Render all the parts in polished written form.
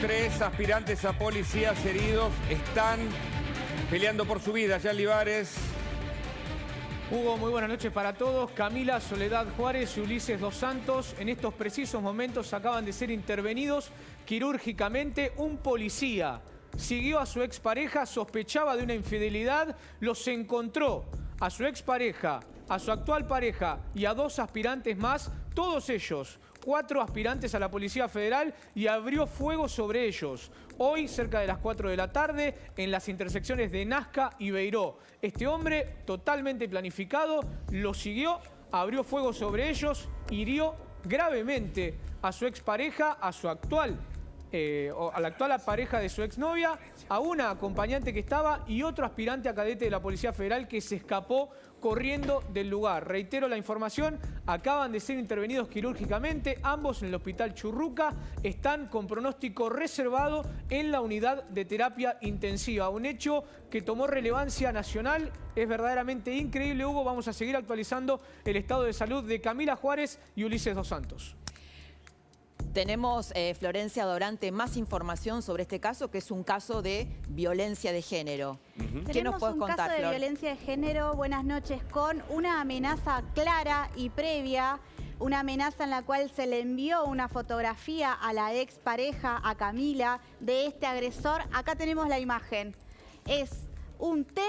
3 aspirantes a policías heridos están peleando por su vida. Jan Libares. Hugo, muy buenas noches para todos. Camila Soledad Juárez y Ulises Dos Santos en estos precisos momentos acaban de ser intervenidos quirúrgicamente. Un policía siguió a su expareja, sospechaba de una infidelidad, los encontró a su expareja, a su actual pareja y a 2 aspirantes más, todos ellos 4 aspirantes a la Policía Federal, y abrió fuego sobre ellos. Hoy, cerca de las 4 de la tarde, en las intersecciones de Nazca y Beiró. Este hombre, totalmente planificado, lo siguió, abrió fuego sobre ellos, hirió gravemente a su expareja, a su actual a la actual pareja de su exnovia, a una acompañante que estaba y otro aspirante a cadete de la Policía Federal que se escapó corriendo del lugar. Reitero la información, acaban de ser intervenidos quirúrgicamente, ambos en el Hospital Churruca, están con pronóstico reservado en la unidad de terapia intensiva. Un hecho que tomó relevancia nacional, es verdaderamente increíble, Hugo. Vamos a seguir actualizando el estado de salud de Camila Juárez y Ulises Dos Santos. Tenemos, Florencia Dorante, más información sobre este caso, que es un caso de violencia de género. ¿Qué nos puedes contar, caso de Flor? violencia de género, buenas noches, con una amenaza clara y previa, una amenaza en la cual se le envió una fotografía a la expareja, a Camila, de este agresor. Acá tenemos la imagen. Es un T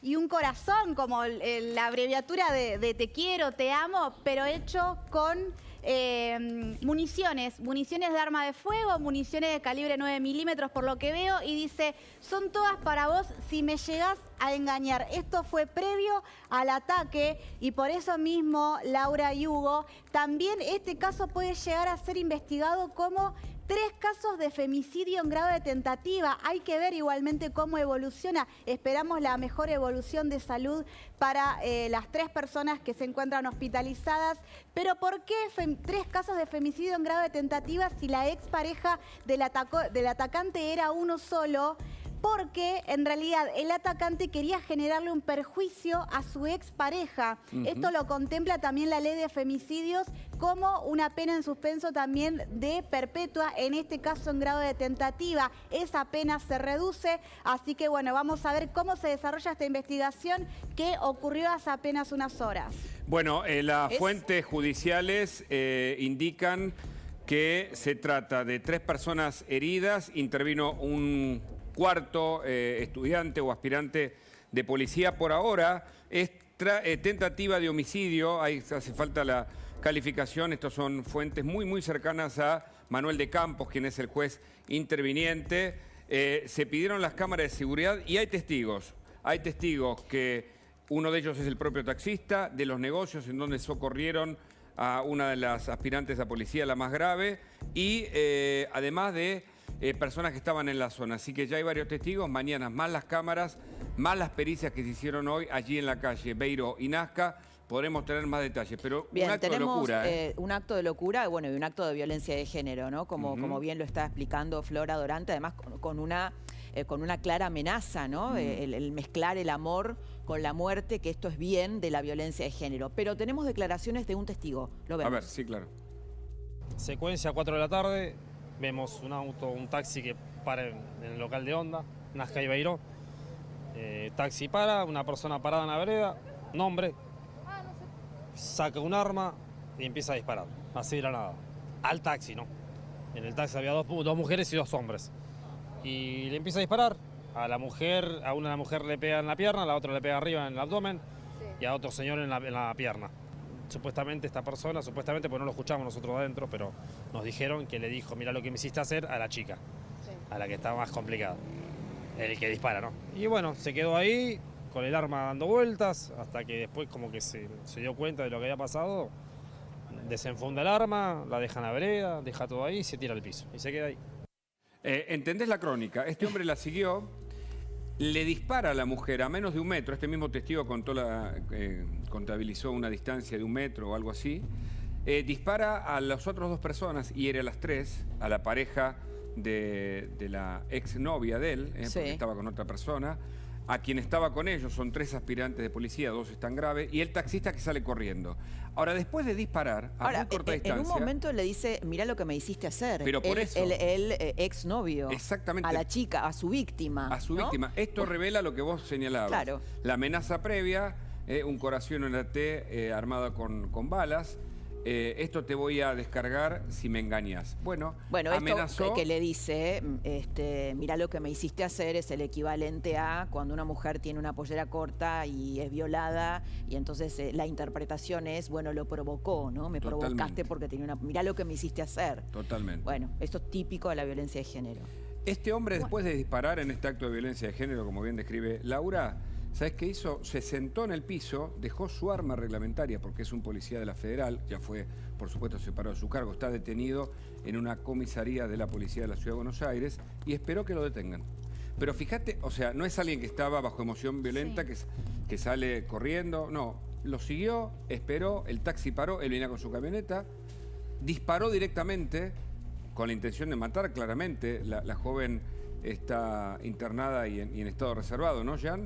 y un corazón, como la abreviatura de te quiero, te amo, pero hecho con municiones de arma de fuego, municiones de calibre 9 milímetros por lo que veo, y dice, son todas para vos si me llegás a engañar. Esto fue previo al ataque y por eso mismo, Laura y Hugo, también este caso puede llegar a ser investigado como 3 casos de femicidio en grado de tentativa. Hay que ver igualmente cómo evoluciona. Esperamos la mejor evolución de salud para las 3 personas que se encuentran hospitalizadas. Pero ¿por qué 3 casos de femicidio en grado de tentativa si la expareja del atacante era uno solo? Porque en realidad el atacante quería generarle un perjuicio a su expareja. Esto lo contempla también la ley de femicidios como una pena en suspenso también de perpetua, en este caso en grado de tentativa. Esa pena se reduce, así que bueno, vamos a ver cómo se desarrolla esta investigación que ocurrió hace apenas unas horas. Bueno, las fuentes judiciales indican que se trata de 3 personas heridas, intervino un 4º estudiante o aspirante de policía. Por ahora es tentativa de homicidio, ahí hace falta la calificación. Estos son fuentes muy cercanas a Manuel de Campos, quien es el juez interviniente. Se pidieron las cámaras de seguridad y hay testigos. Hay testigos que uno de ellos es el propio taxista de los negocios, en donde socorrieron a una de las aspirantes a policía, la más grave, y además de personas que estaban en la zona. Así que ya hay varios testigos. Mañana más las cámaras, más las pericias que se hicieron hoy allí en la calle Beiró y Nazca. Podremos tener más detalles, pero bien, un acto de locura. Un acto de locura, bueno, y un acto de violencia de género, ¿no? Como bien lo está explicando Flora Dorante, además con una clara amenaza, ¿no? El mezclar el amor con la muerte, que esto es bien de la violencia de género. Pero tenemos declaraciones de un testigo, lo vemos. A ver, sí, claro. Secuencia 4 de la tarde, vemos un taxi que para en el local de Honda, Nazca y Beiró. Taxi para, una persona parada en la vereda, nombre, saca un arma y empieza a disparar, así de la nada, al taxi, ¿no? En el taxi había dos mujeres y 2 hombres. Y le empieza a disparar. A una de la mujer le pega en la pierna, a la otra le pega arriba en el abdomen, y a otro señor en la pierna. Supuestamente esta persona, pues no lo escuchamos nosotros adentro, pero nos dijeron que le dijo, mira lo que me hiciste hacer a la chica, a la que estaba más complicada, el que dispara, ¿no? Y bueno, se quedó ahí con el arma dando vueltas, hasta que después como que se dio cuenta de lo que había pasado, desenfunda el arma, la deja en la vereda, deja todo ahí y se tira al piso, y se queda ahí. ¿Entendés la crónica? Este hombre la siguió, le dispara a la mujer a menos de 1 metro. Este mismo testigo contabilizó una distancia de 1 metro o algo así. Dispara a las otras 2 personas, hiere a las 3, a la pareja de la exnovia de él, porque estaba con otra persona. a quien estaba con ellos, son 3 aspirantes de policía, 2 están graves, y el taxista que sale corriendo. Ahora, después de disparar, a muy corta distancia... En un momento le dice, mirá lo que me hiciste hacer. Pero por eso... El exnovio. Exactamente. A la chica, a su víctima. A su víctima. Esto revela lo que vos señalabas. Claro. La amenaza previa, un corazón en la T armado con balas. Esto te voy a descargar si me engañas. Bueno, amenazó... Esto que le dice, mirá lo que me hiciste hacer, es el equivalente a cuando una mujer tiene una pollera corta y es violada, y entonces la interpretación es, bueno, lo provocó, ¿no? Me provocaste porque tenía una... Mirá lo que me hiciste hacer. Totalmente. Bueno, esto es típico de la violencia de género. Este hombre, después de disparar en este acto de violencia de género, como bien describe Laura, ¿sabes qué hizo? Se sentó en el piso, dejó su arma reglamentaria, porque es un policía de la Federal, ya fue, por supuesto, separado de su cargo, está detenido en una comisaría de la Policía de la Ciudad de Buenos Aires y esperó que lo detengan. Pero fíjate, o sea, no es alguien que estaba bajo emoción violenta, que sale corriendo, no. Lo siguió, esperó, el taxi paró, él venía con su camioneta, disparó directamente con la intención de matar claramente. La joven está internada y en estado reservado, ¿no, Jan?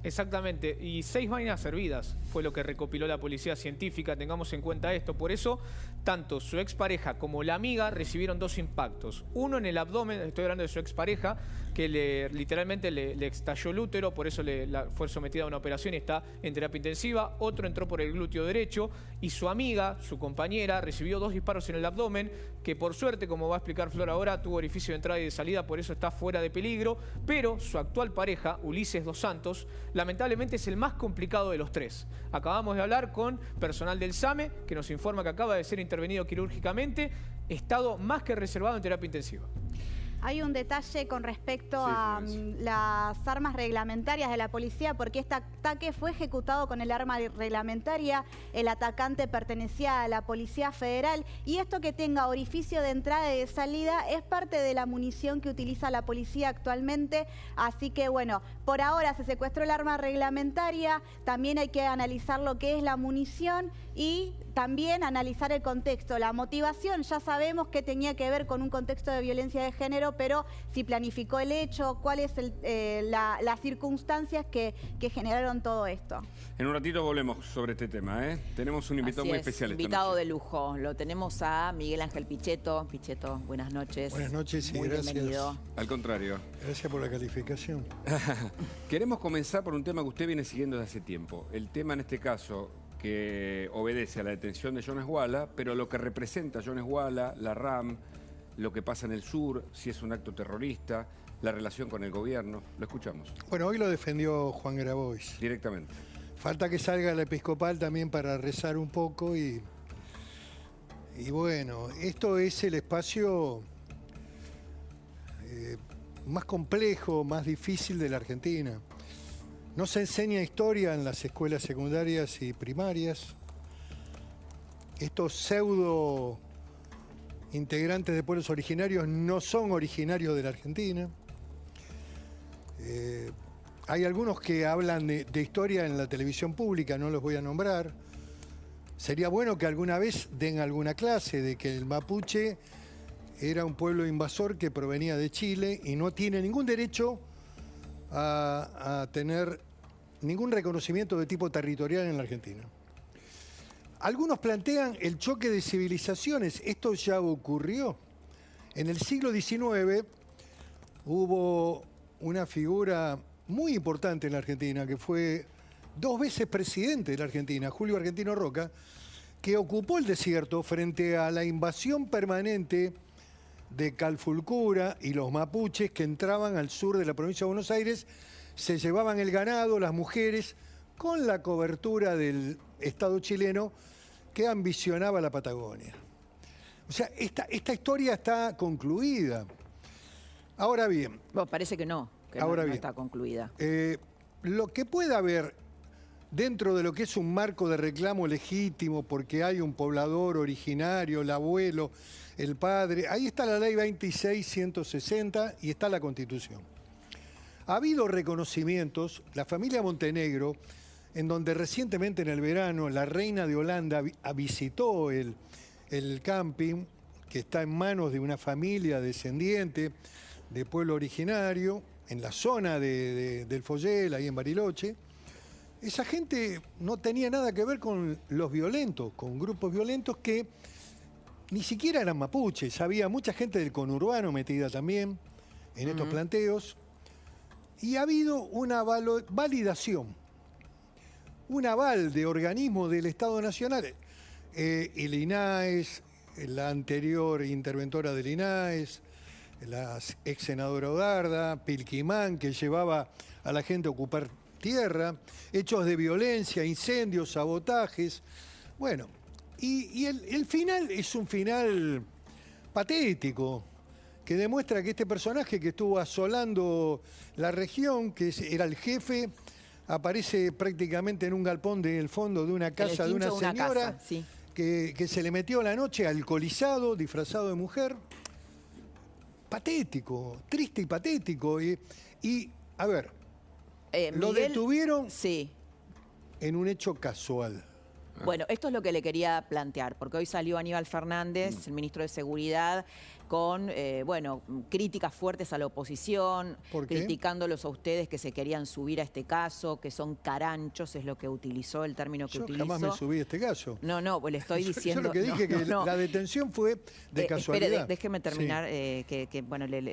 Exactamente, y 6 vainas hervidas fue lo que recopiló la policía científica, tengamos en cuenta esto. Por eso, tanto su expareja como la amiga recibieron 2 impactos. Uno en el abdomen, estoy hablando de su expareja, que literalmente le estalló el útero, por eso fue sometida a una operación y está en terapia intensiva. Otro entró por el glúteo derecho y su amiga, su compañera, recibió 2 disparos en el abdomen, que por suerte, como va a explicar Flor ahora, tuvo orificio de entrada y de salida, por eso está fuera de peligro. Pero su actual pareja, Ulises dos Santos, lamentablemente es el más complicado de los 3. Acabamos de hablar con personal del SAME, que nos informa que acaba de ser intervenido quirúrgicamente, estado más que reservado en terapia intensiva. Hay un detalle con respecto a las armas reglamentarias de la policía, porque este ataque fue ejecutado con el arma reglamentaria. El atacante pertenecía a la Policía Federal y esto que tenga orificio de entrada y de salida es parte de la munición que utiliza la policía actualmente. Así que bueno, por ahora se secuestró el arma reglamentaria, también hay que analizar lo que es la munición y también analizar el contexto, la motivación. Ya sabemos que tenía que ver con un contexto de violencia de género, pero si planificó el hecho, cuáles las circunstancias que generaron todo esto. En un ratito volvemos sobre este tema, ¿eh? Tenemos un invitado muy especial esta noche. Invitado de lujo. Lo tenemos a Miguel Ángel Pichetto. Pichetto, buenas noches. Buenas noches y muy gracias. Bienvenido. Al contrario. Gracias por la calificación. Queremos comenzar por un tema que usted viene siguiendo desde hace tiempo. El tema en este caso que obedece a la detención de Jones Walla, pero lo que representa Jones Walla, la RAM, lo que pasa en el sur, si es un acto terrorista, la relación con el gobierno. Lo escuchamos. Bueno, hoy lo defendió Juan Grabois. Directamente. Falta que salga la episcopal también para rezar un poco y bueno, esto es el espacio más complejo, más difícil de la Argentina. No se enseña historia en las escuelas secundarias y primarias. Estos pseudo integrantes de pueblos originarios no son originarios de la Argentina. Hay algunos que hablan de historia en la televisión pública, no los voy a nombrar. Sería bueno que alguna vez den alguna clase de que el mapuche era un pueblo invasor que provenía de Chile y no tiene ningún derecho a tener ningún reconocimiento de tipo territorial en la Argentina. Algunos plantean el choque de civilizaciones. Esto ya ocurrió. En el siglo XIX hubo una figura muy importante en la Argentina, que fue 2 veces presidente de la Argentina, Julio Argentino Roca, que ocupó el desierto frente a la invasión permanente de Calfulcura y los mapuches que entraban al sur de la provincia de Buenos Aires, se llevaban el ganado, las mujeres, con la cobertura del Estado chileno que ambicionaba la Patagonia. O sea, esta historia está concluida. Ahora bien... Bueno, parece que no está concluida. Lo que pueda haber dentro de lo que es un marco de reclamo legítimo, porque hay un poblador originario, el abuelo, el padre, ahí está la ley 26.160 y está la Constitución. Ha habido reconocimientos, la familia Montenegro, en donde recientemente en el verano la reina de Holanda visitó el camping, que está en manos de una familia descendiente de pueblo originario, en la zona del Follel, ahí en Bariloche, esa gente no tenía nada que ver con los violentos, con grupos violentos que ni siquiera eran mapuches. Había mucha gente del conurbano metida también en estos planteos. Y ha habido una validación, un aval de organismos del Estado Nacional. El INAES, la anterior interventora del INAES, la ex senadora Odarda, Pilquimán, que llevaba a la gente a ocupar tierra, hechos de violencia, incendios, sabotajes. Bueno, y el final es un final patético, que demuestra que este personaje que estuvo asolando la región, que era el jefe, aparece prácticamente en un galpón del fondo de una casa de una señora sí. que se le metió la noche alcoholizado, disfrazado de mujer. Patético, triste y patético. Y a ver, lo Miguel, detuvieron sí. en un hecho casual. Bueno, esto es lo que le quería plantear, porque hoy salió Aníbal Fernández, el ministro de Seguridad, con críticas fuertes a la oposición, ¿Por qué? criticándolos a ustedes que se querían subir a este caso, que son caranchos, es lo que utilizó, el término que Yo utilizó. jamás me subí a este caso. No, pues le estoy diciendo... Yo lo que dije que la detención fue de casualidad. Espere, déjeme terminar, Sí.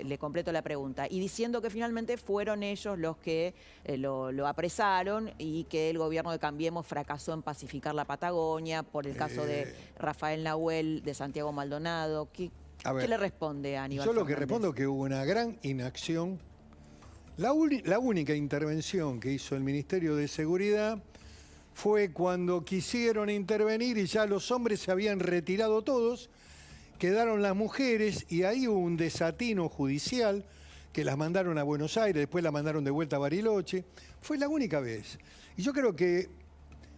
le completo la pregunta. Y diciendo que finalmente fueron ellos los que lo apresaron y que el gobierno de Cambiemos fracasó en pacificar la Patagonia por el caso de Rafael Nahuel, de Santiago Maldonado. ¿Qué le responde a Aníbal Yo lo que Fernández? respondo es que hubo una gran inacción. La única intervención que hizo el Ministerio de Seguridad fue cuando quisieron intervenir y ya los hombres se habían retirado todos, quedaron las mujeres y ahí hubo un desatino judicial que las mandaron a Buenos Aires, después las mandaron de vuelta a Bariloche. Fue la única vez. Y yo creo que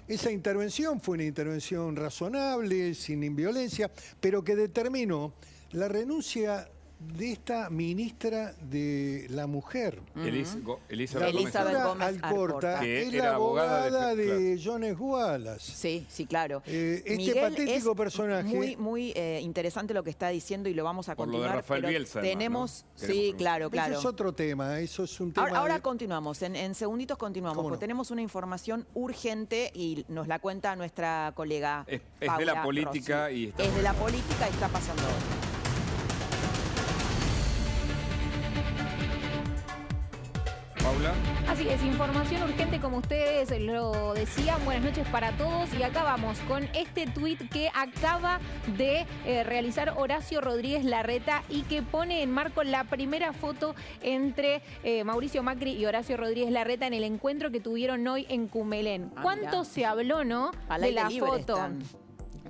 esa intervención fue una intervención razonable, sin violencia, pero que determinó la renuncia de esta ministra de la Mujer. Elizabeth Gómez Alcorta, que es era la abogada abogada de Jones Wallace. Sí, claro. Este patético personaje. Muy interesante lo que está diciendo y lo vamos a Por lo de continuar. Rafael pero Bielsa, además, tenemos, ¿no? sí, claro. Eso es otro tema, eso es un tema. Ahora continuamos, en segunditos continuamos, ¿Cómo no? porque tenemos una información urgente y nos la cuenta nuestra colega Es Paula de la política Rossi. y está Es de la política y está pasando ahora. Paula. Así es, información urgente como ustedes lo decían. Buenas noches para todos y acá vamos con este tuit que acaba de realizar Horacio Rodríguez Larreta y que pone en marco la primera foto entre Mauricio Macri y Horacio Rodríguez Larreta en el encuentro que tuvieron hoy en Cumelén. ¿Cuánto mirá. se habló, no? Al De aire la libre foto. están.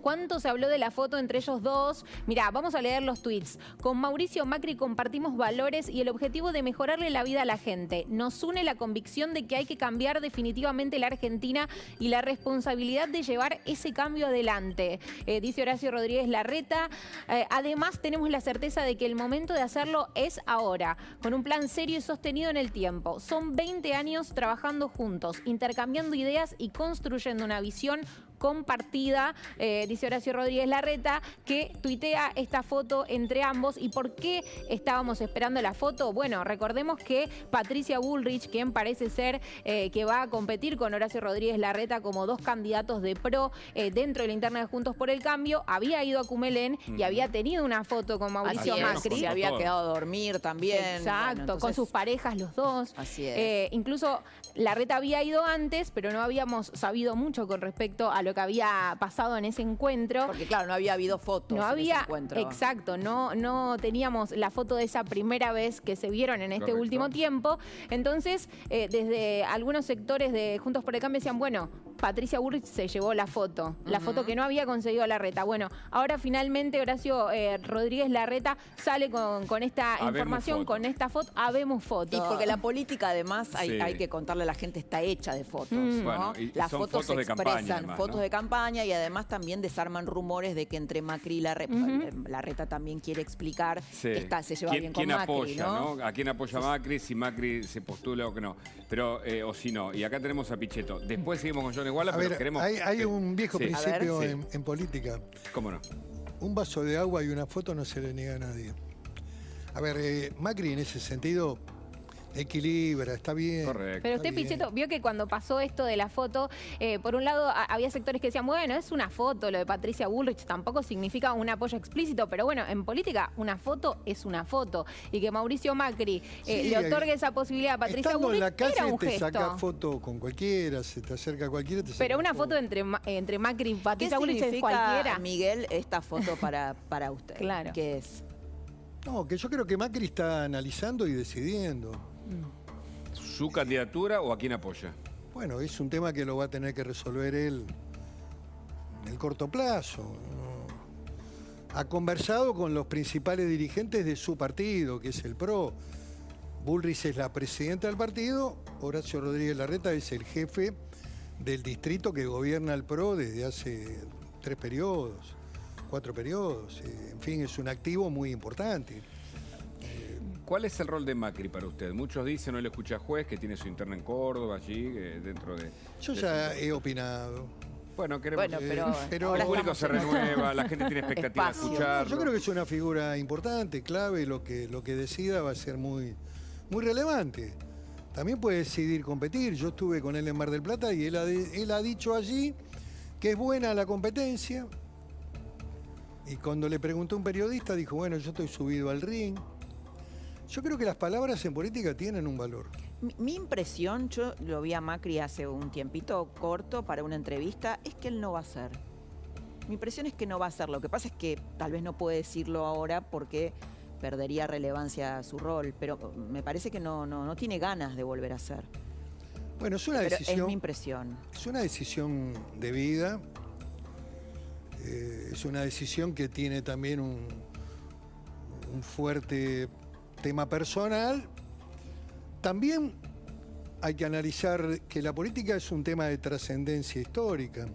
¿Cuánto se habló de la foto entre ellos dos? Mirá, vamos a leer los tweets. Con Mauricio Macri compartimos valores y el objetivo de mejorarle la vida a la gente. Nos une la convicción de que hay que cambiar definitivamente la Argentina y la responsabilidad de llevar ese cambio adelante, dice Horacio Rodríguez Larreta. Además, tenemos la certeza de que el momento de hacerlo es ahora, con un plan serio y sostenido en el tiempo. Son 20 años trabajando juntos, intercambiando ideas y construyendo una visión compartida, dice Horacio Rodríguez Larreta, que tuitea esta foto entre ambos. ¿Y por qué estábamos esperando la foto? Bueno, recordemos que Patricia Bullrich, quien parece ser que va a competir con Horacio Rodríguez Larreta como dos candidatos de PRO dentro de la interna de Juntos por el Cambio, había ido a Cumelén y había tenido una foto con Mauricio Así es, Macri. se había quedado a dormir también. Exacto, Bueno, entonces, con sus parejas los dos. Así es. Incluso Larreta había ido antes, pero no habíamos sabido mucho con respecto a lo que había pasado en ese encuentro. Porque claro, no había habido fotos No en había, ese encuentro. exacto, no teníamos la foto de esa primera vez que se vieron en este Correcto. último tiempo. Entonces, desde algunos sectores de Juntos por el Cambio decían, bueno, Patricia Bullrich se llevó la foto que no había conseguido Larreta. Bueno, ahora finalmente Horacio Rodríguez Larreta sale con esta Habemos información, foto. con esta foto, habemos foto. Y porque la política, además, Sí. hay que contarle a la gente, está hecha de fotos, ¿no? Bueno, y Las son fotos se fotos de campaña, expresan, además, fotos ¿no? de campaña y además también desarman rumores de que entre Macri y Larreta también quiere explicar Sí. que se lleva bien con ¿Quién Macri, apoya, ¿no? ¿no? ¿A quién apoya Macri? Si Macri se postula o que no. Pero, o si no. Y acá tenemos a Pichetto. Después seguimos con Jones Wallace, A pero ver, queremos... hay un viejo Sí. principio A ver, en política. ¿Cómo no? Un vaso de agua y una foto no se le niega a nadie. A ver, Macri en ese sentido Equilibra, está bien. Correcto. Pero usted, Pichetto, vio que cuando pasó esto de la foto, por un lado había sectores que decían, bueno, es una foto, lo de Patricia Bullrich tampoco significa un apoyo explícito, pero bueno, en política una foto es una foto. Y que Mauricio Macri le otorgue esa posibilidad a Patricia Bullrich, en la calle era un te gesto. sacas foto con cualquiera, se te acerca cualquiera, te saca Pero una foto. foto entre Macri y ¿Qué Patricia Bullrich es significa, cualquiera. Miguel, esta foto para usted? Claro. ¿Qué es? No, que yo creo que Macri está analizando y decidiendo. ¿Su candidatura o a quién apoya? Bueno, es un tema que lo va a tener que resolver él en el corto plazo. ¿No? Ha conversado con los principales dirigentes de su partido, que es el PRO. Bullrich es la presidenta del partido, Horacio Rodríguez Larreta es el jefe del distrito que gobierna el PRO desde hace 4 periodos. En fin, es un activo muy importante. ¿Cuál es el rol de Macri para usted? Muchos dicen, hoy le escuché a Juez, que tiene su interna en Córdoba, allí, dentro de... Yo ya he opinado. Bueno, queremos... Bueno, pero el ahora público se estamos en otro renueva, la gente tiene expectativa de espacio. escucharlo. Yo creo que es una figura importante, clave, lo que decida va a ser muy relevante. También puede decidir competir. Yo estuve con él en Mar del Plata y él ha dicho allí que es buena la competencia. Y cuando le preguntó a un periodista, dijo, bueno, yo estoy subido al ring. Yo creo que las palabras en política tienen un valor. Mi impresión, yo lo vi a Macri hace un tiempito corto para una entrevista, es que él no va a ser. Mi impresión es que no va a ser. Lo que pasa es que tal vez no puede decirlo ahora porque perdería relevancia su rol, pero me parece que no tiene ganas de volver a ser. Bueno, es una Pero decisión. es mi impresión. Es una decisión de vida. Es una decisión que tiene también un fuerte tema personal. También hay que analizar que la política es un tema de trascendencia histórica.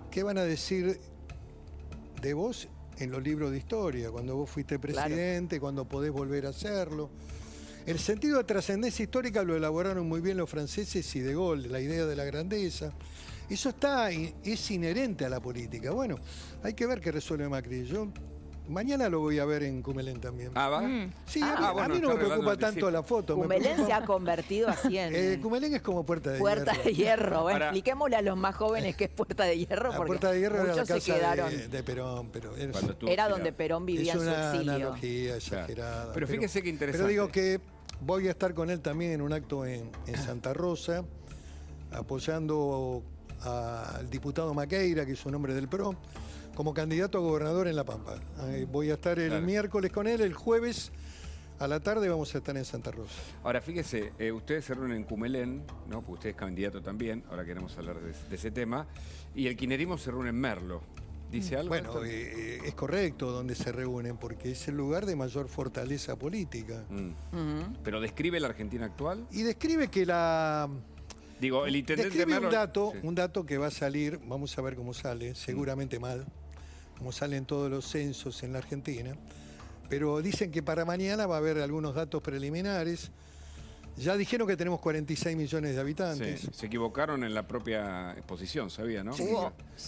¿Qué van a decir de vos en los libros de historia? Cuando vos fuiste presidente, cuando podés volver a hacerlo. El sentido de trascendencia histórica lo elaboraron muy bien los franceses y De Gaulle, la idea de la grandeza. Eso es inherente a la política. Bueno, hay que ver qué resuelve Macri. Yo mañana lo voy a ver en Cumelén también. ¿Ah, va? Sí, bueno, a mí no me preocupa tanto la foto. Cumelén se ha convertido así en Cumelén es como Puerta de Puerta Hierro. de Hierro. Bueno, Ahora- expliquémosle a los más jóvenes qué es Puerta de Hierro, La porque Puerta de Hierro era la muchos se casa quedaron. de Perón, pero Cuando estuvo Era exiliado. donde Perón vivía es en su una exilio. analogía exagerada. Pero fíjese qué interesante. Pero digo que voy a estar con él también en un acto en Santa Rosa, apoyando al diputado Maqueira, que es un hombre del PRO, como candidato a gobernador en La Pampa. Voy a estar el miércoles con él, el jueves a la tarde vamos a estar en Santa Rosa. Ahora, fíjese, ustedes se reúnen en Cumelén, ¿no? Porque usted es candidato también, ahora queremos hablar de ese tema, y el kirchnerismo se reúne en Merlo. ¿Dice algo? Bueno, esto? es correcto donde se reúnen, porque es el lugar de mayor fortaleza política. ¿Pero describe la Argentina actual? Y describe que Digo, el intendente describe de Merlo... un dato que va a salir, vamos a ver cómo sale, seguramente mal, como salen todos los censos en la Argentina, pero dicen que para mañana va a haber algunos datos preliminares. Ya dijeron que tenemos 46 millones de habitantes. Sí, se equivocaron en la propia exposición, ¿sabía, no? Sí.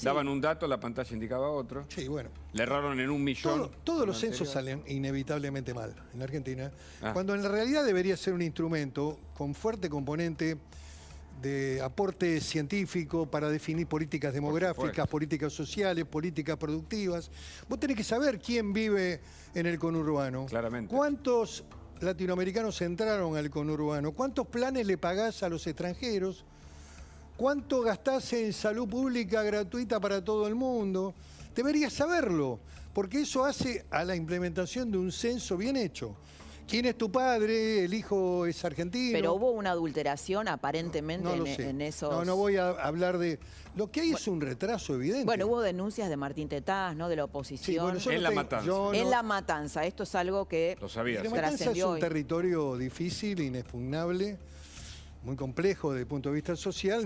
Daban un dato, la pantalla indicaba otro. Sí, bueno. Le erraron en 1 millón. Todos los Anterior. censos salen inevitablemente mal en la Argentina, Ah. cuando en la realidad debería ser un instrumento con fuerte componente de aporte científico para definir políticas demográficas, políticas sociales, políticas productivas. Vos tenés que saber quién vive en el conurbano. Claramente. ¿Cuántos latinoamericanos entraron al conurbano? ¿Cuántos planes le pagás a los extranjeros? ¿Cuánto gastás en salud pública gratuita para todo el mundo? Deberías saberlo, porque eso hace a la implementación de un censo bien hecho. ¿Quién es tu padre? ¿El hijo es argentino? Pero hubo una adulteración aparentemente No lo sé. en esos... No voy a hablar de... Lo que hay es un retraso evidente. Bueno, hubo denuncias de Martín Tetaz, ¿no? De la Sí, oposición. bueno, yo En no La tengo- Matanza. yo En no- La Matanza. Esto es algo que Lo sabía. La Matanza es trascendió un hoy. territorio difícil, inexpugnable, muy complejo desde el punto de vista social.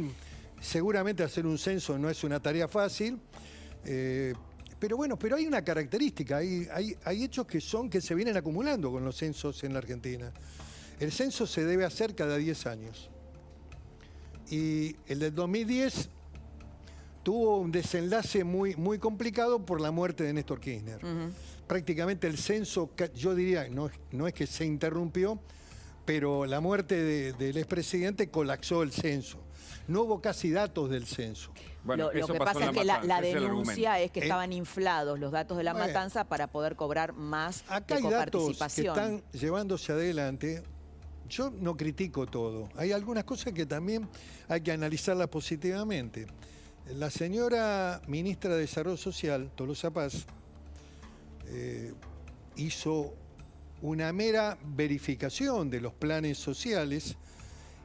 Seguramente hacer un censo no es una tarea fácil, pero bueno, pero hay una característica, hay hechos que se vienen acumulando con los censos en la Argentina. El censo se debe hacer cada 10 años. Y el del 2010 tuvo un desenlace muy complicado por la muerte de Néstor Kirchner. Prácticamente el censo, yo diría, no es que se interrumpió, pero la muerte del expresidente colapsó el censo. No hubo casi datos del censo. Bueno, lo que pasa es que la denuncia es que estaban inflados los datos de la matanza para poder cobrar más acá de hay datos que coparticipación. están llevándose adelante. Yo no critico todo. Hay algunas cosas que también hay que analizarlas positivamente. La señora ministra de Desarrollo Social, Tolosa Paz, hizo una mera verificación de los planes sociales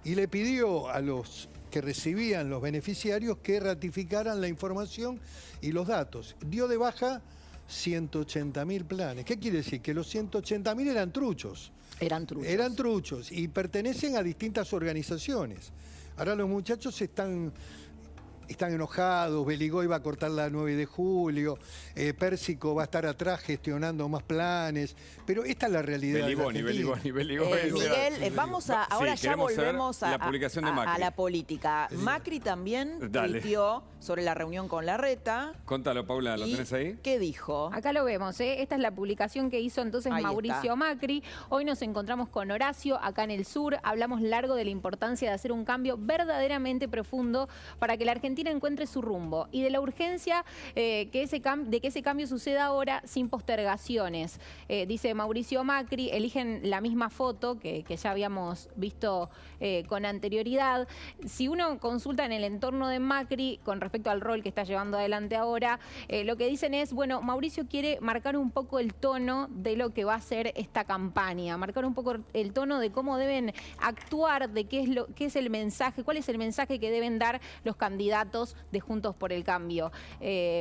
y le pidió a los que recibían los beneficiarios que ratificaran la información y los datos. Dio de baja 180.000 planes. ¿Qué quiere decir? Que los 180.000 eran truchos. Eran truchos. Eran truchos y pertenecen a distintas organizaciones. Ahora los muchachos están enojados, Beligoy va a cortar la 9 de julio, Pérsico va a estar atrás gestionando más planes, pero esta es la realidad. Beligoni. Miguel, vamos a, ahora sí, ya volvemos la publicación de Macri. a la política. Macri también tuiteó sobre la reunión con Larreta. Contalo, Paula, ¿lo tenés ahí? ¿Qué dijo? Acá lo vemos, ¿eh? Esta es la publicación que hizo entonces Ahí Mauricio está. Macri. Hoy nos encontramos con Horacio, acá en el sur. Hablamos largo de la importancia de hacer un cambio verdaderamente profundo para que la Argentina encuentre su rumbo y de la urgencia de que ese cambio suceda ahora sin postergaciones. Dice Mauricio Macri, eligen la misma foto que ya habíamos visto con anterioridad. Si uno consulta en el entorno de Macri con respecto al rol que está llevando adelante ahora, lo que dicen es, bueno, Mauricio quiere marcar un poco el tono de lo que va a ser esta campaña, marcar un poco el tono de cómo deben actuar, de qué es el mensaje, cuál es el mensaje que deben dar los candidatos de Juntos por el Cambio.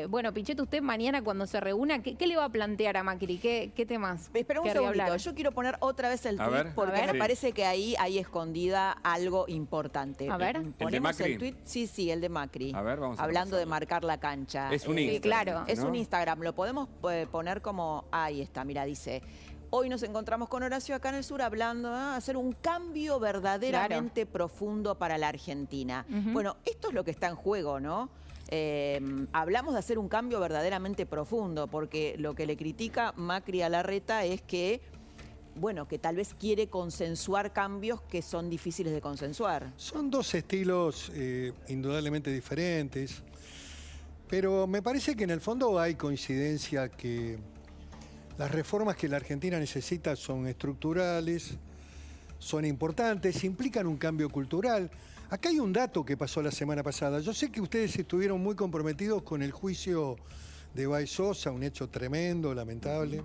Bueno, Pichetto, usted mañana cuando se reúna, ¿qué le va a plantear a Macri? ¿Qué temas? Espera un querría segundito, hablar? yo quiero poner otra vez el tweet porque me parece que ahí hay escondida algo importante. A ver. Ponemos ¿El de Macri? el tweet, sí, el de Macri. A ver, vamos a hablando de pasarlo. marcar la cancha. Es un Sí, Instagram, claro. Es ¿no? un Instagram, lo podemos poner como, ahí está, mira, dice, hoy nos encontramos con Horacio acá en el sur hablando de hacer un cambio verdaderamente profundo para la Argentina. Bueno, esto es lo que está en juego, ¿no? Hablamos de hacer un cambio verdaderamente profundo, porque lo que le critica Macri a Larreta es que, bueno, que tal vez quiere consensuar cambios que son difíciles de consensuar. Son dos estilos indudablemente diferentes, pero me parece que en el fondo hay coincidencia que las reformas que la Argentina necesita son estructurales, son importantes, implican un cambio cultural. Acá hay un dato que pasó la semana pasada. Yo sé que ustedes estuvieron muy comprometidos con el juicio de Baez Sosa, un hecho tremendo, lamentable.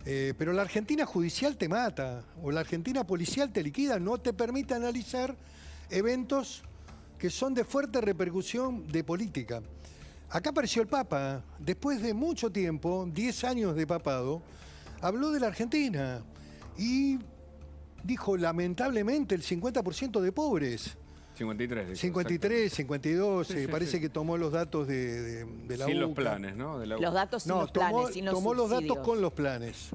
Pero la Argentina judicial te mata, o la Argentina policial te liquida, no te permite analizar eventos que son de fuerte repercusión de política. Acá apareció el Papa, después de mucho tiempo, 10 años de papado, habló de la Argentina y dijo, lamentablemente, el 50% de pobres. 53. Dijo, 53, 52, Sí, parece que tomó los datos de la sin los UCA. planes, ¿no? De la Los datos sin los planes, sin los tomó los datos subsidios. con los planes.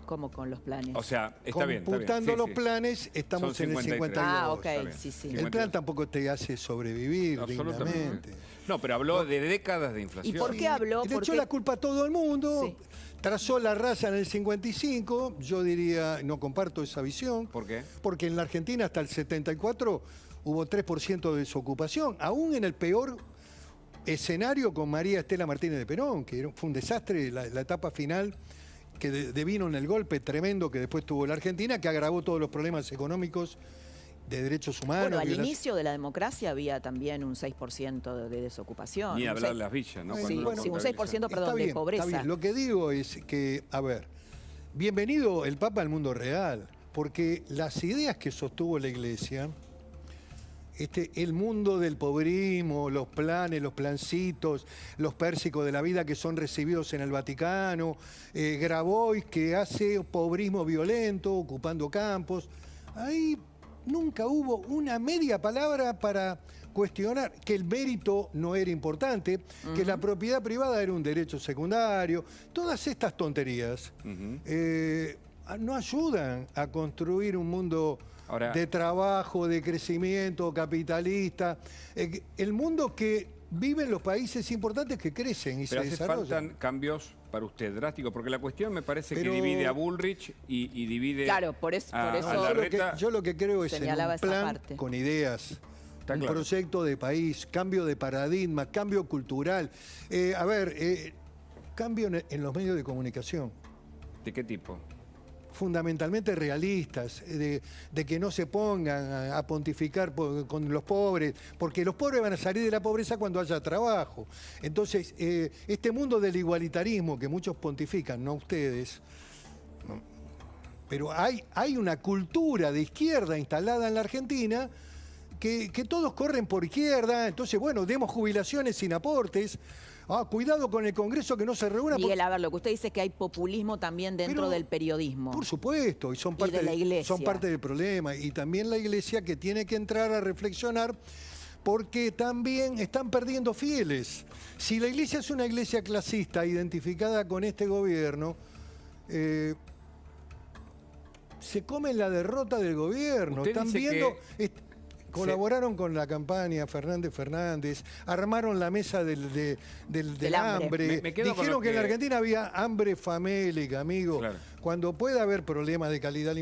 ¿Cómo con los planes? O sea, está bien. Computando los planes, estamos Son en el 52. Ah, ok, está bien. sí. El plan tampoco te hace sobrevivir Absolutamente. dignamente. No, pero habló de décadas de inflación. ¿Y por qué habló? Y le echó Porque- la culpa a todo el mundo. Sí. Trazó la raza en el 55. Yo diría, no comparto esa visión. ¿Por qué? Porque en la Argentina hasta el 74 hubo 3% de desocupación. Aún en el peor escenario con María Estela Martínez de Perón, que fue un desastre la etapa final que devino en el golpe tremendo que después tuvo la Argentina, que agravó todos los problemas económicos de derechos humanos. Bueno, al violación. inicio de la democracia había también un 6% de desocupación. Ni Un hablar de 6 las villas, ¿no? Sí, Cuando sí, un contabilizan. 6%, perdón, Está bien, de pobreza. está bien. Lo que digo es que, a ver, bienvenido el Papa al mundo real, porque las ideas que sostuvo la Iglesia, el mundo del pobrismo, los planes, los plancitos, los pérsicos de la vida que son recibidos en el Vaticano, Grabois que hace pobrismo violento, ocupando campos, ahí nunca hubo una media palabra para cuestionar que el mérito no era importante, que la propiedad privada era un derecho secundario. Todas estas tonterías no ayudan a construir un mundo Ahora, de trabajo, de crecimiento capitalista. El mundo que viven los países importantes que crecen y Pero se hace desarrollan. faltan cambios para usted drásticos, porque la cuestión me parece que Pero- divide a Bullrich y divide Claro, por eso a Larreta. Yo lo que creo es en señalaba un esa plan parte. con ideas. Está Un claro. proyecto de país, cambio de paradigma, cambio cultural. Cambio en los medios de comunicación. ¿De qué tipo? Fundamentalmente realistas, de que no se pongan a pontificar con los pobres, porque los pobres van a salir de la pobreza cuando haya trabajo. Entonces, este mundo del igualitarismo que muchos pontifican, no ustedes, no, pero hay una cultura de izquierda instalada en la Argentina que todos corren por izquierda, entonces, bueno, demos jubilaciones sin aportes. Cuidado con el Congreso que no se reúna. Miguel, a ver, lo que usted dice es que hay populismo también dentro Pero, del periodismo. Por supuesto, y son parte, de la Iglesia. son parte del problema. Y también la Iglesia que tiene que entrar a reflexionar porque también están perdiendo fieles. Si la Iglesia es una Iglesia clasista identificada con este gobierno, se comen la derrota del gobierno. Usted Están dice viendo... que- Colaboraron con la campaña Fernández, armaron la mesa del Del hambre. hambre. Me quedo con Dijeron lo que en la que- Argentina había hambre famélica, amigo. Claro. Cuando puede haber problemas de calidad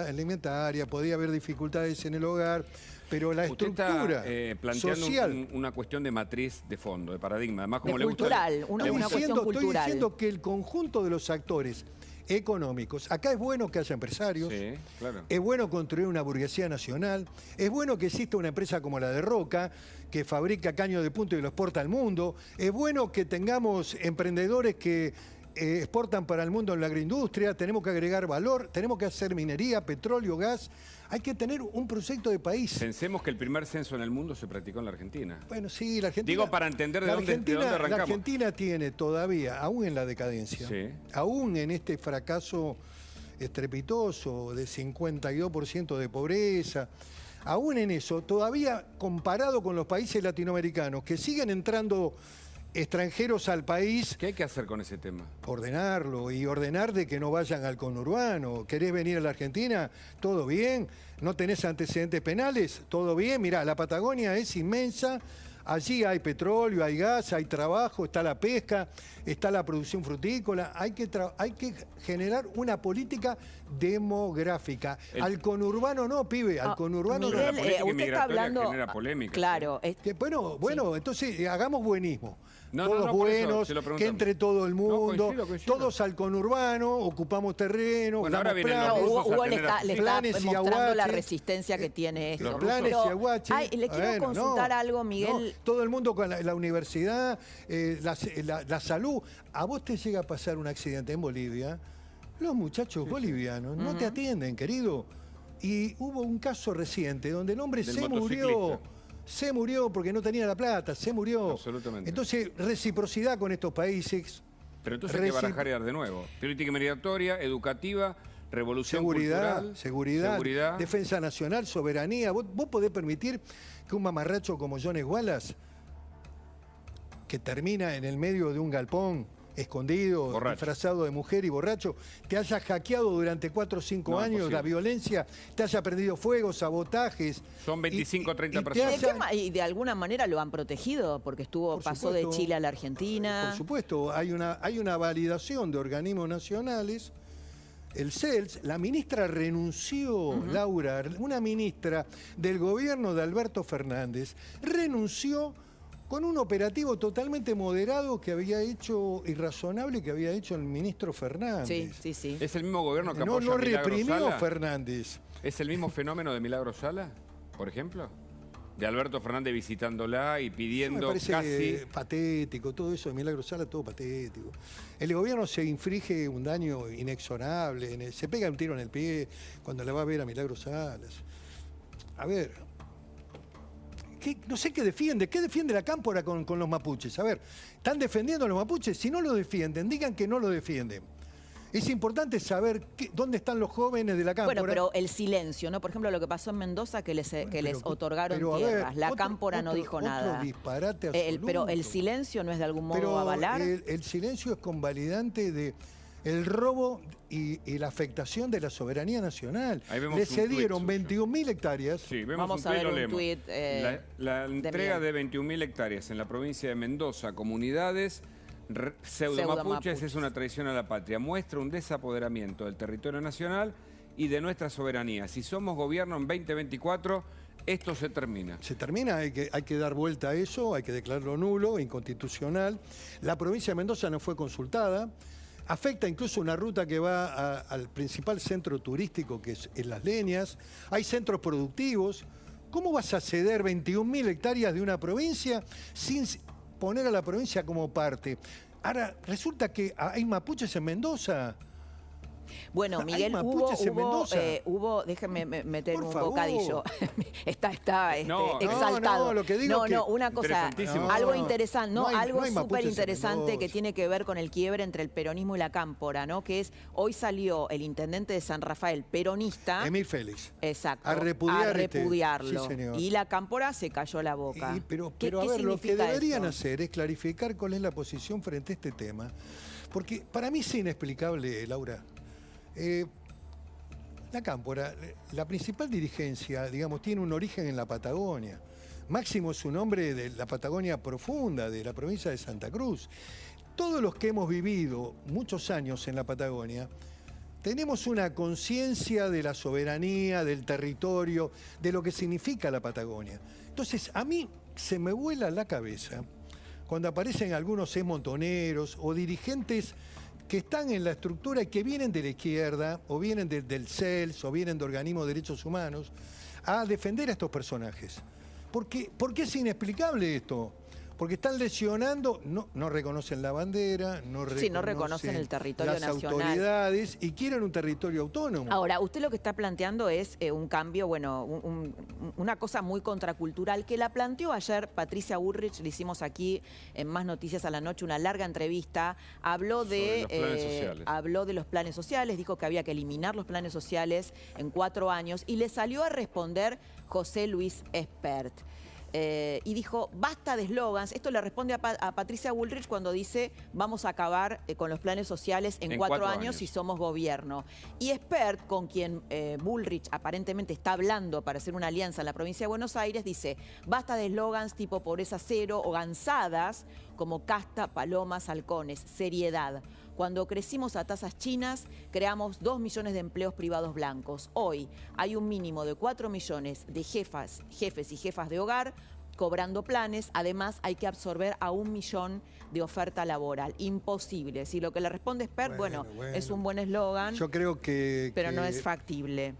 alimentaria, podría haber dificultades en el hogar, pero la Usted estructura está planteando social... una cuestión de matriz, de fondo, de paradigma. Además, como De le gusta... cultural, una Estoy cuestión diciendo cultural. que el conjunto de los actores económicos, acá es bueno que haya empresarios, Sí, claro. es bueno construir una burguesía nacional, es bueno que exista una empresa como la de Roca, que fabrica caño de punto y lo exporta al mundo, es bueno que tengamos emprendedores que exportan para el mundo en la agroindustria, tenemos que agregar valor, tenemos que hacer minería, petróleo, gas, hay que tener un proyecto de país. Pensemos que el primer censo en el mundo se practicó en la Argentina. Bueno, sí, la Argentina... Digo, para entender de la dónde Argentina, arrancamos. La Argentina tiene todavía, aún en la decadencia, Sí. aún en este fracaso estrepitoso de 52% de pobreza, aún en eso, todavía comparado con los países latinoamericanos que siguen entrando extranjeros al país, ¿Qué hay que hacer con ese tema? ordenarlo y ordenar de que no vayan al conurbano. ¿Querés venir a la Argentina? ¿Todo bien? ¿No tenés antecedentes penales? ¿Todo bien? Mirá, la Patagonia es inmensa. Allí hay petróleo, hay gas, hay trabajo, está la pesca, está la producción frutícola. Hay que generar una política demográfica. Al conurbano no, pibe, al conurbano Miguel, La política usted está migratoria hablando... genera polémica, Claro. Que, bueno, entonces hagamos buenismo. No, Todos no, por eso buenos, se lo preguntamos. que entre todo el mundo, coincido. todos al conurbano, ocupamos terreno, Bueno, ahora damos vienen los planes. rusos Hugo a le tener está planes y mostrando la aguaches. resistencia que tiene esto. Los planes Pero, y aguaches. le quiero consultar algo, Miguel. no, todo el mundo con la universidad, la salud. A vos te llega a pasar un accidente en Bolivia, los muchachos bolivianos no te atienden, querido. Y hubo un caso reciente donde el hombre Del se motociclista. murió. Se murió porque no tenía la plata, se murió. Absolutamente. Entonces, reciprocidad con estos países, Pero entonces hay que barajar de nuevo. Política migratoria, educativa, revolución cultural. seguridad, defensa nacional, soberanía. ¿Vos podés permitir que un mamarracho como Jones Wallace, que termina en el medio de un galpón, escondido, Borracho. disfrazado de mujer y borracho, te haya hackeado durante 4 o 5 No, años imposible. la violencia, te haya prendido fuego, sabotajes? Son 25 o 30 te personas. haya- Y de alguna manera lo han protegido, porque Por pasó de supuesto. Chile a la Argentina. Por supuesto, hay una validación de organismos nacionales. El CELS, la ministra renunció, Laura, una ministra del gobierno de Alberto Fernández, renunció con un operativo totalmente moderado que había hecho, irrazonable, que había hecho el ministro Fernández. Sí, sí, sí. ¿Es el mismo gobierno que No, apoya no a Milagro reprimió Sala? Fernández. ¿Es el mismo fenómeno de Milagro Sala, por ejemplo? De Alberto Fernández visitándola y Me pidiendo parece casi... patético, todo eso de Milagro Sala, todo patético. El gobierno se inflige un daño inexorable, se pega un tiro en el pie cuando le va a ver a Milagro Salas. A ver, no sé qué defiende la cámpora con los mapuches. A ver, ¿están defendiendo a los mapuches? Si no lo defienden, digan que no lo defienden. Es importante saber dónde están los jóvenes de la cámpora. Bueno, pero el silencio, ¿no? Por ejemplo, lo que pasó en Mendoza, que les otorgaron pero, a ver, tierras. La otro- cámpora no otro- dijo otro nada. disparate Pero el absoluto. silencio no es de algún modo Pero avalar. el silencio es convalidante el robo y la afectación de la soberanía nacional. Le cedieron 21.000 hectáreas. Sí, vemos un tuit, lo leemos. La entrega de 21.000 hectáreas en la provincia de Mendoza, comunidades pseudo-mapuches, es una traición a la patria. Muestra un desapoderamiento del territorio nacional y de nuestra soberanía. Si somos gobierno en 2024, esto se termina. Se termina, hay que dar vuelta a eso, hay que declararlo nulo, inconstitucional. La provincia de Mendoza no fue consultada. Afecta incluso una ruta que va al principal centro turístico, que es en Las Leñas. Hay centros productivos. ¿Cómo vas a ceder 21.000 hectáreas de una provincia sin poner a la provincia como parte? Ahora, resulta que hay mapuches en Mendoza. Bueno, Miguel, hubo, déjeme meter un bocadillo. está exaltado. No, lo que digo una cosa, algo interesante, algo súper interesante que tiene que ver con el quiebre entre el peronismo y la cámpora, ¿no? Que es, hoy salió el intendente de San Rafael, peronista. Emir Félix. Exacto. A repudiarlo. Sí, señor. Y la cámpora se cayó la boca. Pero a ver, lo que deberían hacer es clarificar cuál es la posición frente a este tema. Porque para mí es inexplicable, Laura. La cámpora, la principal dirigencia, digamos, tiene un origen en la Patagonia. Máximo es un hombre de la Patagonia profunda, de la provincia de Santa Cruz. Todos los que hemos vivido muchos años en la Patagonia, tenemos una conciencia de la soberanía, del territorio, de lo que significa la Patagonia. Entonces, a mí se me vuela la cabeza cuando aparecen algunos montoneros o dirigentes que están en la estructura y que vienen de la izquierda, o vienen del CELS, o vienen de organismos de derechos humanos, a defender a estos personajes. ¿Por qué es inexplicable esto? Porque están lesionando, no reconocen la bandera, no reconocen el territorio las nacional. Autoridades y quieren un territorio autónomo. Ahora, usted lo que está planteando es un cambio, bueno, una cosa muy contracultural que la planteó ayer Patricia Bullrich, le hicimos aquí en Más Noticias a la Noche una larga entrevista, habló de los planes sociales, dijo que había que eliminar los planes sociales en 4 años y le salió a responder José Luis Espert. Y dijo, basta de eslogans. Esto le responde a Patricia Bullrich cuando dice vamos a acabar con los planes sociales en 4 años si somos gobierno. Y Espert, con quien Bullrich aparentemente está hablando para hacer una alianza en la provincia de Buenos Aires, dice, basta de eslogans tipo pobreza cero o gansadas como casta, palomas, halcones, seriedad. Cuando crecimos a tasas chinas, creamos 2 millones de empleos privados blancos. Hoy hay un mínimo de 4 millones de jefes y jefas de hogar cobrando planes. Además, hay que absorber a 1 millón de oferta laboral. Imposible. Si lo que le responde Espert, bueno, es un buen eslogan, yo creo pero no es factible.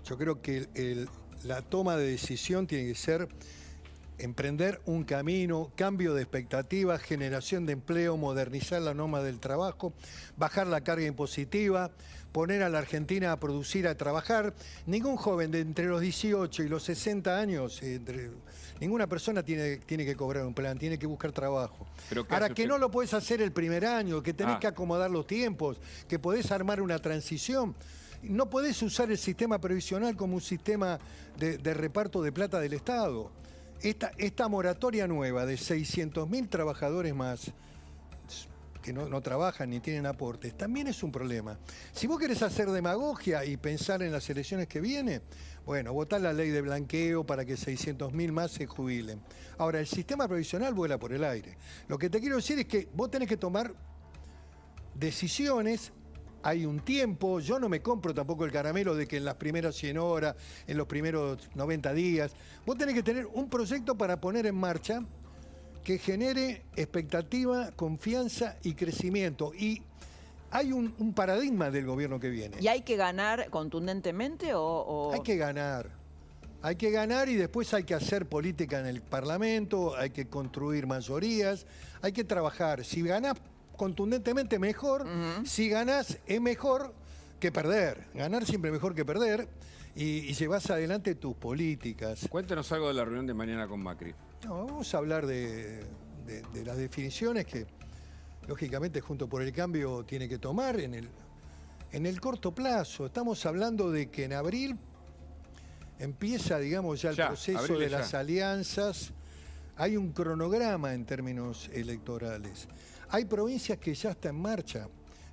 Yo creo que la toma de decisión tiene que ser emprender un camino, cambio de expectativas, generación de empleo, modernizar la norma del trabajo, bajar la carga impositiva, poner a la Argentina a producir, a trabajar. Ningún joven de entre los 18 y los 60 años, ninguna persona tiene que cobrar un plan, tiene que buscar trabajo. Ahora, que no lo podés hacer el primer año, que tenés que acomodar los tiempos, que podés armar una transición. No podés usar el sistema previsional como un sistema de reparto de plata del Estado. Esta moratoria nueva de 600.000 trabajadores más que no trabajan ni tienen aportes, también es un problema. Si vos querés hacer demagogia y pensar en las elecciones que vienen, bueno, votá la ley de blanqueo para que 600.000 más se jubilen. Ahora, el sistema previsional vuela por el aire. Lo que te quiero decir es que vos tenés que tomar decisiones. Hay un tiempo, yo no me compro tampoco el caramelo de que en las primeras 100 horas, en los primeros 90 días, vos tenés que tener un proyecto para poner en marcha que genere expectativa, confianza y crecimiento. Y hay un paradigma del gobierno que viene. ¿Y hay que ganar contundentemente o...? Hay que ganar. Hay que ganar y después hay que hacer política en el Parlamento, hay que construir mayorías, hay que trabajar. Si ganás contundentemente mejor, si ganás es mejor que perder. Ganar siempre es mejor que perder y llevas adelante tus políticas. Cuéntenos algo de la reunión de mañana con Macri. No, vamos a hablar de las definiciones que, lógicamente, Juntos por el Cambio tiene que tomar en el corto plazo. Estamos hablando de que en abril empieza, digamos, ya el proceso de las alianzas. Hay un cronograma en términos electorales. Hay provincias que ya están en marcha.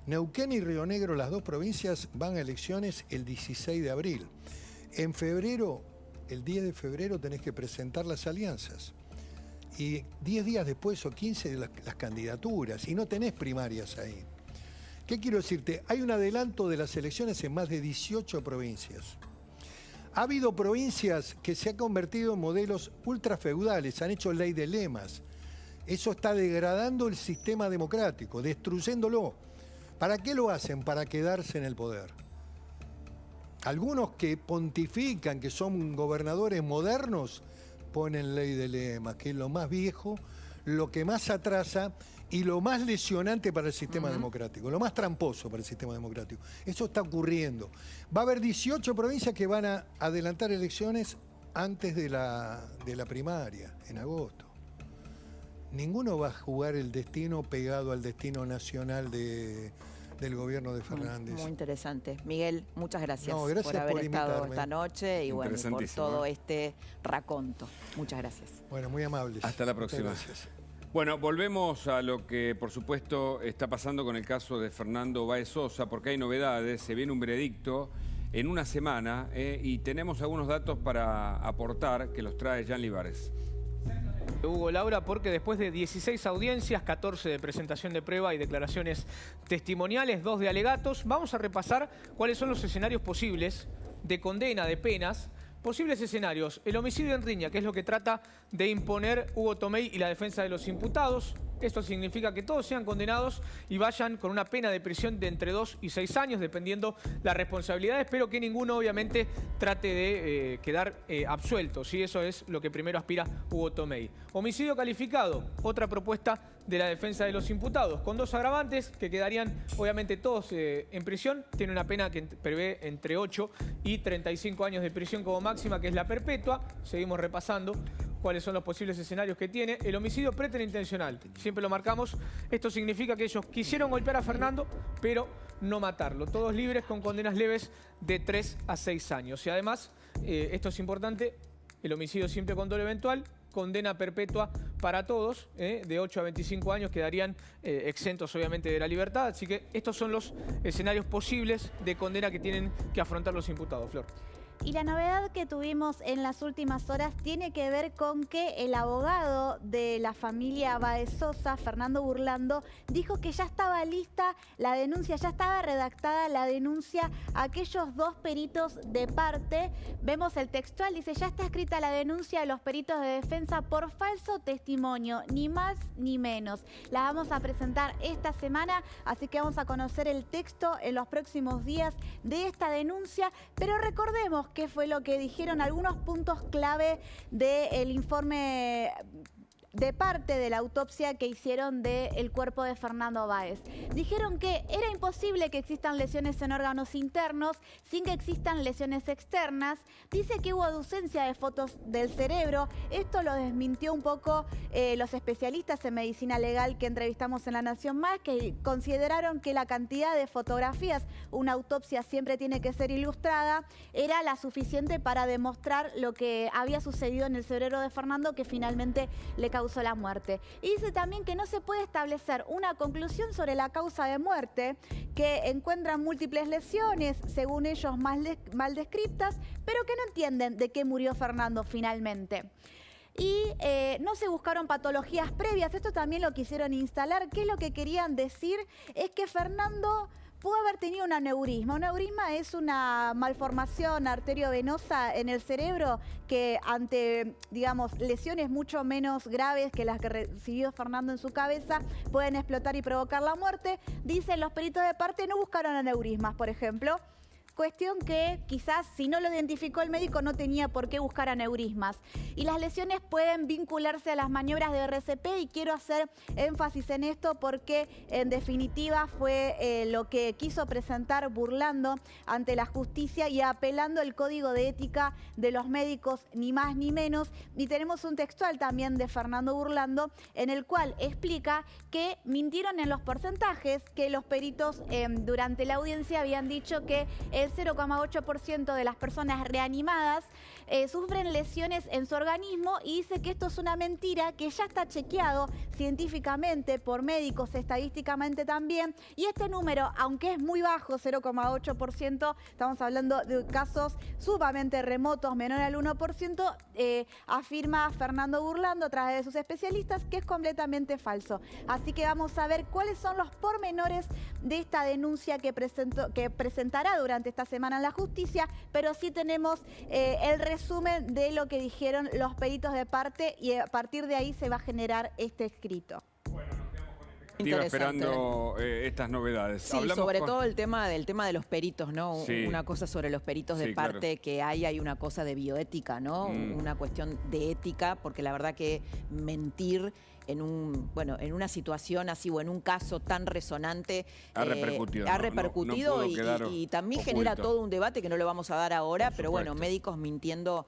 Neuquén y Río Negro, las dos provincias, van a elecciones el 16 de abril. En febrero, el 10 de febrero, tenés que presentar las alianzas. Y 10 días después o 15 las candidaturas. Y no tenés primarias ahí. ¿Qué quiero decirte? Hay un adelanto de las elecciones en más de 18 provincias. Ha habido provincias que se han convertido en modelos ultrafeudales, han hecho ley de lemas. Eso está degradando el sistema democrático, destruyéndolo. ¿Para qué lo hacen? Para quedarse en el poder. Algunos que pontifican que son gobernadores modernos ponen ley de lemas, que es lo más viejo, lo que más atrasa y lo más lesionante para el sistema democrático, lo más tramposo para el sistema democrático. Eso está ocurriendo. Va a haber 18 provincias que van a adelantar elecciones antes de la primaria, en agosto. Ninguno va a jugar el destino pegado al destino nacional del gobierno de Fernández. Muy interesante. Miguel, muchas gracias, gracias por haber estado invitarme. esta noche y bueno, por todo este raconto. Muchas gracias. Bueno, muy amables. Hasta la próxima. Muchas gracias. Bueno, volvemos a lo que, por supuesto, está pasando con el caso de Fernando Báez Sosa, porque hay novedades, se viene un veredicto en una semana y tenemos algunos datos para aportar que los trae Jan Libares. Hugo, Laura, porque después de 16 audiencias, 14 de presentación de prueba y declaraciones testimoniales, 2 de alegatos, vamos a repasar cuáles son los escenarios posibles de condena, de penas. Posibles escenarios: el homicidio en riña, que es lo que trata de imponer Hugo Tomei y la defensa de los imputados. Esto significa que todos sean condenados y vayan con una pena de prisión de entre 2 y 6 años, dependiendo las responsabilidades, pero que ninguno obviamente trate de quedar absuelto, ¿sí? Eso es lo que primero aspira Hugo Tomei. Homicidio calificado, otra propuesta de la defensa de los imputados, con 2 agravantes que quedarían obviamente todos en prisión. Tiene una pena que prevé entre 8 y 35 años de prisión como máxima, que es la perpetua. Seguimos repasando cuáles son los posibles escenarios que tiene. El homicidio preterintencional, siempre lo marcamos. Esto significa que ellos quisieron golpear a Fernando, pero no matarlo. Todos libres con condenas leves de 3 a 6 años. Y además, esto es importante, el homicidio siempre con dolo eventual, condena perpetua para todos, de 8 a 25 años quedarían exentos obviamente de la libertad. Así que estos son los escenarios posibles de condena que tienen que afrontar los imputados, Flor. Y la novedad que tuvimos en las últimas horas tiene que ver con que el abogado de la familia Báez Sosa, Fernando Burlando, dijo que ya estaba lista la denuncia, ya estaba redactada la denuncia a aquellos 2 peritos de parte. Vemos el textual, dice: ya está escrita la denuncia de los peritos de defensa por falso testimonio, ni más ni menos. La vamos a presentar esta semana, así que vamos a conocer el texto en los próximos días de esta denuncia, pero recordemos qué fue lo que dijeron, algunos puntos clave del informe de parte de la autopsia que hicieron del cuerpo de Fernando Báez. Dijeron que era imposible que existan lesiones en órganos internos sin que existan lesiones externas. Dice que hubo ausencia de fotos del cerebro. Esto lo desmintió un poco los especialistas en medicina legal que entrevistamos en La Nación Más, que consideraron que la cantidad de fotografías, una autopsia siempre tiene que ser ilustrada, era la suficiente para demostrar lo que había sucedido en el cerebro de Fernando, que finalmente le causó la muerte. Y dice también que no se puede establecer una conclusión sobre la causa de muerte, que encuentran múltiples lesiones, según ellos mal descriptas, pero que no entienden de qué murió Fernando finalmente. Y no se buscaron patologías previas, esto también lo quisieron instalar. ¿Qué es lo que querían decir? Es que Fernando pudo haber tenido un aneurisma. Un aneurisma es una malformación arteriovenosa en el cerebro que ante, digamos, lesiones mucho menos graves que las que recibió Fernando en su cabeza, pueden explotar y provocar la muerte. Dicen los peritos de parte, no buscaron aneurismas, por ejemplo. Cuestión que quizás si no lo identificó el médico no tenía por qué buscar aneurismas. Y las lesiones pueden vincularse a las maniobras de RCP, y quiero hacer énfasis en esto porque en definitiva fue lo que quiso presentar Burlando ante la justicia y apelando al código de ética de los médicos, ni más ni menos. Y tenemos un textual también de Fernando Burlando en el cual explica que mintieron en los porcentajes, que los peritos durante la audiencia habían dicho que el 0,8% de las personas reanimadas sufren lesiones en su organismo, y dice que esto es una mentira, que ya está chequeado científicamente por médicos, estadísticamente también, y este número, aunque es muy bajo, 0,8%, estamos hablando de casos sumamente remotos, menor al 1%, afirma Fernando Burlando a través de sus especialistas que es completamente falso. Así que vamos a ver cuáles son los pormenores de esta denuncia que presentará durante esta semana en la justicia, pero sí tenemos el resumen de lo que dijeron los peritos de parte, y a partir de ahí se va a generar este escrito. Esperando estas novedades. Sí, sobre todo el tema de los peritos, ¿no? Sí. Una cosa sobre los peritos de parte, claro, que hay una cosa de bioética, ¿no? Una cuestión de ética, porque la verdad que mentir en una situación así o en un caso tan resonante ha repercutido y también genera todo un debate que no lo vamos a dar ahora, pero bueno, médicos mintiendo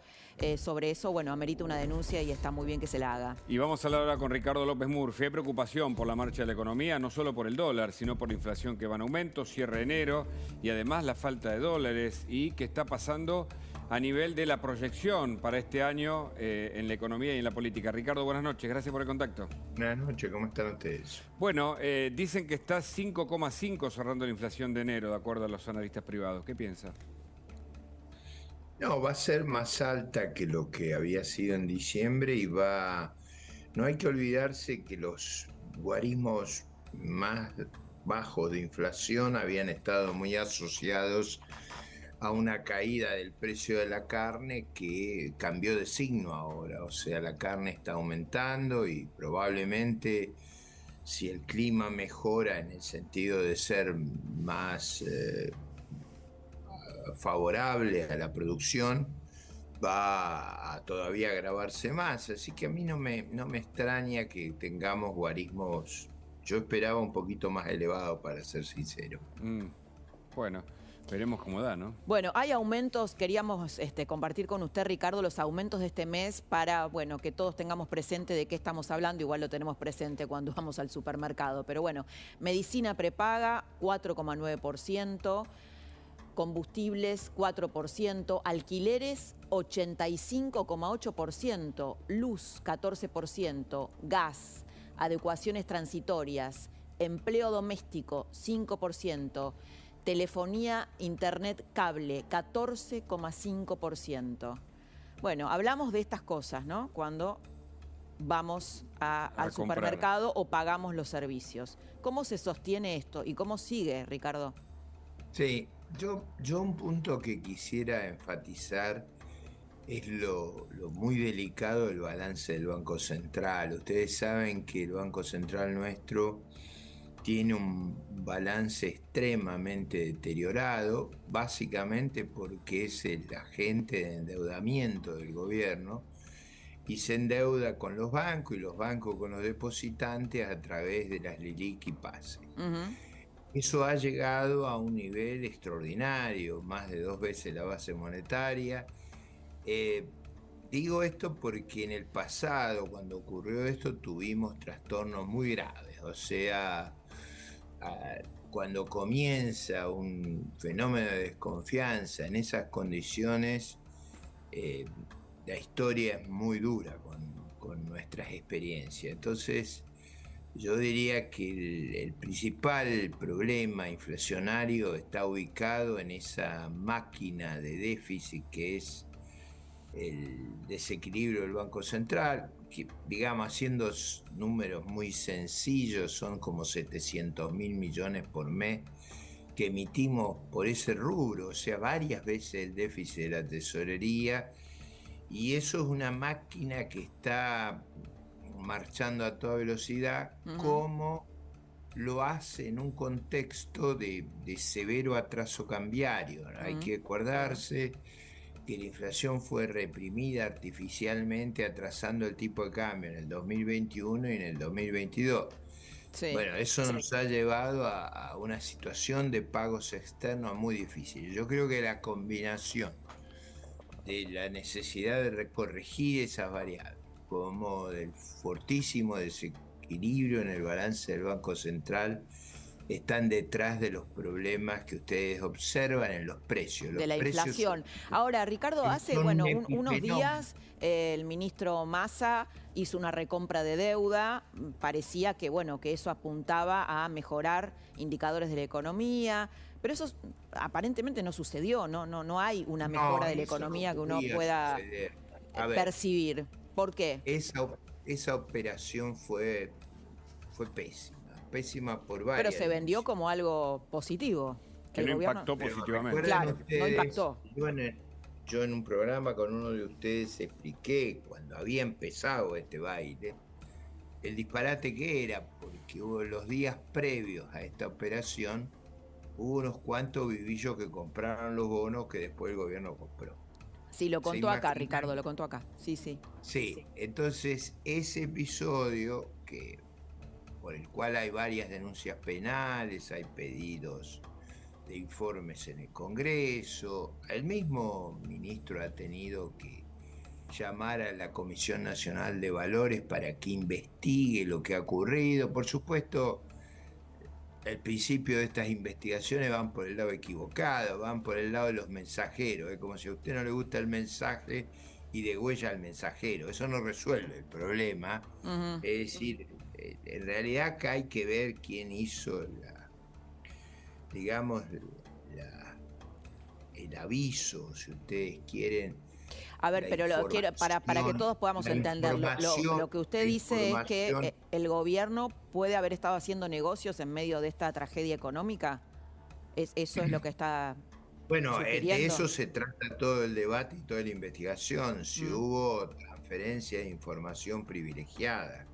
sobre eso, bueno, amerita una denuncia y está muy bien que se la haga. Y vamos a hablar ahora con Ricardo López Murphy. Hay preocupación por la marcha de la economía, no solo por el dólar, sino por la inflación que va en aumento, cierre de enero y además la falta de dólares, y qué está pasando a nivel de la proyección para este año en la economía y en la política. Ricardo, buenas noches, gracias por el contacto. Buenas noches, ¿cómo están ustedes? Bueno, dicen que está 5,5 cerrando la inflación de enero, de acuerdo a los analistas privados. ¿Qué piensa? No, va a ser más alta que lo que había sido en diciembre y no hay que olvidarse que los guarismos más bajos de inflación habían estado muy asociados a una caída del precio de la carne que cambió de signo ahora. O sea, la carne está aumentando y probablemente, si el clima mejora en el sentido de ser más favorable a la producción, va a todavía agravarse más. Así que a mí no me extraña que tengamos guarismos. Yo esperaba un poquito más elevado, para ser sincero. Bueno, veremos cómo da, ¿no? Bueno, hay aumentos, queríamos compartir con usted, Ricardo, los aumentos de este mes para, bueno, que todos tengamos presente de qué estamos hablando. Igual lo tenemos presente cuando vamos al supermercado. Pero bueno, medicina prepaga, 4,9%. Combustibles, 4%, alquileres, 85,8%, luz, 14%, gas, adecuaciones transitorias, empleo doméstico, 5%, telefonía, internet, cable, 14,5%. Bueno, hablamos de estas cosas, ¿no? Cuando vamos al supermercado o pagamos los servicios. ¿Cómo se sostiene esto y cómo sigue, Ricardo? Sí. Yo un punto que quisiera enfatizar es lo muy delicado del balance del Banco Central. Ustedes saben que el Banco Central nuestro tiene un balance extremadamente deteriorado, básicamente porque es el agente de endeudamiento del gobierno y se endeuda con los bancos y los bancos con los depositantes a través de las LELIQ y PASE. Eso ha llegado a un nivel extraordinario, más de 2 veces la base monetaria. Digo esto porque en el pasado, cuando ocurrió esto, tuvimos trastornos muy graves. O sea, cuando comienza un fenómeno de desconfianza en esas condiciones, la historia es muy dura con nuestras experiencias. Entonces, yo diría que el principal problema inflacionario está ubicado en esa máquina de déficit que es el desequilibrio del Banco Central, que, digamos, haciendo números muy sencillos, son como 700.000 millones por mes que emitimos por ese rubro, o sea, varias veces el déficit de la tesorería, y eso es una máquina que está marchando a toda velocidad, como lo hace en un contexto de severo atraso cambiario. Hay que acordarse que la inflación fue reprimida artificialmente atrasando el tipo de cambio en el 2021 y en el 2022. Sí, bueno, eso nos ha llevado a una situación de pagos externos muy difícil. Yo creo que la combinación de la necesidad de corregir esas variables, como del fortísimo desequilibrio en el balance del Banco Central, están detrás de los problemas que ustedes observan en los precios. De la inflación. Ahora, Ricardo, hace unos días el ministro Massa hizo una recompra de deuda. Parecía que, que eso apuntaba a mejorar indicadores de la economía, pero eso aparentemente no sucedió. No hay una mejora de la economía que uno pueda percibir. ¿Por qué? Esa operación fue pésima por varias. Pero se vendió como algo positivo. Que no impactó positivamente. Claro, no impactó. Yo en un programa con uno de ustedes expliqué cuando había empezado este baile el disparate que era, porque hubo los días previos a esta operación, hubo unos cuantos vivillos que compraron los bonos que después el gobierno compró. Sí, lo contó acá, Ricardo, lo contó acá. Sí. Sí, entonces ese episodio por el cual hay varias denuncias penales, hay pedidos de informes en el Congreso, el mismo ministro ha tenido que llamar a la Comisión Nacional de Valores para que investigue lo que ha ocurrido. Por supuesto, el principio de estas investigaciones van por el lado equivocado, van por el lado de los mensajeros. Es como si a usted no le gusta el mensaje y degüella al mensajero. Eso no resuelve el problema. Es decir, en realidad acá hay que ver quién hizo el aviso, si ustedes quieren. A ver, pero lo quiero para que todos podamos entenderlo. Lo que usted dice es que el gobierno puede haber estado haciendo negocios en medio de esta tragedia económica. Eso es lo que está Bueno, sugiriendo. de eso se trata todo el debate y toda la investigación. Si hubo transferencia de información privilegiada.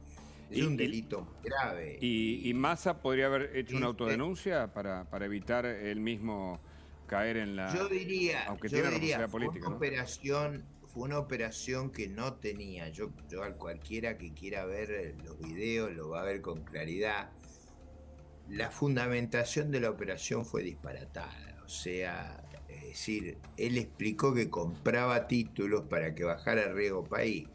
Es un delito muy grave. ¿Y Massa podría haber hecho una autodenuncia para evitar él mismo caer en la... Yo diría, aunque tiene responsabilidad política, fue una operación que no tenía. Yo a cualquiera que quiera ver los videos lo va a ver con claridad. La fundamentación de la operación fue disparatada. O sea, es decir, él explicó que compraba títulos para que bajara el riesgo país.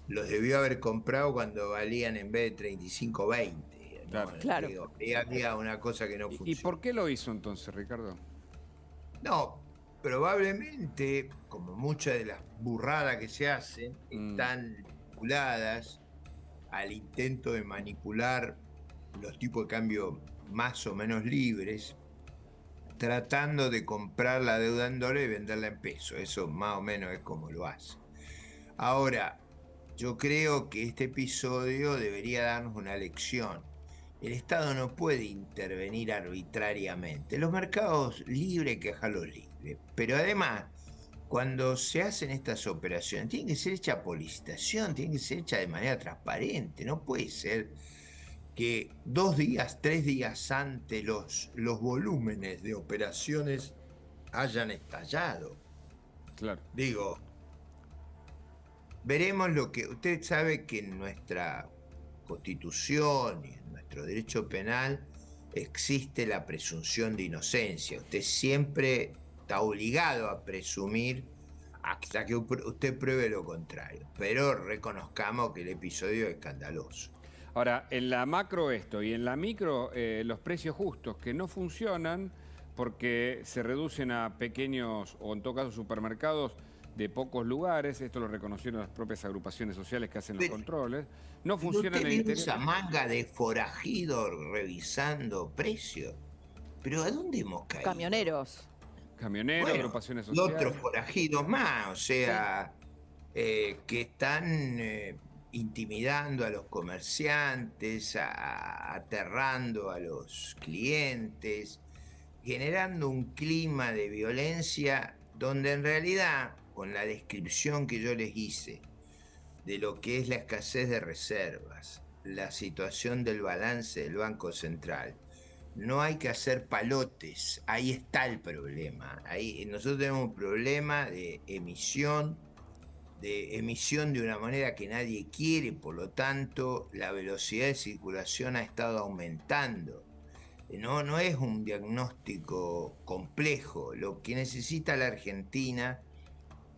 Los debió haber comprado cuando valían en vez de 35, 20. ¿no? Claro. Digo, había una cosa que no funcionó. ¿Y por qué lo hizo entonces, Ricardo? No, probablemente, como muchas de las burradas que se hacen, están vinculadas al intento de manipular los tipos de cambio más o menos libres, tratando de comprar la deuda en dólares y venderla en pesos. Eso más o menos es como lo hace. Ahora, yo creo que este episodio debería darnos una lección. El Estado no puede intervenir arbitrariamente. Los mercados libres hay que dejarlos libres. Pero además, cuando se hacen estas operaciones, tienen que ser hechas por licitación, tienen que ser hechas de manera transparente. No puede ser que 2 días, 3 días antes los volúmenes de operaciones hayan estallado. Claro. Digo, veremos lo que... Usted sabe que en nuestra Constitución y en nuestro derecho penal existe la presunción de inocencia. Usted siempre está obligado a presumir hasta que usted pruebe lo contrario. Pero reconozcamos que el episodio es escandaloso. Ahora, en la macro esto y en la micro los precios justos que no funcionan porque se reducen a pequeños o en todo caso supermercados de pocos lugares, esto lo reconocieron las propias agrupaciones sociales que hacen los controles, no funcionan en el interior. Esa manga de forajidos revisando precios. ¿Pero a dónde hemos caído? Camioneros, agrupaciones sociales. Y otros forajidos más, o sea, que están intimidando a los comerciantes, aterrando a los clientes, generando un clima de violencia donde en realidad, con la descripción que yo les hice de lo que es la escasez de reservas, la situación del balance del Banco Central, no hay que hacer palotes, ahí está el problema. Nosotros tenemos un problema de emisión de una manera que nadie quiere, por lo tanto la velocidad de circulación ha estado aumentando. No es un diagnóstico complejo. Lo que necesita la Argentina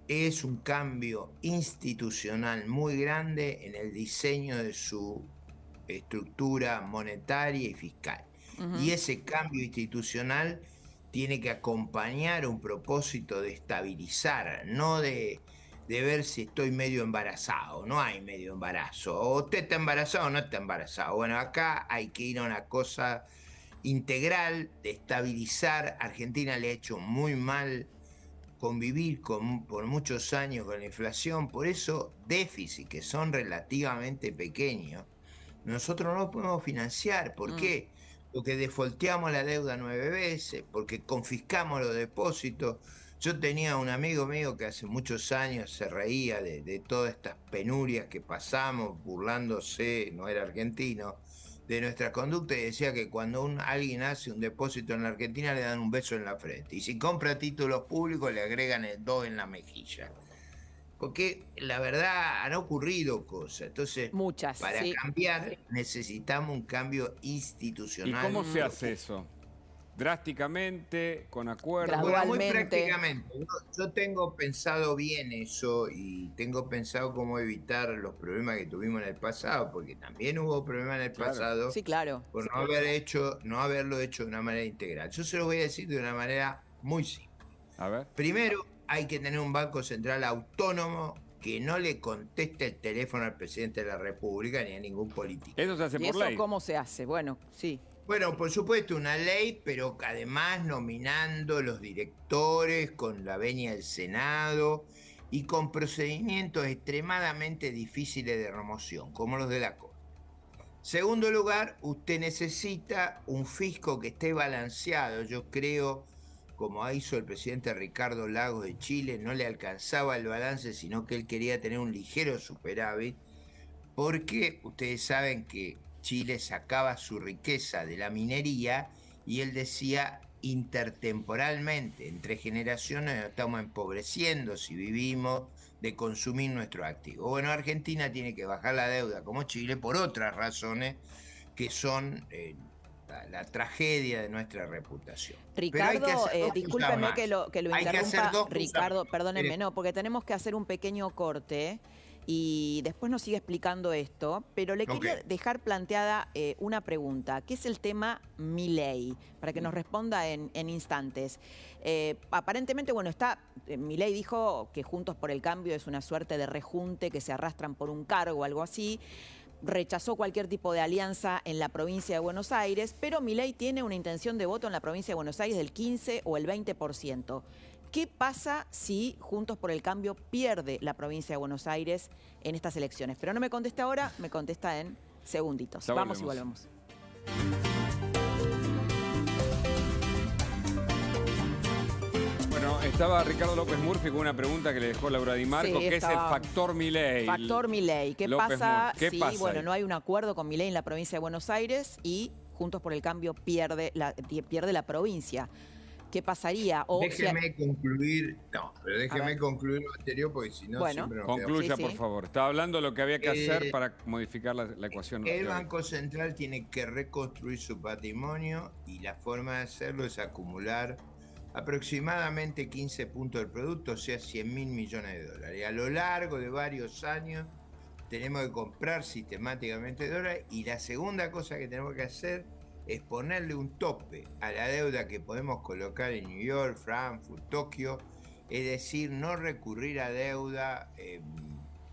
es un cambio institucional muy grande en el diseño de su estructura monetaria y fiscal. Y ese cambio institucional tiene que acompañar un propósito de estabilizar, no de ver si estoy medio embarazado. No hay medio embarazo. O usted está embarazado o no está embarazado. Bueno, acá hay que ir a una cosa integral de estabilizar. Argentina le ha hecho muy mal convivir por muchos años con la inflación, por eso déficits que son relativamente pequeños, nosotros no los podemos financiar. ¿Por qué? Porque defaulteamos la deuda 9 veces, porque confiscamos los depósitos. Yo tenía un amigo mío que hace muchos años se reía de todas estas penurias que pasamos, burlándose, no era argentino, de nuestra conducta, y decía que cuando alguien hace un depósito en la Argentina le dan un beso en la frente, y si compra títulos públicos le agregan el 2 en la mejilla. Porque la verdad han ocurrido cosas. Entonces, para cambiar necesitamos un cambio institucional. ¿Y cómo se hace eso? ¿Drásticamente? ¿Con acuerdos? Bueno, muy prácticamente. Yo tengo pensado bien eso y tengo pensado cómo evitar los problemas que tuvimos en el pasado, porque también hubo problemas en el pasado. Sí, claro. Por no haberlo hecho de una manera integral. Yo se lo voy a decir de una manera muy simple. A ver. Primero, hay que tener un Banco Central autónomo que no le conteste el teléfono al presidente de la República ni a ningún político. Eso se hace por ley. ¿Y eso cómo se hace? Bueno, sí. Bueno, por supuesto, una ley, pero además nominando los directores con la venia del Senado y con procedimientos extremadamente difíciles de remoción, como los de la Corte. Segundo lugar, usted necesita un fisco que esté balanceado. Yo creo, como hizo el presidente Ricardo Lagos de Chile, no le alcanzaba el balance, sino que él quería tener un ligero superávit, porque ustedes saben que Chile sacaba su riqueza de la minería y él decía intertemporalmente, entre generaciones nos estamos empobreciendo si vivimos de consumir nuestros activos. Bueno, Argentina tiene que bajar la deuda como Chile por otras razones que son la tragedia de nuestra reputación. Ricardo, discúlpeme que lo interrumpa. Ricardo, perdónenme, no, porque tenemos que hacer un pequeño corte. Y después nos sigue explicando esto, pero le quería dejar planteada una pregunta, que es el tema Milei, para que nos responda en instantes. Aparentemente, bueno, Milei dijo que Juntos por el Cambio es una suerte de rejunte que se arrastran por un cargo o algo así. Rechazó cualquier tipo de alianza en la provincia de Buenos Aires, pero Milei tiene una intención de voto en la provincia de Buenos Aires del 15 o el 20%. ¿Qué pasa si Juntos por el Cambio pierde la provincia de Buenos Aires en estas elecciones? Pero no me contesta ahora, me contesta en segunditos. Ya Vamos y volvemos. Bueno, estaba Ricardo López Murphy con una pregunta que le dejó Laura Di Marco, que es el factor Milei. Factor Milei. ¿Qué López pasa ¿Qué si pasa ahí? no hay un acuerdo con Milei en la provincia de Buenos Aires y Juntos por el Cambio pierde la provincia? ¿Qué pasaría? Déjeme concluir lo anterior, porque si no siempre nos concluya, sí, por favor. Estaba hablando de lo que había que hacer para modificar la ecuación. El Banco Central tiene que reconstruir su patrimonio y la forma de hacerlo es acumular aproximadamente 15 puntos del producto, o sea, 100.000 millones de dólares. Y a lo largo de varios años tenemos que comprar sistemáticamente dólares, y la segunda cosa que tenemos que hacer es ponerle un tope a la deuda que podemos colocar en New York, Frankfurt, Tokio, es decir, no recurrir a deuda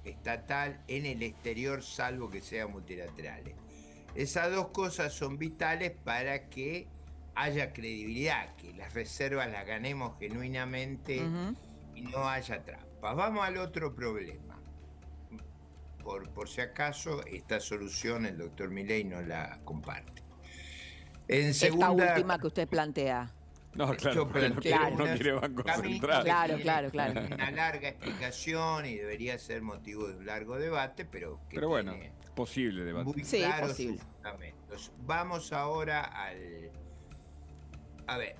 estatal en el exterior, salvo que sean multilaterales. Esas dos cosas son vitales para que haya credibilidad, que las reservas las ganemos genuinamente y no haya trampas. Vamos al otro problema. Por si acaso, esta solución el doctor Milei no la comparte. Esta última que usted plantea. No, claro, porque no quiere Banco Central. Claro. Una larga explicación y debería ser motivo de un largo debate, pero bueno, posible debate. Muy claro sus fundamentos. Vamos ahora al... A ver,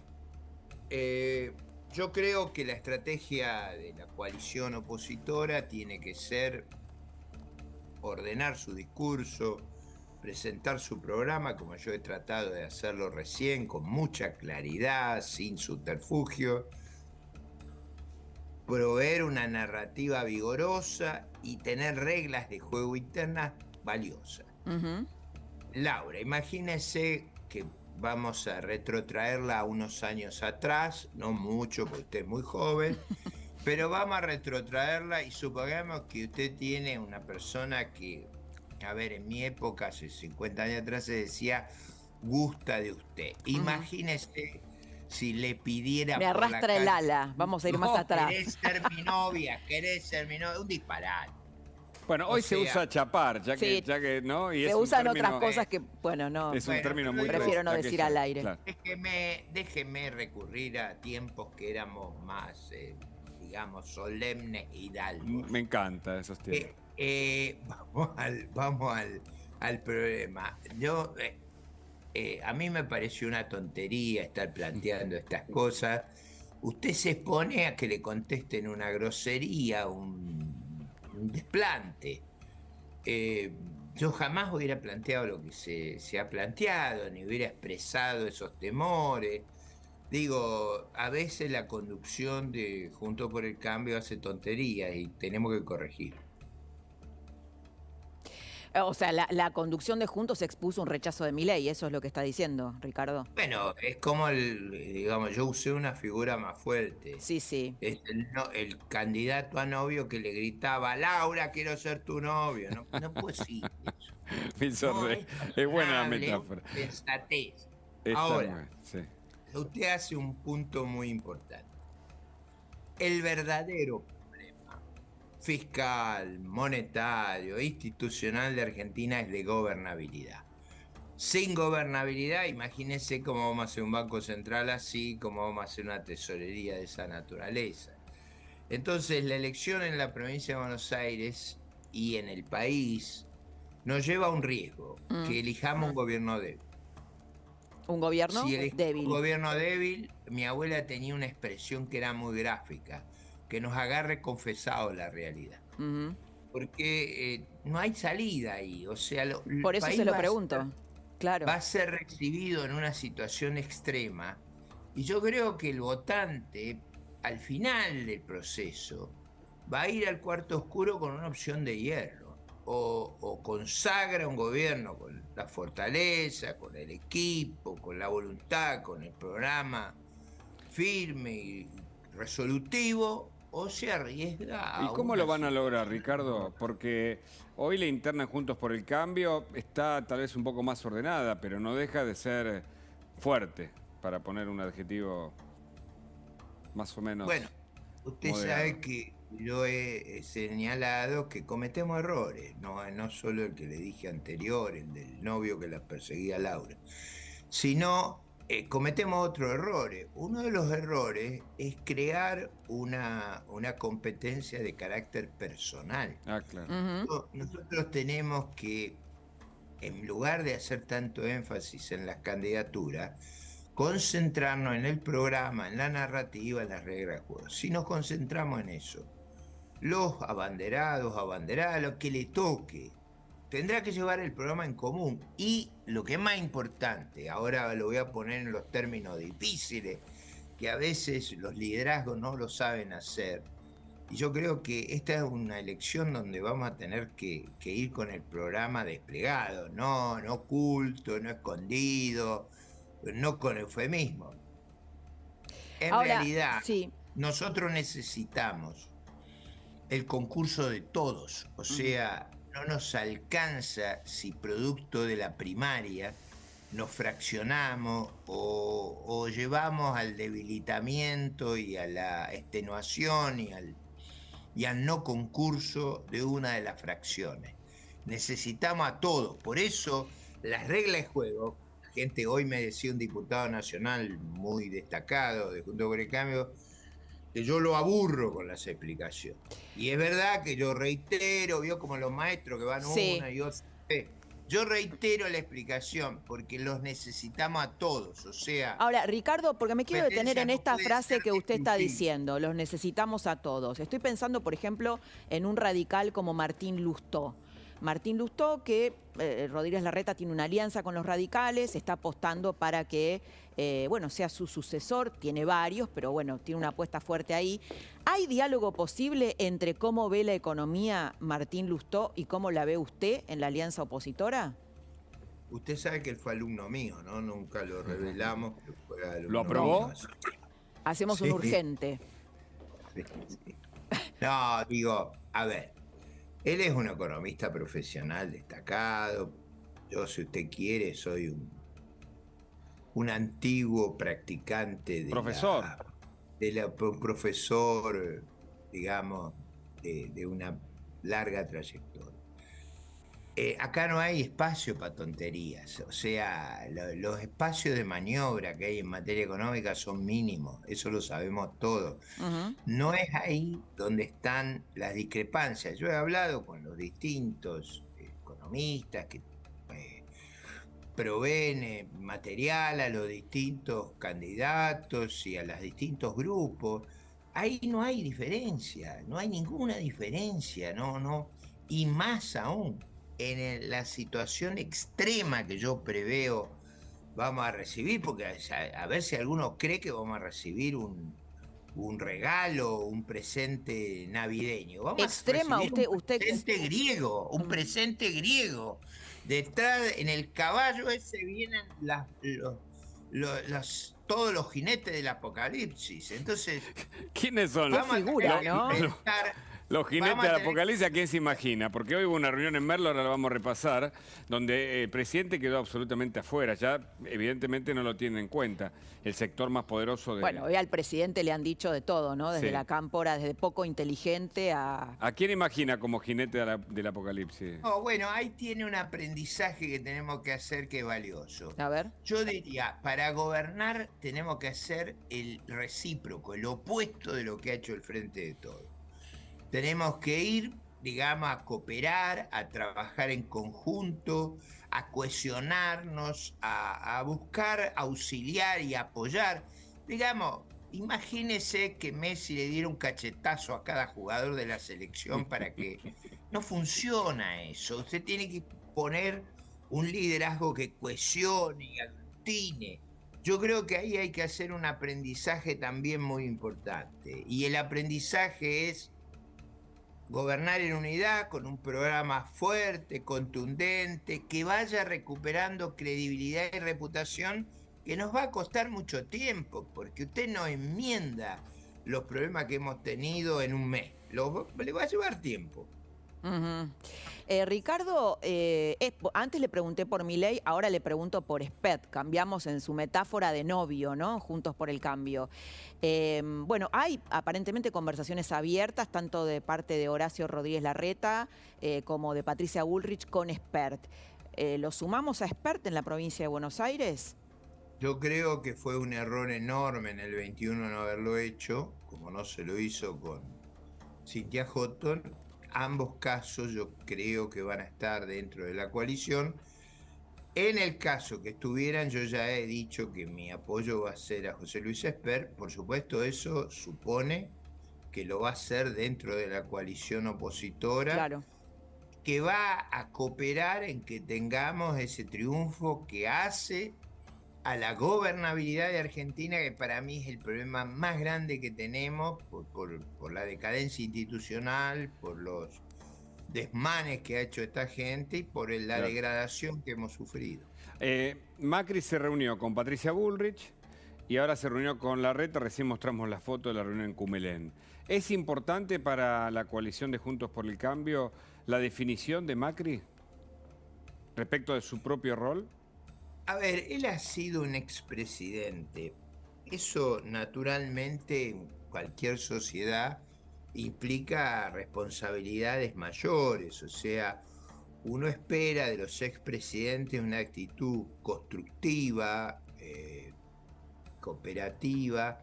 yo creo que la estrategia de la coalición opositora tiene que ser ordenar su discurso, presentar su programa, como yo he tratado de hacerlo recién, con mucha claridad, sin subterfugio, proveer una narrativa vigorosa y tener reglas de juego internas valiosas. Laura, imagínese que vamos a retrotraerla a unos años atrás, no mucho porque usted es muy joven, pero vamos a retrotraerla y supongamos que usted tiene una persona que, a ver, en mi época, hace 50 años atrás, se decía, gusta de usted. Imagínese si le pidiera me arrastra el ala, vamos a ir más atrás. Querés ser mi novia, un disparate. Bueno, hoy se usa chapar, ya que ¿no? Y se usan otras cosas que, bueno, no. Es un término muy prefiero no decir al aire. Claro. Déjeme recurrir a tiempos que éramos más, digamos, solemnes y hidalgos. Me encanta esos tiempos. Vamos al problema. A mí me pareció una tontería estar planteando estas cosas. Usted se expone a que le contesten una grosería, un desplante. Yo jamás hubiera planteado lo que se ha planteado, ni hubiera expresado esos temores. Digo, a veces la conducción de Juntos por el Cambio hace tonterías y tenemos que corregir. O sea, la conducción de Juntos expuso un rechazo de Milei, eso es lo que está diciendo, Ricardo. Bueno, es como digamos, yo usé una figura más fuerte. Sí, sí. Es el candidato a novio que le gritaba, Laura, quiero ser tu novio. No puedo decir eso. Me hizo es buena la metáfora. Sensatez. Está Ahora, sí. Usted hace un punto muy importante. El verdadero fiscal, monetario, institucional de Argentina es de gobernabilidad. Sin gobernabilidad, imagínense cómo vamos a hacer un banco central así, cómo vamos a hacer una tesorería de esa naturaleza. Entonces, la elección en la provincia de Buenos Aires y en el país nos lleva a un riesgo, que elijamos un gobierno débil. ¿Un gobierno débil? Un gobierno débil, mi abuela tenía una expresión que era muy gráfica, que nos agarre confesado la realidad. Porque no hay salida ahí. O sea, por eso se lo pregunto. Claro. Va a ser recibido en una situación extrema. Y yo creo que el votante, al final del proceso, va a ir al cuarto oscuro con una opción de hierro. O consagra un gobierno con la fortaleza, con el equipo, con la voluntad, con el programa firme y resolutivo, o se arriesga a... ¿Y cómo lo van a lograr, Ricardo? Porque hoy la interna Juntos por el Cambio está tal vez un poco más ordenada, pero no deja de ser fuerte, para poner un adjetivo más o menos... Bueno, usted sabe que yo he señalado que cometemos errores, no solo el que le dije anterior, el del novio que la perseguía a Laura, sino... cometemos otros errores. Uno de los errores es crear una competencia de carácter personal. Claro. Nosotros tenemos que, en lugar de hacer tanto énfasis en las candidaturas, concentrarnos en el programa, en la narrativa, en las reglas de juego. Si nos concentramos en eso, los abanderados, lo que le toque, tendrá que llevar el programa en común. Y lo que es más importante, ahora lo voy a poner en los términos difíciles, que a veces los liderazgos no lo saben hacer. Y yo creo que esta es una elección donde vamos a tener que ir con el programa desplegado, no oculto, no escondido, no con eufemismo. En realidad, nosotros necesitamos el concurso de todos, o sea... No nos alcanza si producto de la primaria nos fraccionamos o llevamos al debilitamiento y a la extenuación y al no concurso de una de las fracciones. Necesitamos a todos. Por eso las reglas de juego, la gente hoy me decía un diputado nacional muy destacado de Juntos por el Cambio, que yo lo aburro con las explicaciones. Y es verdad que yo reitero, vio como los maestros que van una y otra vez. Yo reitero la explicación porque los necesitamos a todos, o sea... Ahora, Ricardo, porque me quiero detener en esta frase que usted está diciendo, los necesitamos a todos. Estoy pensando, por ejemplo, en un radical como Martín Lustó. Martín Lustó, que Rodríguez Larreta tiene una alianza con los radicales, está apostando para que, sea su sucesor, tiene varios, pero bueno, tiene una apuesta fuerte ahí. ¿Hay diálogo posible entre cómo ve la economía Martín Lustó y cómo la ve usted en la alianza opositora? Usted sabe que él fue alumno mío, ¿no? Nunca lo revelamos. Pero fue alumno ¿Lo aprobó? mío. Hacemos un urgente. Sí, sí. No, digo, a ver, él es un economista profesional destacado. Yo, si usted quiere, soy un antiguo practicante de Profesor. un profesor, digamos, de una larga trayectoria. Acá no hay espacio para tonterías, o sea, los espacios de maniobra que hay en materia económica son mínimos, eso lo sabemos todos. No es ahí donde están las discrepancias. Yo he hablado con los distintos economistas que proveen material a los distintos candidatos y a los distintos grupos. Ahí no hay diferencia, no hay ninguna diferencia, no, y más aún en la situación extrema que yo preveo vamos a recibir, porque a ver si alguno cree que vamos a recibir un regalo, un presente navideño. Vamos Extrema, a recibir usted un presente griego. Detrás, en el caballo ese vienen todos los jinetes del apocalipsis. Entonces, ¿quiénes son vamos a figura, tener ¿no? que pensar. Los jinetes del apocalipsis? ¿A quién se imagina? Porque hoy hubo una reunión en Merlo, ahora la vamos a repasar, donde el presidente quedó absolutamente afuera. Ya evidentemente no lo tiene en cuenta. El sector más poderoso de... Bueno, hoy al presidente le han dicho de todo, ¿no? Desde Sí. la cámpora, desde poco inteligente a... ¿A quién imagina como jinete del apocalipsis? No, bueno, ahí tiene un aprendizaje que tenemos que hacer que es valioso. A ver. Yo diría, para gobernar tenemos que hacer el recíproco, el opuesto de lo que ha hecho el Frente de Todos. Tenemos que ir, digamos, a cooperar, a trabajar en conjunto, a cohesionarnos, a buscar auxiliar y apoyar. Digamos, imagínese que Messi le diera un cachetazo a cada jugador de la selección para que... No funciona eso. Usted tiene que poner un liderazgo que cohesione y aglutine. Yo creo que ahí hay que hacer un aprendizaje también muy importante. Y el aprendizaje es gobernar en unidad con un programa fuerte, contundente, que vaya recuperando credibilidad y reputación, que nos va a costar mucho tiempo, porque usted no enmienda los problemas que hemos tenido en un mes. Le va a llevar tiempo. Ricardo, antes le pregunté por Milei, ahora le pregunto por Spet. Cambiamos en su metáfora de novio, ¿no? Juntos por el Cambio. Bueno, hay aparentemente conversaciones abiertas, tanto de parte de Horacio Rodríguez Larreta como de Patricia Bullrich con Spert. ¿Lo sumamos a Spert en la provincia de Buenos Aires? Yo creo que fue un error enorme en el 21 no haberlo hecho, como no se lo hizo con Cynthia Houghton. Ambos casos yo creo que van a estar dentro de la coalición. En el caso que estuvieran, yo ya he dicho que mi apoyo va a ser a José Luis Espert. Por supuesto, eso supone que lo va a hacer dentro de la coalición opositora, Claro. que va a cooperar en que tengamos ese triunfo que hace a la gobernabilidad de Argentina, que para mí es el problema más grande que tenemos por la decadencia institucional, por los desmanes que ha hecho esta gente y por la degradación que hemos sufrido. Macri se reunió con Patricia Bullrich y ahora se reunió con Larreta. Recién mostramos la foto de la reunión en Cumelén. ¿Es importante para la coalición de Juntos por el Cambio la definición de Macri respecto de su propio rol? A ver, él ha sido un expresidente. Eso naturalmente en cualquier sociedad implica responsabilidades mayores. O sea, uno espera de los expresidentes una actitud constructiva, cooperativa.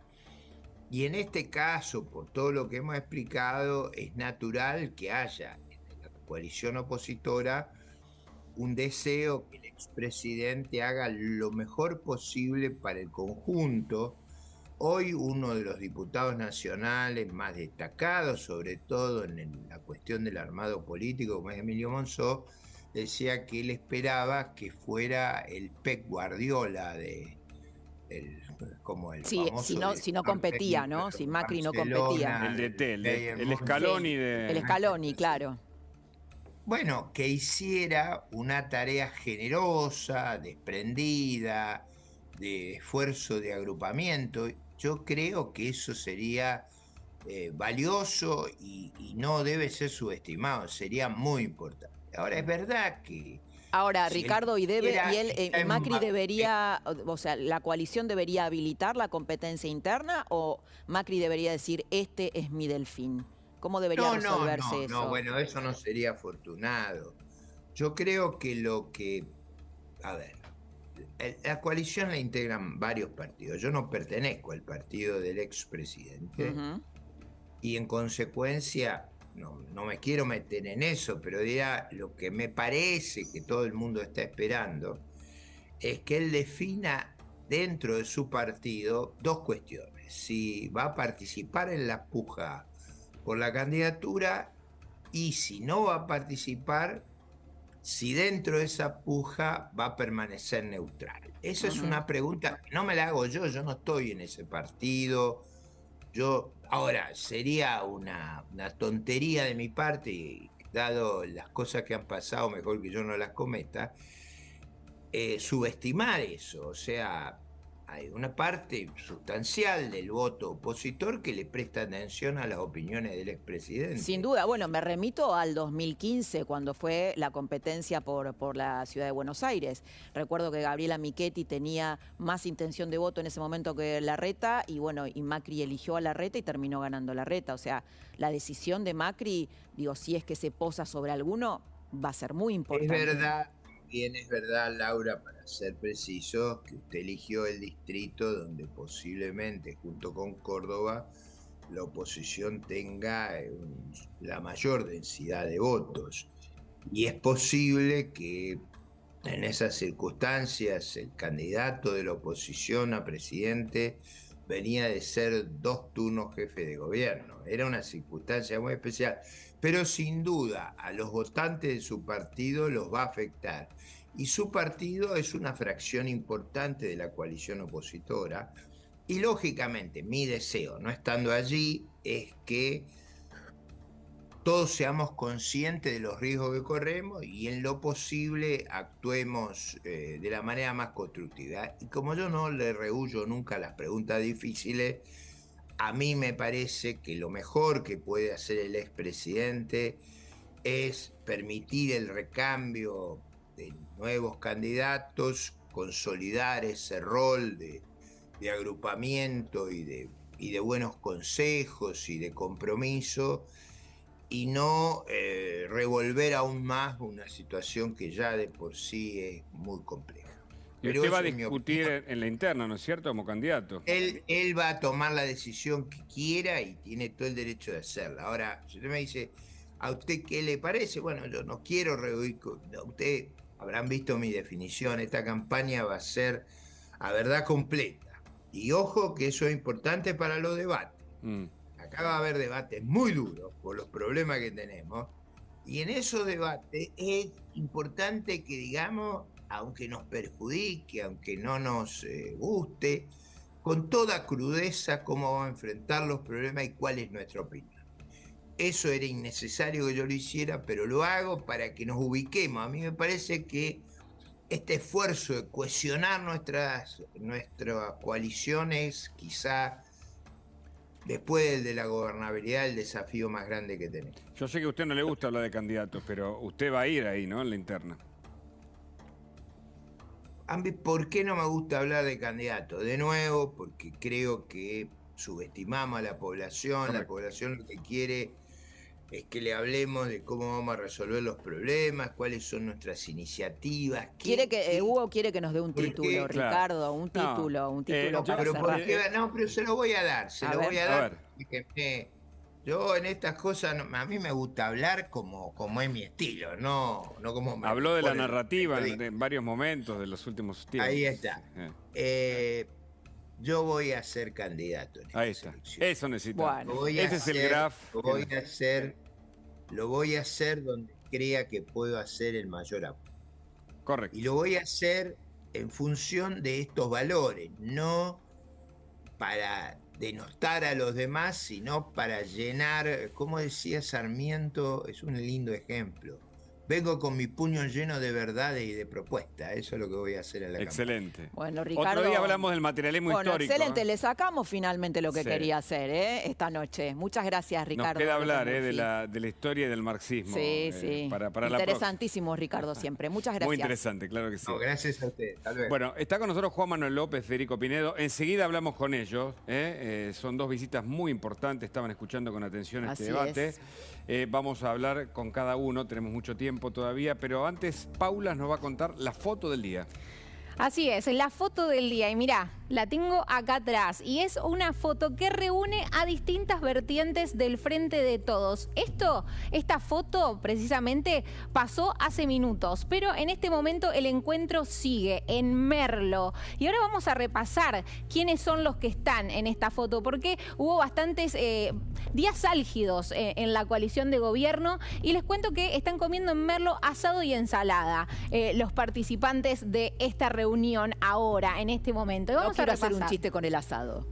Y en este caso, por todo lo que hemos explicado, es natural que haya en la coalición opositora un deseo que el expresidente haga lo mejor posible para el conjunto. Hoy uno de los diputados nacionales más destacados, sobre todo en la cuestión del armado político, como es Emilio Monzó, decía que él esperaba que fuera el Pep Guardiola como el Sí, famoso si no competía, ¿no? Si Macri no competía. El DT, el Scaloni de... El Scaloni, claro. bueno, que hiciera una tarea generosa, desprendida, de esfuerzo de agrupamiento. Yo creo que eso sería valioso y no debe ser subestimado, sería muy importante. Ahora, es verdad que Ahora, si él Ricardo, quisiera, está y en Macri debería, o sea, la coalición debería habilitar la competencia interna o Macri debería decir, este es mi delfín. ¿Cómo debería resolverse eso? bueno, eso no sería afortunado. Yo creo que a ver, la coalición la integran varios partidos. Yo no pertenezco al partido del expresidente. Ujú. Y en consecuencia, no me quiero meter en eso, pero dirá, lo que me parece que todo el mundo está esperando es que él defina dentro de su partido dos cuestiones: si va a participar en la puja por la candidatura, y si no va a participar, si dentro de esa puja va a permanecer neutral. Esa es una pregunta que no me la hago yo no estoy en ese partido. Ahora, sería una tontería de mi parte, y dado las cosas que han pasado, mejor que yo no las cometa, subestimar eso. O sea, hay una parte sustancial del voto opositor que le presta atención a las opiniones del expresidente. Sin duda, bueno, me remito al 2015, cuando fue la competencia por la ciudad de Buenos Aires. Recuerdo que Gabriela Michetti tenía más intención de voto en ese momento que Larreta, y bueno, y Macri eligió a Larreta y terminó ganando Larreta. O sea, la decisión de Macri, digo, si es que se posa sobre alguno, va a ser muy importante. Es verdad, bien es verdad, Laura, para ser precisos, que usted eligió el distrito donde posiblemente, junto con Córdoba, la oposición tenga la mayor densidad de votos. Y es posible que en esas circunstancias el candidato de la oposición a presidente venía de ser 2 turnos jefe de gobierno. Era una circunstancia muy especial, pero sin duda a los votantes de su partido los va a afectar. Y su partido es una fracción importante de la coalición opositora. Y lógicamente mi deseo, no estando allí, es que todos seamos conscientes de los riesgos que corremos y en lo posible actuemos de la manera más constructiva. Y como yo no le rehuyo nunca las preguntas difíciles, a mí me parece que lo mejor que puede hacer el expresidente es permitir el recambio de nuevos candidatos, consolidar ese rol de agrupamiento y de buenos consejos y de compromiso, y no revolver aún más una situación que ya de por sí es muy compleja. Y usted va a discutir en la interna, ¿no es cierto?, como candidato. Él va a tomar la decisión que quiera y tiene todo el derecho de hacerla. Ahora, si usted me dice, ¿a usted qué le parece? Bueno, yo no quiero rehuir. Ustedes habrán visto mi definición. Esta campaña va a ser a verdad completa. Y ojo que eso es importante para los debates. Acá va a haber debates muy duros por los problemas que tenemos, y en esos debates es importante que digamos, aunque nos perjudique, aunque no nos guste, con toda crudeza cómo vamos a enfrentar los problemas y cuál es nuestra opinión. Eso era innecesario que yo lo hiciera, pero lo hago para que nos ubiquemos. A mí me parece que este esfuerzo de cohesionar nuestras coaliciones, quizá después de la gobernabilidad, el desafío más grande que tenemos. Yo sé que a usted no le gusta hablar de candidatos, pero usted va a ir ahí, ¿no?, en la interna. ¿Por qué no me gusta hablar de candidatos? De nuevo, porque creo que subestimamos a la población. Correcto. La población lo que quiere es que le hablemos de cómo vamos a resolver los problemas, cuáles son nuestras iniciativas. Hugo quiere que nos dé un título, Ricardo, claro. un título para cerrar. Pero se lo voy a dar, Yo en estas cosas, a mí me gusta hablar como es mi estilo, no como me habló de la narrativa en varios momentos de los últimos tiempos. Ahí está. Yo voy a ser candidato en Ahí está. Elección. Eso necesitamos. Bueno, ese es el graf. Lo voy a hacer donde crea que puedo hacer el mayor apoyo. Correcto. Y lo voy a hacer en función de estos valores, no para denostar a los demás, sino para llenar, como decía Sarmiento, es un lindo ejemplo, vengo con mi puño lleno de verdades y de propuestas. Eso es lo que voy a hacer en la Excelente. Bueno, Ricardo. Otro día hablamos del materialismo histórico. Excelente, le sacamos finalmente lo que Sí. quería hacer esta noche. Muchas gracias, Ricardo. Nos queda hablar de la historia y del marxismo. Sí, sí. Para la interesantísimo, Ricardo, siempre. Muchas gracias. Muy interesante, claro que sí. No, gracias a usted. Tal vez. Bueno, está con nosotros Juan Manuel López, Federico Pinedo. Enseguida hablamos con ellos. Son dos visitas muy importantes. Estaban escuchando con atención este debate. Vamos a hablar con cada uno. Tenemos mucho tiempo todavía. Pero antes, Paula nos va a contar la foto del día. Así es, la foto del día. Y mirá, la tengo acá atrás. Y es una foto que reúne a distintas vertientes del Frente de Todos. Esta foto, precisamente, pasó hace minutos. Pero en este momento el encuentro sigue en Merlo. Y ahora vamos a repasar quiénes son los que están en esta foto. Porque hubo bastantes días álgidos en la coalición de gobierno. Y les cuento que están comiendo en Merlo asado y ensalada. Los participantes de esta reunión ahora, en este momento. Y vamos a hacer un chiste con el asado.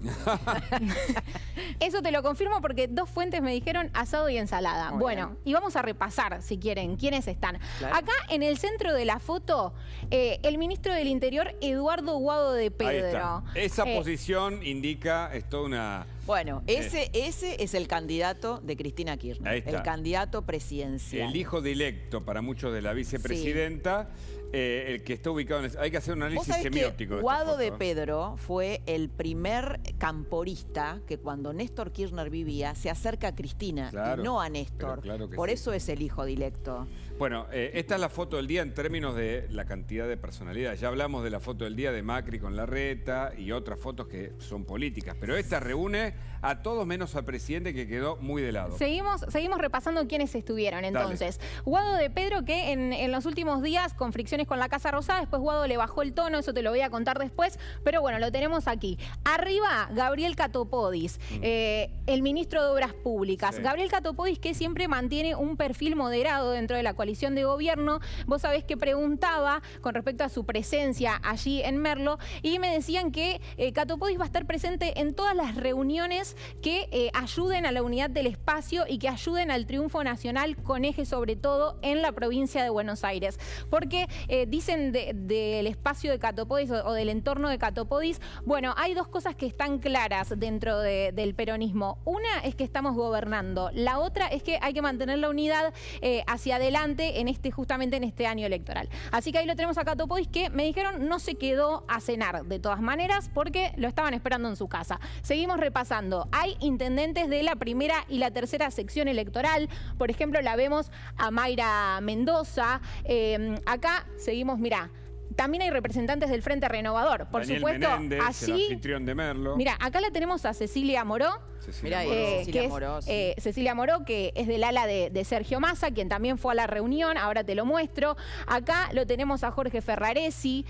Eso te lo confirmo porque dos fuentes me dijeron asado y ensalada. Muy bien. Y vamos a repasar, si quieren, quiénes están. Claro. Acá en el centro de la foto, el ministro del Interior, Eduardo Guado de Pedro. Ahí está. Esa posición indica, es toda una... Bueno, ese es el candidato de Cristina Kirchner. Ahí está. El candidato presidencial. El hijo directo para muchos de la vicepresidenta, el que está ubicado en... Hay que hacer un Vos análisis sabés semiótico. que Guado de Pedro fue el primer camporista que cuando Néstor Kirchner vivía se acerca a Cristina Claro, y no a Néstor. claro que Por sí. eso es el hijo directo. Bueno, esta es la foto del día en términos de la cantidad de personalidades. Ya hablamos de la foto del día de Macri con Larreta y otras fotos que son políticas, pero esta reúne a todos menos al presidente, que quedó muy de lado. Seguimos repasando quiénes estuvieron entonces. Guado de Pedro, que en los últimos días, con fricciones con la Casa Rosada, después Guado le bajó el tono, eso te lo voy a contar después, pero bueno, lo tenemos aquí. Arriba, Gabriel Catopodis, el ministro de Obras Públicas. Sí. Gabriel Catopodis, que siempre mantiene un perfil moderado dentro de la coalición de gobierno. Vos sabés que preguntaba con respecto a su presencia allí en Merlo y me decían que Catopodis va a estar presente en todas las reuniones que ayuden a la unidad del espacio y que ayuden al triunfo nacional, con eje sobre todo en la provincia de Buenos Aires. Porque dicen del espacio de Catopodis o del entorno de Catopodis, bueno, hay dos cosas que están claras dentro del peronismo. Una es que estamos gobernando, la otra es que hay que mantener la unidad hacia adelante justamente en este año electoral. Así que ahí lo tenemos a Catopodis, que me dijeron no se quedó a cenar de todas maneras porque lo estaban esperando en su casa. Seguimos repasando. Hay intendentes de la primera y la tercera sección electoral. Por ejemplo, la vemos a Mayra Mendoza. Acá seguimos, mirá. También hay representantes del Frente Renovador. Por Daniel supuesto, Menéndez, el allí... anfitrión de Merlo. Mira, acá la tenemos a Cecilia Moró. Mirá, Cecilia Moró, sí. Cecilia Moró, que es del ala de Sergio Massa, quien también fue a la reunión, ahora te lo muestro. Acá lo tenemos a Jorge Ferraresi,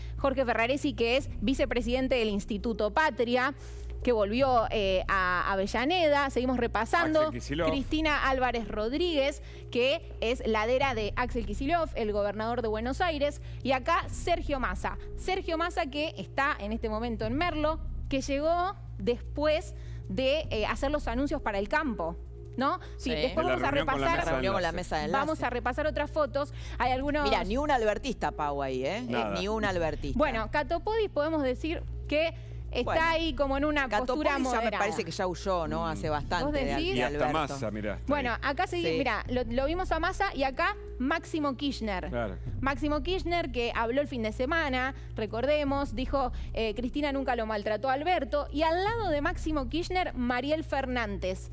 que es vicepresidente del Instituto Patria, que volvió a Avellaneda. Seguimos repasando. Axel Kicillof. Cristina Álvarez Rodríguez, que es ladera de Axel Kicillof, el gobernador de Buenos Aires. Y acá Sergio Massa. Sergio Massa, que está en este momento en Merlo, que llegó después de hacer los anuncios para el campo, ¿no? Sí, después De la vamos a reunión con la repasar. mesa de Reunión con la enlace. mesa de enlace. Vamos a repasar otras fotos. Hay algunos. Mira, ni un albertista, Pau, ahí, Nada. ni un albertista. Bueno, Catopodis podemos decir que está Bueno, ahí como en una postura Catopodis ya moderada. me parece que ya huyó, ¿no? Hace bastante. ¿Vos decís? Y hasta Alberto. Massa, mirá. está Bueno, ahí. acá seguimos, Sí. mira, lo vimos a Massa y acá Máximo Kirchner. Claro. Máximo Kirchner, que habló el fin de semana, recordemos, dijo Cristina nunca lo maltrató a Alberto. Y al lado de Máximo Kirchner, Mariel Fernández,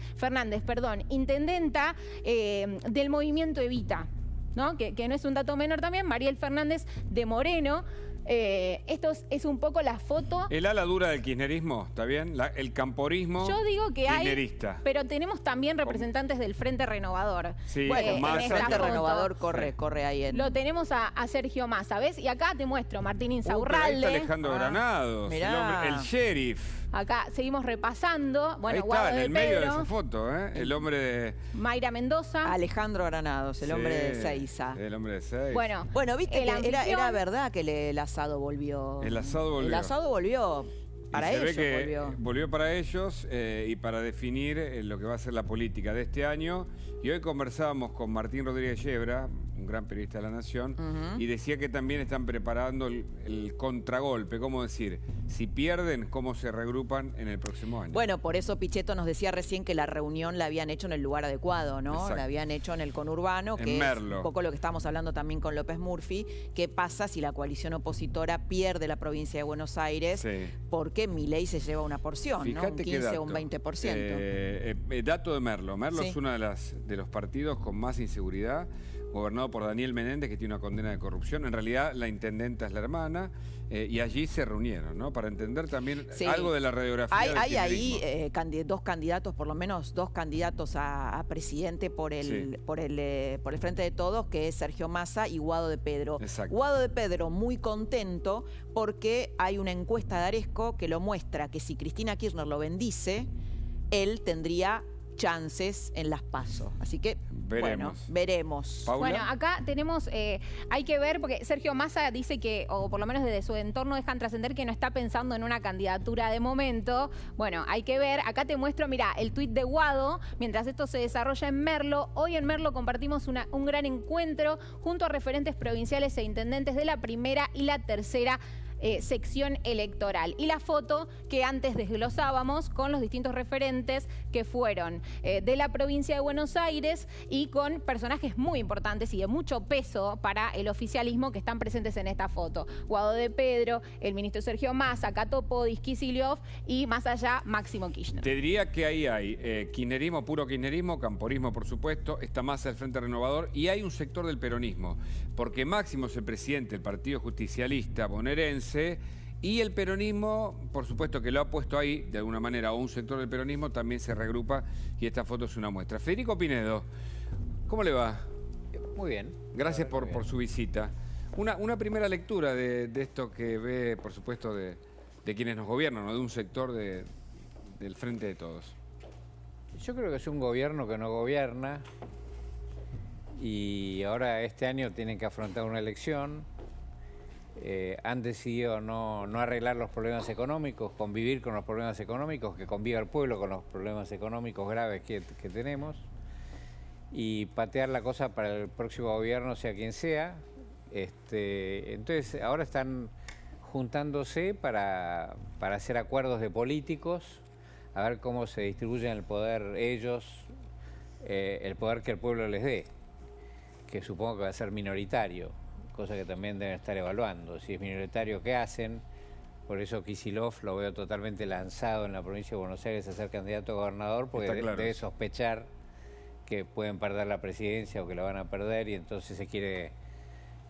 intendenta del movimiento Evita, ¿no? Que no es un dato menor también, Mariel Fernández de Moreno. Esto es un poco la foto. El ala dura del kirchnerismo, ¿está bien? El camporismo Yo digo que hay, kirchnerista. pero tenemos también representantes del Frente Renovador. Sí, Bueno, con Massa. el esta Frente foto Renovador corre ahí en... Lo tenemos a Sergio Massa, ¿ves? Y acá te muestro Martín Pero ahí Insaurralde. está Alejandro Granados, mirá. el sheriff. Acá seguimos repasando. Bueno, Ahí Guado está, en de el medio de Pedro, esa foto, ¿eh? El hombre de... Mayra Mendoza. Alejandro Granados, el hombre de Sí, Ezeiza. El hombre de Ezeiza. Bueno, viste el que anfitrión. era verdad que el asado volvió. El asado volvió. El asado volvió. Para Y se ve ellos que volvió. para ellos y para definir lo que va a ser la política de este año. Y hoy conversábamos con Martín Rodríguez Yebra, un gran periodista de La Nación, y decía que también están preparando el contragolpe, cómo decir, si pierden, cómo se regrupan en el próximo año. Bueno, por eso Pichetto nos decía recién que la reunión la habían hecho en el lugar adecuado, ¿no? Exacto. La habían hecho en el conurbano, que es un poco lo que estábamos hablando también con López Murphy. ¿Qué pasa si la coalición opositora pierde la provincia de Buenos Aires? Sí. Porque Milei se lleva una porción, fíjate, ¿no? Un 15 o un 20%. Dato de Merlo. Merlo es uno de los partidos con más inseguridad, gobernado por Daniel Menéndez, que tiene una condena de corrupción. En realidad, la intendenta es la hermana, y allí se reunieron, ¿no? Para entender también algo de la radiografía del Hay ahí dos candidatos, por lo menos dos candidatos a presidente por el Frente de Todos, que es Sergio Massa y Guado de Pedro. Exacto. Guado de Pedro muy contento porque hay una encuesta de Aresco que lo muestra que si Cristina Kirchner lo bendice, él tendría chances en las PASO. Así que, bueno, veremos. ¿Paula? Bueno, acá tenemos, hay que ver, porque Sergio Massa dice que, o por lo menos desde su entorno dejan trascender que no está pensando en una candidatura de momento. Bueno, hay que ver. Acá te muestro, mira, el tuit de Guado, mientras esto se desarrolla en Merlo. Hoy en Merlo compartimos un gran encuentro junto a referentes provinciales e intendentes de la primera y la tercera sección electoral. Y la foto que antes desglosábamos con los distintos referentes que fueron de la provincia de Buenos Aires y con personajes muy importantes y de mucho peso para el oficialismo que están presentes en esta foto. Guado de Pedro, el ministro Sergio Massa, Cato Podis, Kicillof y más allá Máximo Kirchner. Te diría que ahí hay kirchnerismo, puro kirchnerismo, camporismo por supuesto, está Massa del Frente Renovador y hay un sector del peronismo, porque Máximo es el presidente del Partido Justicialista bonaerense. Y el peronismo, por supuesto que lo ha puesto ahí, de alguna manera, o un sector del peronismo también se regrupa y esta foto es una muestra. Federico Pinedo, ¿cómo le va? Muy bien. Gracias por su visita. Una primera lectura de esto que ve, por supuesto, de quienes nos gobiernan, ¿no? De un sector del Frente de Todos. Yo creo que es un gobierno que no gobierna y ahora este año tienen que afrontar una elección. Han decidido no arreglar los problemas económicos, convivir con los problemas económicos, que conviva el pueblo con los problemas económicos graves que tenemos y patear la cosa para el próximo gobierno, sea quien sea. Entonces ahora están juntándose para hacer acuerdos de políticos, a ver cómo se distribuyen el poder ellos, el poder que el pueblo les dé, que supongo que va a ser minoritario, cosa que también deben estar evaluando. Si es minoritario, ¿qué hacen? Por eso Kicillof lo veo totalmente lanzado en la provincia de Buenos Aires a ser candidato a gobernador, porque debe sospechar que pueden perder la presidencia o que la van a perder, y entonces se quiere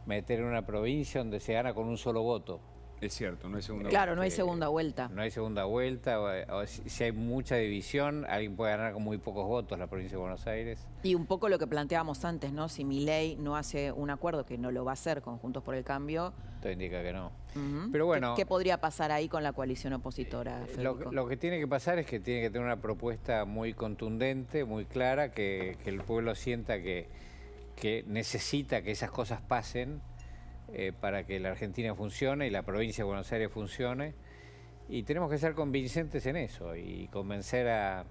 meter en una provincia donde se gana con un solo voto. Es cierto, no hay segunda vuelta. Claro, no hay segunda vuelta. No hay segunda vuelta, o si hay mucha división, alguien puede ganar con muy pocos votos la provincia de Buenos Aires. Y un poco lo que planteábamos antes, ¿no? Si Milei no hace un acuerdo, que no lo va a hacer con Juntos por el Cambio. Todo indica que no. Pero bueno, ¿Qué podría pasar ahí con la coalición opositora, Federico? Lo que tiene que pasar es que tiene que tener una propuesta muy contundente, muy clara, que el pueblo sienta que necesita que esas cosas pasen, para que la Argentina funcione y la provincia de Buenos Aires funcione, y tenemos que ser convincentes en eso y convencer a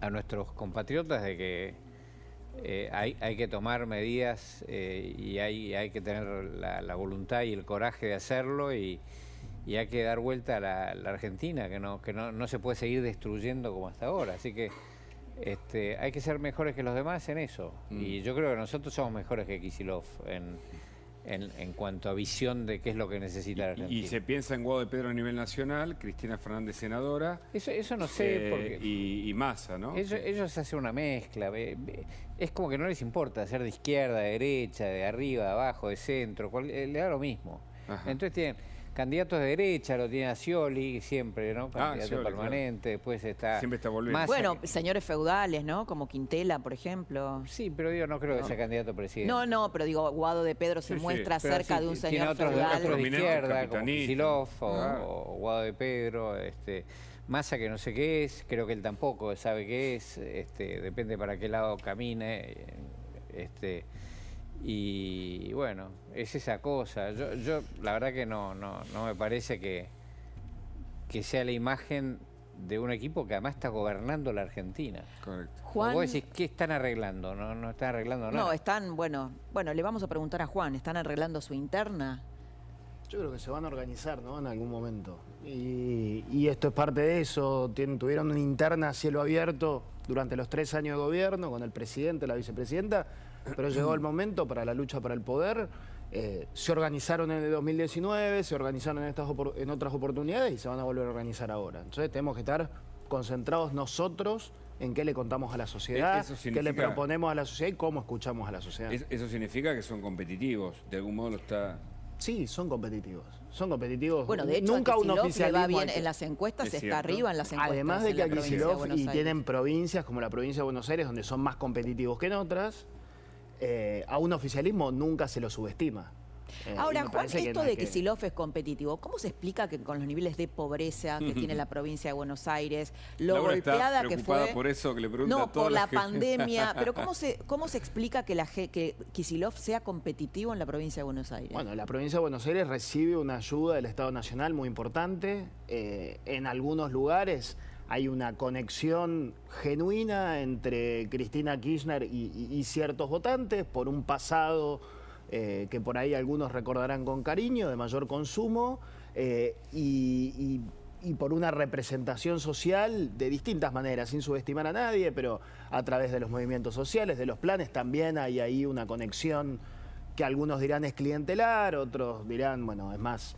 nuestros compatriotas de que hay que tomar medidas y hay que tener la voluntad y el coraje de hacerlo, y hay que dar vuelta a la Argentina, que no se puede seguir destruyendo como hasta ahora. Así que hay que ser mejores que los demás en eso, y yo creo que nosotros somos mejores que Kicillof en cuanto a visión de qué es lo que necesita la Argentina. Y se piensa en Guado de Pedro a nivel nacional, Cristina Fernández senadora. Eso no sé, porque y Massa, ¿no? Ellos hacen una mezcla. Es como que no les importa ser de izquierda, de derecha, de arriba, de abajo, de centro, le da lo mismo. Ajá. Entonces tienen candidatos de derecha, lo tiene a Scioli siempre, ¿no? Candidato Scioli, permanente, claro. Después está... Siempre está volviendo. Bueno, señores feudales, ¿no? Como Quintela, por ejemplo. Sí, pero yo no creo que sea candidato a presidente. No, pero digo, Guado de Pedro se muestra cerca de un señor feudal. Otros de izquierda, como Kicillof o Guado de Pedro, Massa, que no sé qué es, creo que él tampoco sabe qué es, depende para qué lado camine, y bueno, es esa cosa. Yo la verdad que no me parece que sea la imagen de un equipo que además está gobernando la Argentina. Correcto. Juan... Vos decís, ¿qué están arreglando? No están arreglando nada. No, están, bueno, le vamos a preguntar a Juan, ¿están arreglando su interna? Yo creo que se van a organizar, ¿no? En algún momento. Y esto es parte de eso. Tuvieron una interna a cielo abierto durante los 3 años de gobierno con el presidente, la vicepresidenta, pero llegó el momento para la lucha para el poder. Se organizaron en el 2019, se organizaron en otras oportunidades y se van a volver a organizar ahora. Entonces tenemos que estar concentrados nosotros en qué le contamos a la sociedad, qué le proponemos a la sociedad y cómo escuchamos a la sociedad. Eso significa que son competitivos, de algún modo lo está... Sí, son competitivos. Son competitivos. Bueno, de hecho, nunca un oficialismo le va bien en las encuestas, está arriba en las encuestas. Además de que a Kicillof, y tienen provincias como la provincia de Buenos Aires, donde son más competitivos que en otras, a un oficialismo nunca se lo subestima. Ahora, Juan, esto de que Kicillof es competitivo, ¿cómo se explica que con los niveles de pobreza que tiene la provincia de Buenos Aires, lo Laura golpeada está que fue... por eso que le pregunta no, a todas por la las que... pandemia, pero ¿cómo se explica que Kicillof sea competitivo en la provincia de Buenos Aires? Bueno, la provincia de Buenos Aires recibe una ayuda del Estado Nacional muy importante. En algunos lugares hay una conexión genuina entre Cristina Kirchner y ciertos votantes por un pasado que por ahí algunos recordarán con cariño, de mayor consumo, y por una representación social de distintas maneras, sin subestimar a nadie, pero a través de los movimientos sociales, de los planes, también hay ahí una conexión que algunos dirán es clientelar, otros dirán, bueno, es más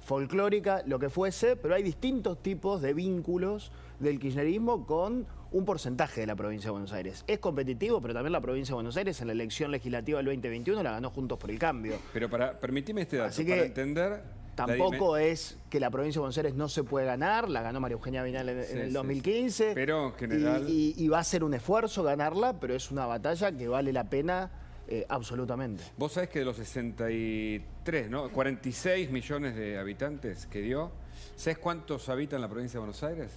folclórica, lo que fuese, pero hay distintos tipos de vínculos del kirchnerismo con un porcentaje de la provincia de Buenos Aires. Es competitivo, pero también la provincia de Buenos Aires en la elección legislativa del 2021 la ganó Juntos por el Cambio. Pero permitime este dato, Así que para entender... tampoco es que la provincia de Buenos Aires no se puede ganar, la ganó María Eugenia Vidal en el 2015. Sí. Pero en general... Y va a ser un esfuerzo ganarla, pero es una batalla que vale la pena absolutamente. Vos sabés que de los 63, ¿no? 46 millones de habitantes que dio, ¿sabés cuántos habitan en la provincia de Buenos Aires?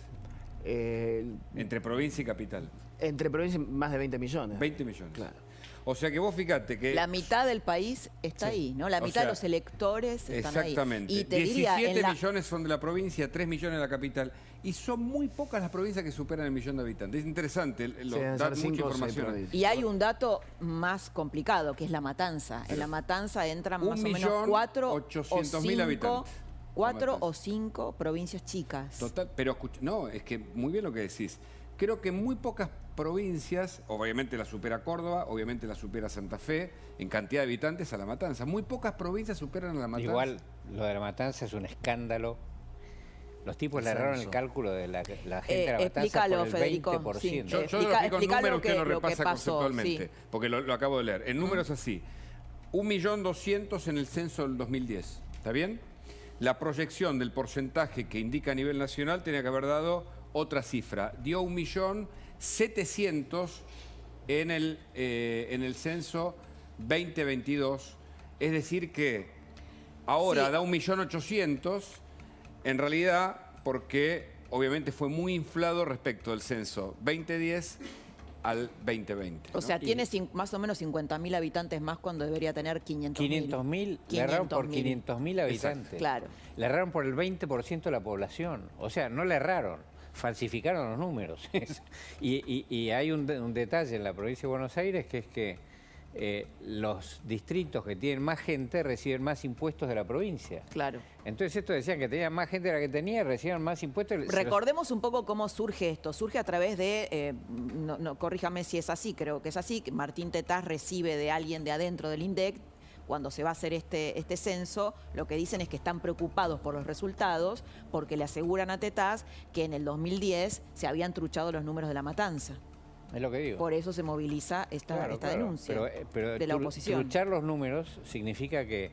Entre provincia y capital. Entre provincia más de 20 millones. 20 millones. Claro. O sea que vos fíjate que... La mitad del país está ahí, ¿no? La mitad de los electores están ahí. Exactamente. Y te 17 diría, millones son de la provincia, 3 millones de la capital. Y son muy pocas las provincias que superan el millón de habitantes. Es interesante, da mucha información. Y hay un dato más complicado, que es La Matanza. En La Matanza entran más o menos 4 o 800.000 habitantes. 4 o 5 provincias chicas. Total, pero no, es que muy bien lo que decís. Creo que muy pocas provincias, obviamente la supera Córdoba, obviamente la supera Santa Fe, en cantidad de habitantes a La Matanza. Muy pocas provincias superan a La Matanza. Igual, lo de La Matanza es un escándalo. Los tipos le erraron el cálculo de la gente de La Matanza por el Federico, 20%. Sí. Yo lo explico en números, usted lo repasa conceptualmente, sí. porque lo acabo de leer. En números así, 1.200.000 en el censo del 2010, ¿está bien? La proyección del porcentaje que indica a nivel nacional tenía que haber dado otra cifra. Dio 1.700.000 en el censo 2022. Es decir que ahora da 1.800.000, en realidad porque obviamente fue muy inflado respecto del censo 2010 al 2020. O sea, tiene más o menos 50.000 habitantes más cuando debería tener 500.000. 500.000, le erraron por 500.000 habitantes. Exacto. Claro. Le erraron por el 20% de la población. O sea, no le erraron, falsificaron los números. y hay un detalle en la provincia de Buenos Aires, que es que los distritos que tienen más gente reciben más impuestos de la provincia. Claro. Entonces esto decían que tenían más gente de la que tenía y recibían más impuestos. Recordemos un poco cómo surge esto. Surge a través de, corríjame si es así, creo que es así, que Martín Tetaz recibe de alguien de adentro del INDEC. Cuando se va a hacer este censo, lo que dicen es que están preocupados por los resultados porque le aseguran a Tetaz que en el 2010 se habían truchado los números de La Matanza. Es lo que digo. Por eso se moviliza esta denuncia de la oposición. Truchar los números significa que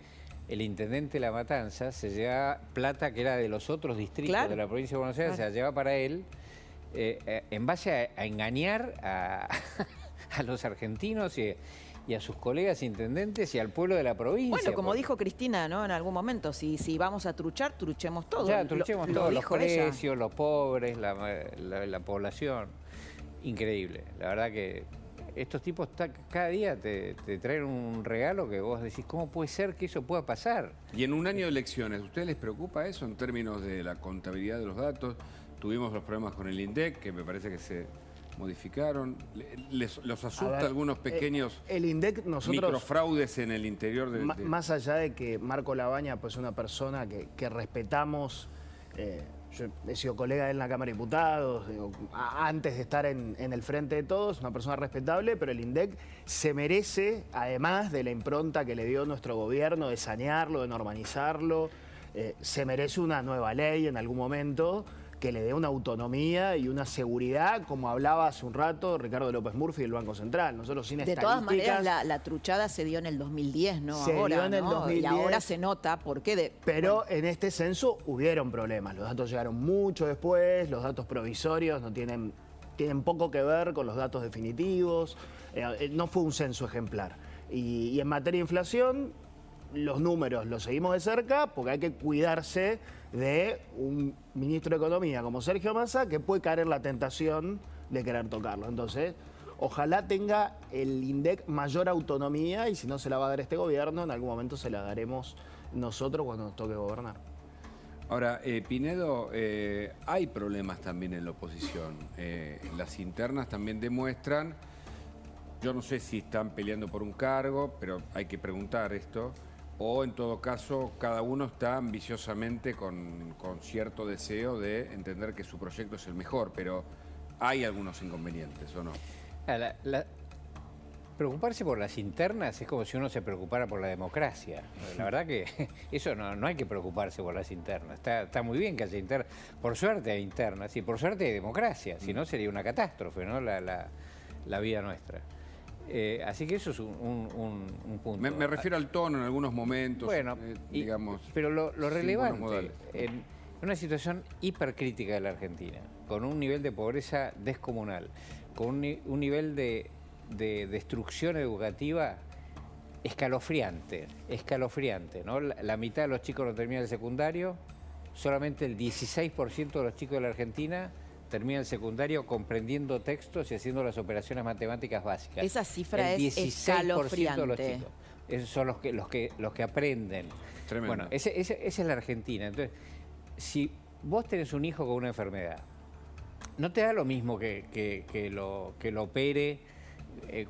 el intendente de La Matanza se lleva plata que era de los otros distritos de la provincia de Buenos Aires, se la lleva para él en base a engañar a los argentinos y a sus colegas intendentes y al pueblo de la provincia. Bueno, como dijo Cristina, ¿no? En algún momento, si vamos a truchar, truchemos todo. Ya, truchemos todo, los precios, los pobres, la población. Increíble. La verdad que estos tipos cada día te traen un regalo que vos decís, ¿cómo puede ser que eso pueda pasar? Y en un año de elecciones, ¿a ustedes les preocupa eso en términos de la contabilidad de los datos? tuvimos los problemas con el INDEC, que me parece que se modificaron. ¿Los asusta algunos pequeños el INDEC microfraudes en el interior de... Más allá de que Marco Labaña pues, es una persona que respetamos, yo he sido colega de él en la Cámara de Diputados, antes de estar en el frente de todos, una persona respetable, pero el INDEC se merece, además de la impronta que le dio nuestro gobierno de sanearlo, de normalizarlo, se merece una nueva ley en algún momento que le dé una autonomía y una seguridad, como hablaba hace un rato Ricardo López Murphy del Banco Central. Nosotros sin de todas maneras, la truchada se dio en el 2010, ¿no? Se dio en el 2010. Y ahora se nota por qué. Pero en este censo hubieron problemas. Los datos llegaron mucho después, los datos provisorios no tienen poco que ver con los datos definitivos. No fue un censo ejemplar. Y en materia de inflación, los números los seguimos de cerca porque hay que cuidarse de un ministro de Economía como Sergio Massa que puede caer en la tentación de querer tocarlo. Entonces, ojalá tenga el INDEC mayor autonomía y si no se la va a dar este gobierno, en algún momento se la daremos nosotros cuando nos toque gobernar. Ahora, Pinedo, hay problemas también en la oposición. Las internas también demuestran, yo no sé si están peleando por un cargo, pero hay que preguntar esto, o en todo caso cada uno está ambiciosamente con cierto deseo de entender que su proyecto es el mejor, pero hay algunos inconvenientes, ¿o no? Preocuparse por las internas es como si uno se preocupara por la democracia. La verdad que eso no hay que preocuparse por las internas. Está muy bien que haya internas. Por suerte hay internas y por suerte hay democracia. Si no sería una catástrofe, ¿no? La vida nuestra. Así que eso es un punto. Me refiero al tono en algunos momentos, bueno, digamos. Pero lo relevante, en una situación hipercrítica de la Argentina, con un nivel de pobreza descomunal, con un nivel de destrucción educativa escalofriante, ¿no? La mitad de los chicos no terminan el secundario, solamente el 16% de los chicos de la Argentina termina el secundario comprendiendo textos y haciendo las operaciones matemáticas básicas. Esa cifra es escalofriante. De los chicos. Esos son los que aprenden. Tremendo. Bueno, esa es la Argentina. Entonces, si vos tenés un hijo con una enfermedad, no te da lo mismo que lo opere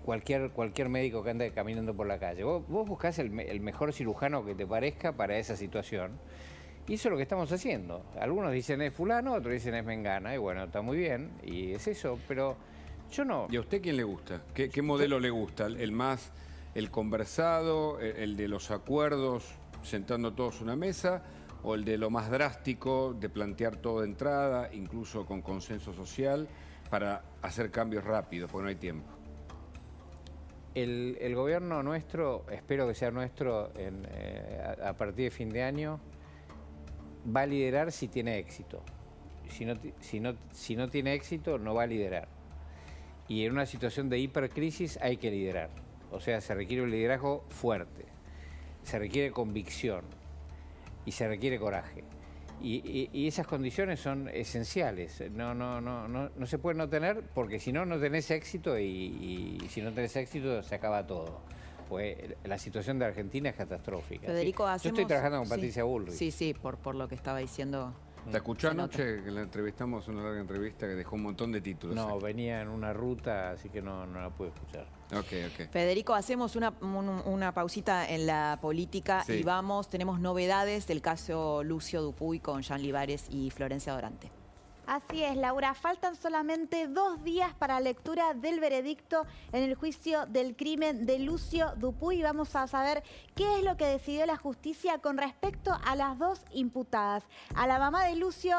cualquier médico que ande caminando por la calle. Vos buscás el mejor cirujano que te parezca para esa situación. Y eso es lo que estamos haciendo. Algunos dicen es fulano, otros dicen es mengana. Y bueno, está muy bien, y es eso, pero yo no... ¿Y a usted quién le gusta? ¿Qué modelo le gusta? ¿El conversado, el de los acuerdos, sentando todos en una mesa, o el de lo más drástico, de plantear todo de entrada, incluso con consenso social, para hacer cambios rápidos, porque no hay tiempo? El gobierno nuestro, espero que sea nuestro a partir de fin de año, va a liderar si tiene éxito. Si no tiene éxito, no va a liderar. Y en una situación de hipercrisis hay que liderar. O sea, se requiere un liderazgo fuerte, se requiere convicción y se requiere coraje. Y esas condiciones son esenciales. No se pueden no tener, porque si no tenés éxito y si no tenés éxito se acaba todo. Pues la situación de Argentina es catastrófica. Federico, ¿sí? Yo estoy trabajando con Patricia Bullrich. Sí, por lo que estaba diciendo. ¿Te escuchó anoche que la entrevistamos, una larga entrevista que dejó un montón de títulos? No, venía en una ruta, así que no la pude escuchar. Ok. Federico, hacemos una pausita en la política y tenemos novedades del caso Lucio Dupuy con Jean Libares y Florencia Dorante. Así es, Laura. Faltan solamente 2 días para lectura del veredicto en el juicio del crimen de Lucio Dupuy. Vamos a saber qué es lo que decidió la justicia con respecto a las 2 imputadas. A la mamá de Lucio,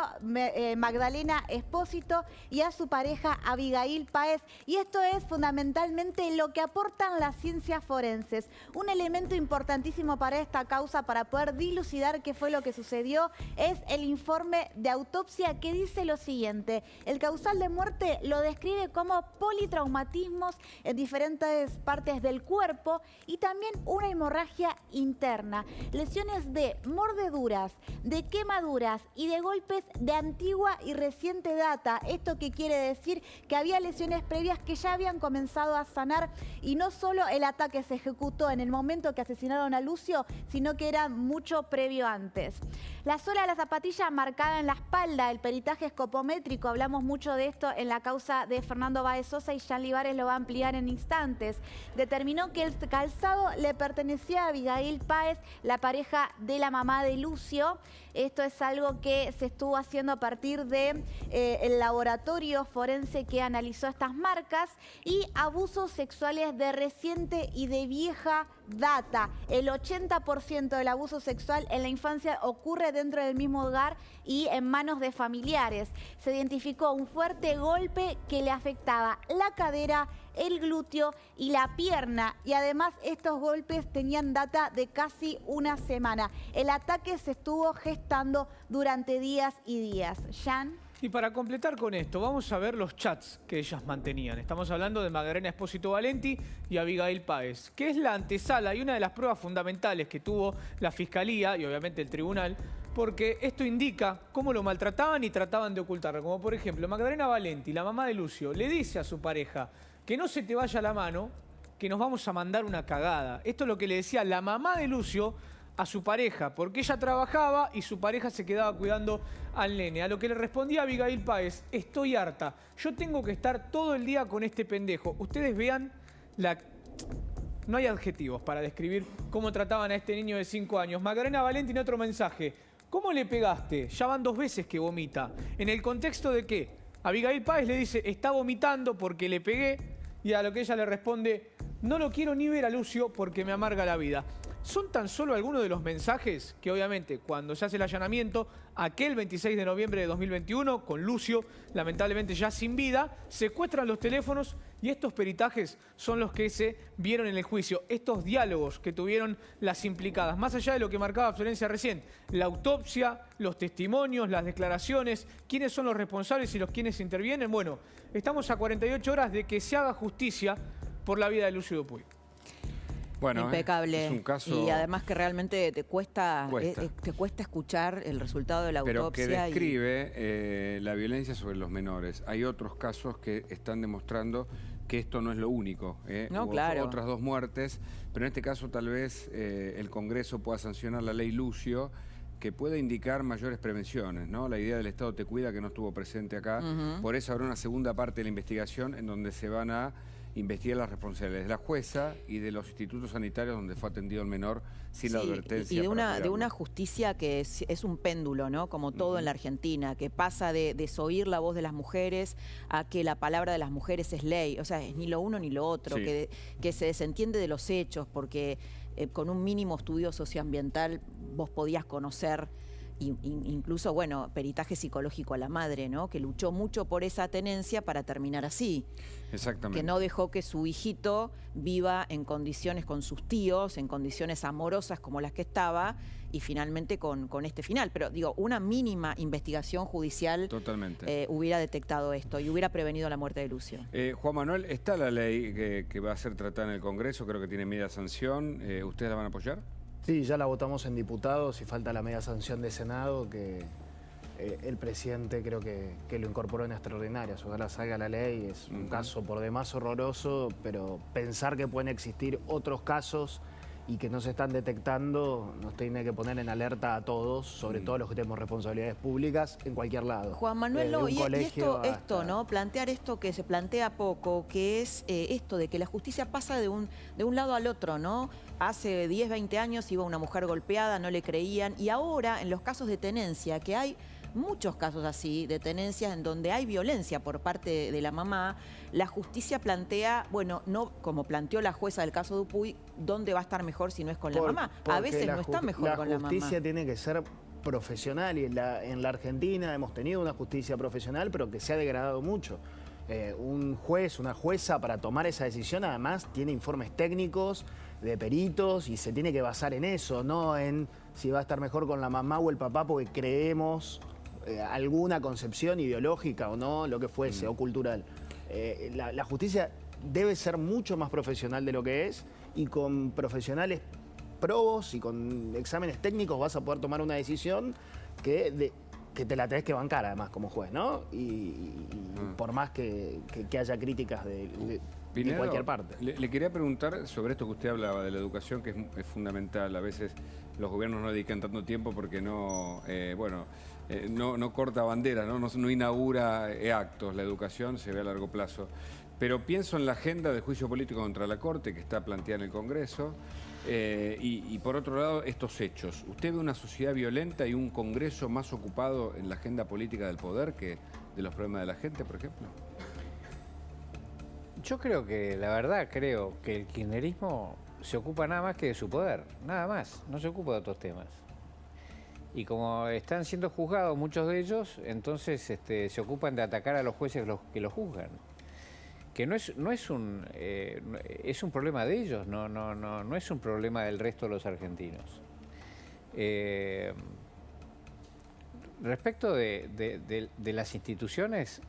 Magdalena Espósito, y a su pareja, Abigail Páez. Y esto es fundamentalmente lo que aportan las ciencias forenses. Un elemento importantísimo para esta causa, para poder dilucidar qué fue lo que sucedió, es el informe de autopsia que dice lo siguiente: el causal de muerte lo describe como politraumatismos en diferentes partes del cuerpo y también una hemorragia interna, lesiones de mordeduras, de quemaduras y de golpes de antigua y reciente data. ¿Esto qué quiere decir? Que había lesiones previas que ya habían comenzado a sanar, y no solo el ataque se ejecutó en el momento que asesinaron a Lucio, sino que era mucho previo antes. La suela de la zapatilla marcada en la espalda, el peritaje es ergométrico, hablamos mucho de esto en la causa de Fernando Báez Sosa y Jean Libares lo va a ampliar en instantes, determinó que el calzado le pertenecía a Abigail Páez, la pareja de la mamá de Lucio. Esto es algo que se estuvo haciendo a partir de el laboratorio forense que analizó estas marcas, y abusos sexuales de reciente y de vieja data. El 80% del abuso sexual en la infancia ocurre dentro del mismo hogar y en manos de familiares. Se identificó un fuerte golpe que le afectaba la cadera, el glúteo y la pierna, y además estos golpes tenían data de casi una semana. El ataque se estuvo gestando durante días y días. Jean. Y para completar con esto, vamos a ver los chats que ellas mantenían. Estamos hablando de Magdalena Espósito Valenti y Abigail Páez, que es la antesala y una de las pruebas fundamentales que tuvo la Fiscalía y obviamente el Tribunal, porque esto indica cómo lo maltrataban y trataban de ocultarlo. Como por ejemplo, Magdalena Valenti, la mamá de Lucio, le dice a su pareja: que no se te vaya la mano, que nos vamos a mandar una cagada. Esto es lo que le decía la mamá de Lucio a su pareja, porque ella trabajaba y su pareja se quedaba cuidando al nene. A lo que le respondía Abigail Páez: estoy harta, yo tengo que estar todo el día con este pendejo. Ustedes vean la... No hay adjetivos para describir cómo trataban a este niño de 5 años. Magdalena Valenti en otro mensaje: ¿cómo le pegaste? Ya van 2 veces que vomita. ¿En el contexto de qué? Abigail Páez le dice: está vomitando porque le pegué, y a lo que ella le responde: no lo quiero ni ver a Lucio porque me amarga la vida. Son tan solo algunos de los mensajes que obviamente cuando se hace el allanamiento, aquel 26 de noviembre de 2021, con Lucio lamentablemente ya sin vida, secuestran los teléfonos y estos peritajes son los que se vieron en el juicio. Estos diálogos que tuvieron las implicadas, más allá de lo que marcaba Florencia recién, la autopsia, los testimonios, las declaraciones, quiénes son los responsables y los quienes intervienen. Bueno, estamos a 48 horas de que se haga justicia por la vida de Lucio Dupuy. Bueno, impecable. Es un caso... Y además que realmente te cuesta escuchar el resultado de la pero autopsia. Pero que describe la violencia sobre los menores. Hay otros casos que están demostrando que esto no es lo único. No, Hubo claro. otras 2 muertes, pero en este caso tal vez el Congreso pueda sancionar la ley Lucio, que puede indicar mayores prevenciones, ¿no? La idea del Estado te cuida, que no estuvo presente acá. Por eso habrá una segunda parte de la investigación en donde se van a investigar las responsabilidades de la jueza y de los institutos sanitarios donde fue atendido el menor sin la advertencia. Y de una justicia que es un péndulo, ¿no? Como todo en la Argentina, que pasa de desoír la voz de las mujeres a que la palabra de las mujeres es ley. O sea, es ni lo uno ni lo otro, Sí. que se desentiende de los hechos, porque con un mínimo estudio socioambiental vos podías conocer... incluso, bueno, peritaje psicológico a la madre, ¿no? Que luchó mucho por esa tenencia para terminar así. Exactamente. Que no dejó que su hijito viva en condiciones con sus tíos, en condiciones amorosas como las que estaba, y finalmente con este final. Pero digo, una mínima investigación judicial Totalmente. Hubiera detectado esto y hubiera prevenido la muerte de Lucio. Juan Manuel, está la ley que va a ser tratada en el Congreso, creo que tiene media sanción. ¿Ustedes la van a apoyar? Sí, ya la votamos en diputados y falta la media sanción de Senado, que el presidente creo que lo incorporó en extraordinarias. Ojalá salga la ley, es un caso por demás horroroso, pero pensar que pueden existir otros casos y que no se están detectando nos tiene que poner en alerta a todos, sobre todo los que tenemos responsabilidades públicas en cualquier lado. Juan Manuel, no, y esto, hasta... ¿no? Plantear esto que se plantea poco, que es esto de que la justicia pasa de un lado al otro, ¿no? Hace 10, 20 años iba una mujer golpeada, no le creían, y ahora en los casos de tenencia, que hay muchos casos así, de tenencias en donde hay violencia por parte de la mamá, la justicia plantea, bueno, no como planteó la jueza del caso Dupuy, ¿dónde va a estar mejor si no es con la mamá? A veces no está mejor con la mamá. La justicia tiene que ser profesional, y en la Argentina hemos tenido una justicia profesional, pero que se ha degradado mucho. Un juez, una jueza, para tomar esa decisión, además tiene informes técnicos de peritos y se tiene que basar en eso, no en si va a estar mejor con la mamá o el papá porque creemos alguna concepción ideológica o no, lo que fuese, o cultural. La justicia debe ser mucho más profesional de lo que es, y con profesionales probos y con exámenes técnicos vas a poder tomar una decisión que te la tenés que bancar además como juez, ¿no? Y por más que haya críticas de cualquier parte. Le quería preguntar sobre esto que usted hablaba de la educación, que es fundamental. A veces los gobiernos no dedican tanto tiempo porque no, bueno, no corta bandera, no inaugura actos. La educación se ve a largo plazo. Pero pienso en la agenda del juicio político contra la Corte que está planteada en el Congreso y por otro lado estos hechos. ¿Usted ve una sociedad violenta y un Congreso más ocupado en la agenda política del poder que de los problemas de la gente, por ejemplo? Yo creo que, la verdad, creo que el kirchnerismo se ocupa nada más que de su poder, nada más, no se ocupa de otros temas. Y como están siendo juzgados muchos de ellos, entonces se ocupan de atacar a los jueces que los juzgan. Que es un problema de ellos, no es un problema del resto de los argentinos. Respecto de las instituciones,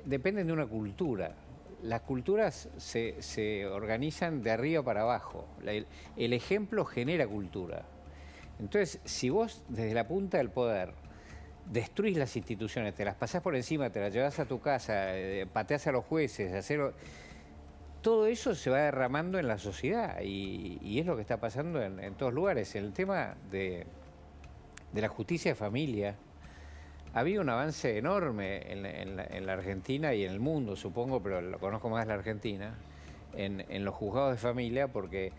dependen de una cultura. Las culturas se organizan de arriba para abajo. El ejemplo genera cultura. Entonces, si vos desde la punta del poder destruís las instituciones, te las pasás por encima, te las llevas a tu casa, pateás a los jueces, todo eso se va derramando en la sociedad y es lo que está pasando en todos lugares. El tema de la justicia de familia, había un avance enorme en la Argentina y en el mundo, supongo, pero lo conozco más en la Argentina, en los juzgados de familia, porque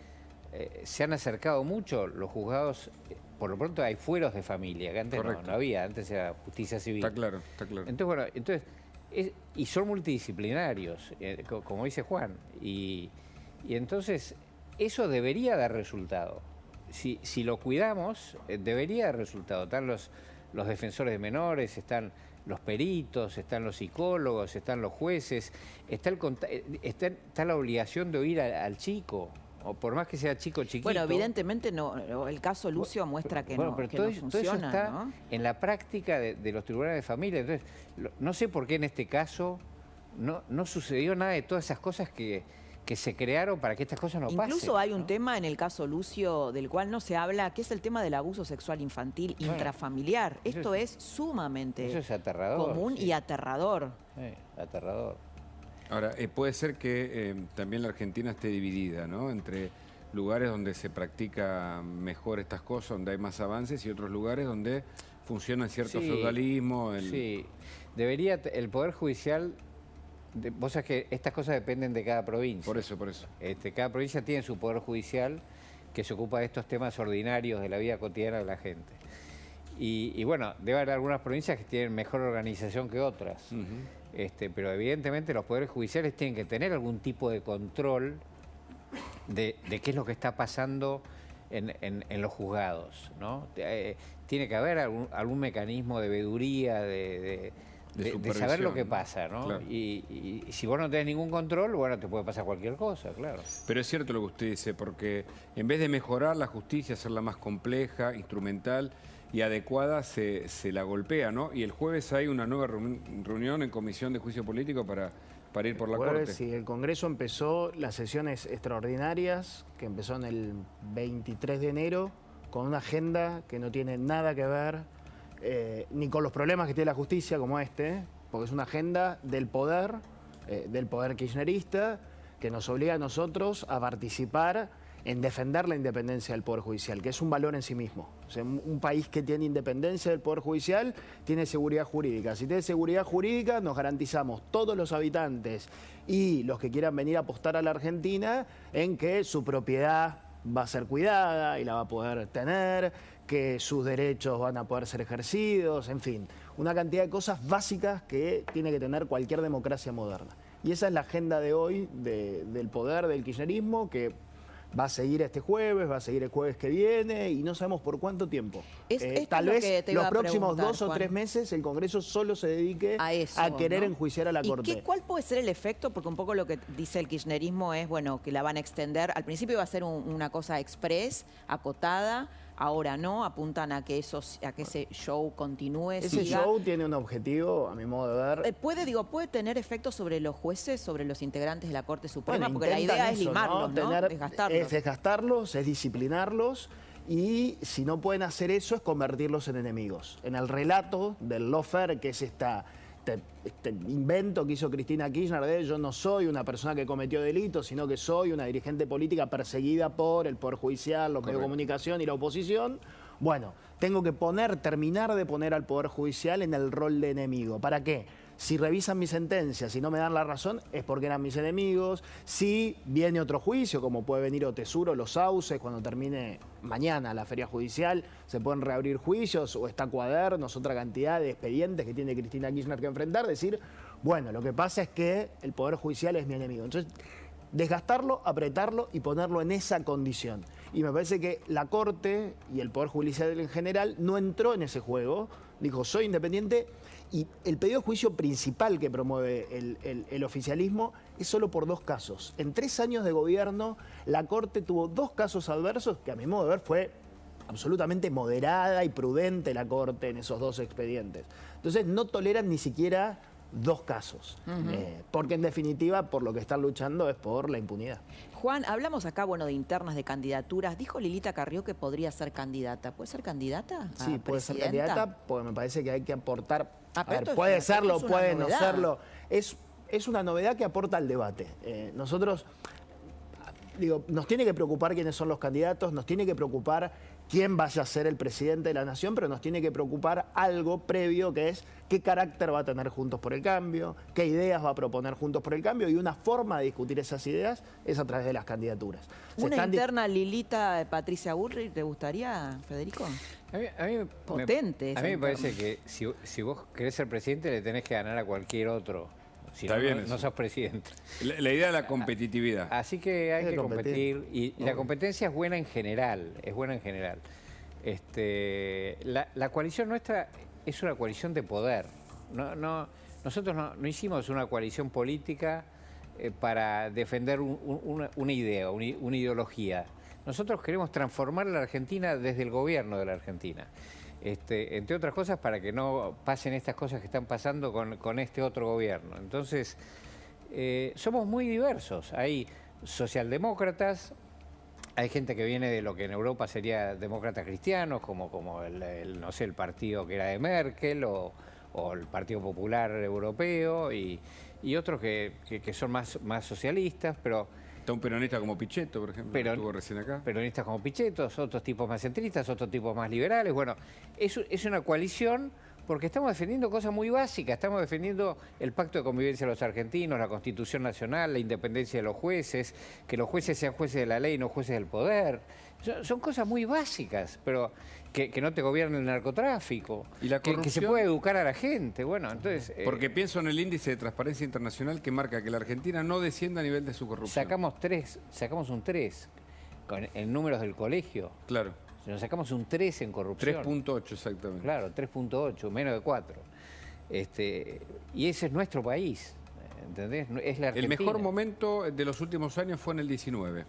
se han acercado mucho los juzgados. Por lo pronto hay fueros de familia, que antes no había, antes era justicia civil. Está claro, está claro. Entonces, y son multidisciplinarios, como dice Juan, y entonces eso debería dar resultado. Si lo cuidamos, debería dar resultado. Están los defensores de menores, están los peritos, están los psicólogos, están los jueces, está la obligación de oír al chico. O por más que sea chico chiquito. Bueno, evidentemente no. El caso Lucio muestra que no funciona. Todo eso está en la práctica de los tribunales de familia. Entonces, no sé por qué en este caso no sucedió nada de todas esas cosas que se crearon para que estas cosas no pasen. Incluso hay un tema en el caso Lucio del cual no se habla, que es el tema del abuso sexual infantil intrafamiliar. Esto es sumamente común y aterrador. Aterrador. Ahora, puede ser que también la Argentina esté dividida, ¿no? Entre lugares donde se practica mejor estas cosas, donde hay más avances, y otros lugares donde funciona cierto feudalismo. Sí, debería el Poder Judicial. Vos sabés que estas cosas dependen de cada provincia. Por eso. Cada provincia tiene su Poder Judicial que se ocupa de estos temas ordinarios de la vida cotidiana de la gente. Y bueno, debe haber algunas provincias que tienen mejor organización que otras. Pero evidentemente los poderes judiciales tienen que tener algún tipo de control de qué es lo que está pasando en los juzgados, ¿no? Tiene que haber algún mecanismo de veeduría, de saber lo que pasa, ¿no? Claro. Y si vos no tenés ningún control, bueno, te puede pasar cualquier cosa, claro. Pero es cierto lo que usted dice, porque en vez de mejorar la justicia, hacerla más compleja, instrumental y adecuada, se la golpea, ¿no? Y el jueves hay una nueva reunión en Comisión de Juicio Político para ir por la Corte. Sí, el Congreso empezó las sesiones extraordinarias, que empezó en el 23 de enero, con una agenda que no tiene nada que ver ni con los problemas que tiene la justicia como porque es una agenda del poder kirchnerista, que nos obliga a nosotros a participar en defender la independencia del Poder Judicial, que es un valor en sí mismo. O sea, un país que tiene independencia del Poder Judicial tiene seguridad jurídica. Si tiene seguridad jurídica, nos garantizamos todos los habitantes y los que quieran venir a apostar a la Argentina en que su propiedad va a ser cuidada y la va a poder tener, que sus derechos van a poder ser ejercidos, en fin, una cantidad de cosas básicas que tiene que tener cualquier democracia moderna. Y esa es la agenda de hoy del poder del kirchnerismo, que va a seguir este jueves, va a seguir el jueves que viene y no sabemos por cuánto tiempo. Tal vez los próximos 2 o 3 meses el Congreso solo se dedique a querer enjuiciar a la Corte. ¿Cuál puede ser el efecto? Porque un poco lo que dice el kirchnerismo es, bueno, que la van a extender. Al principio iba a ser una cosa express, acotada. Ahora no, apuntan a que ese show continúe. Ese show tiene un objetivo, a mi modo de ver. ¿Puede tener efecto sobre los jueces, sobre los integrantes de la Corte Suprema? Porque la idea es limarlos, ¿no? Es desgastarlos, es disciplinarlos. Y si no pueden hacer eso, es convertirlos en enemigos. En el relato del lawfare, que es este invento que hizo Cristina Kirchner de yo no soy una persona que cometió delitos, sino que soy una dirigente política perseguida por el Poder Judicial, los medios de comunicación y la oposición. Bueno, tengo que terminar de poner al Poder Judicial en el rol de enemigo. ¿Para qué? Si revisan mi sentencia, si no me dan la razón, es porque eran mis enemigos. Si viene otro juicio, como puede venir Otesur o Los Sauces, cuando termine mañana la feria judicial, se pueden reabrir juicios, o está Cuadernos, otra cantidad de expedientes que tiene Cristina Kirchner que enfrentar, decir, bueno, lo que pasa es que el Poder Judicial es mi enemigo. Entonces, desgastarlo, apretarlo y ponerlo en esa condición. Y me parece que la Corte y el Poder Judicial en general no entró en ese juego, dijo, soy independiente. Y el pedido de juicio principal que promueve el oficialismo es solo por 2 casos. En 3 años de gobierno, la Corte tuvo 2 casos adversos, que a mi modo de ver fue absolutamente moderada y prudente la Corte en esos 2 expedientes. Entonces no toleran ni siquiera 2 casos, porque en definitiva por lo que están luchando es por la impunidad. Juan, hablamos acá, bueno, de internas, de candidaturas. Dijo Lilita Carrió que podría ser candidata. ¿Puede ser candidata? Sí, puede ser candidata, porque me parece que hay que aportar. Ah, a ver, puede serlo, puede no serlo. Es una novedad que aporta al debate. Nosotros, digo, nos tiene que preocupar quiénes son los candidatos, nos tiene que preocupar quién vaya a ser el presidente de la nación, pero nos tiene que preocupar algo previo, que es qué carácter va a tener Juntos por el Cambio, qué ideas va a proponer Juntos por el Cambio, y una forma de discutir esas ideas es a través de las candidaturas. ¿Una interna Lilita Patricia Bullrich te gustaría, Federico? A mí potente. A mí me parece que si vos querés ser presidente le tenés que ganar a cualquier otro. Si Está no, bien no sos presidente. La idea de la competitividad. Así que hay que competir. Y la competencia es buena en general. Es buena en general. La coalición nuestra es una coalición de poder. Nosotros no hicimos una coalición política para defender una idea, una ideología. Nosotros queremos transformar la Argentina desde el gobierno de la Argentina. Entre otras cosas, para que no pasen estas cosas que están pasando con este otro gobierno. Entonces, somos muy diversos. Hay socialdemócratas, hay gente que viene de lo que en Europa sería demócratas cristianos, como no sé, el partido que era de Merkel o el Partido Popular Europeo, y otros que son más socialistas, pero... Está un peronista como Pichetto, por ejemplo, que estuvo recién acá. Peronistas como Pichetto, otros tipos más centristas, otros tipos más liberales. Bueno, es una coalición porque estamos defendiendo cosas muy básicas. Estamos defendiendo el pacto de convivencia de los argentinos, la Constitución Nacional, la independencia de los jueces, que los jueces sean jueces de la ley, no jueces del poder. Son cosas muy básicas, pero que no te gobierne el narcotráfico, ¿Y la corrupción? Que se pueda educar a la gente. Bueno, entonces... Porque pienso en el índice de transparencia internacional que marca que la Argentina no descienda a nivel de su corrupción. Sacamos un 3 en números del colegio. Claro. Nos sacamos un 3 en corrupción. 3.8 exactamente. Claro, 3.8, menos de 4. Y ese es nuestro país, ¿entendés? Es la Argentina. El mejor momento de los últimos años fue en el 19.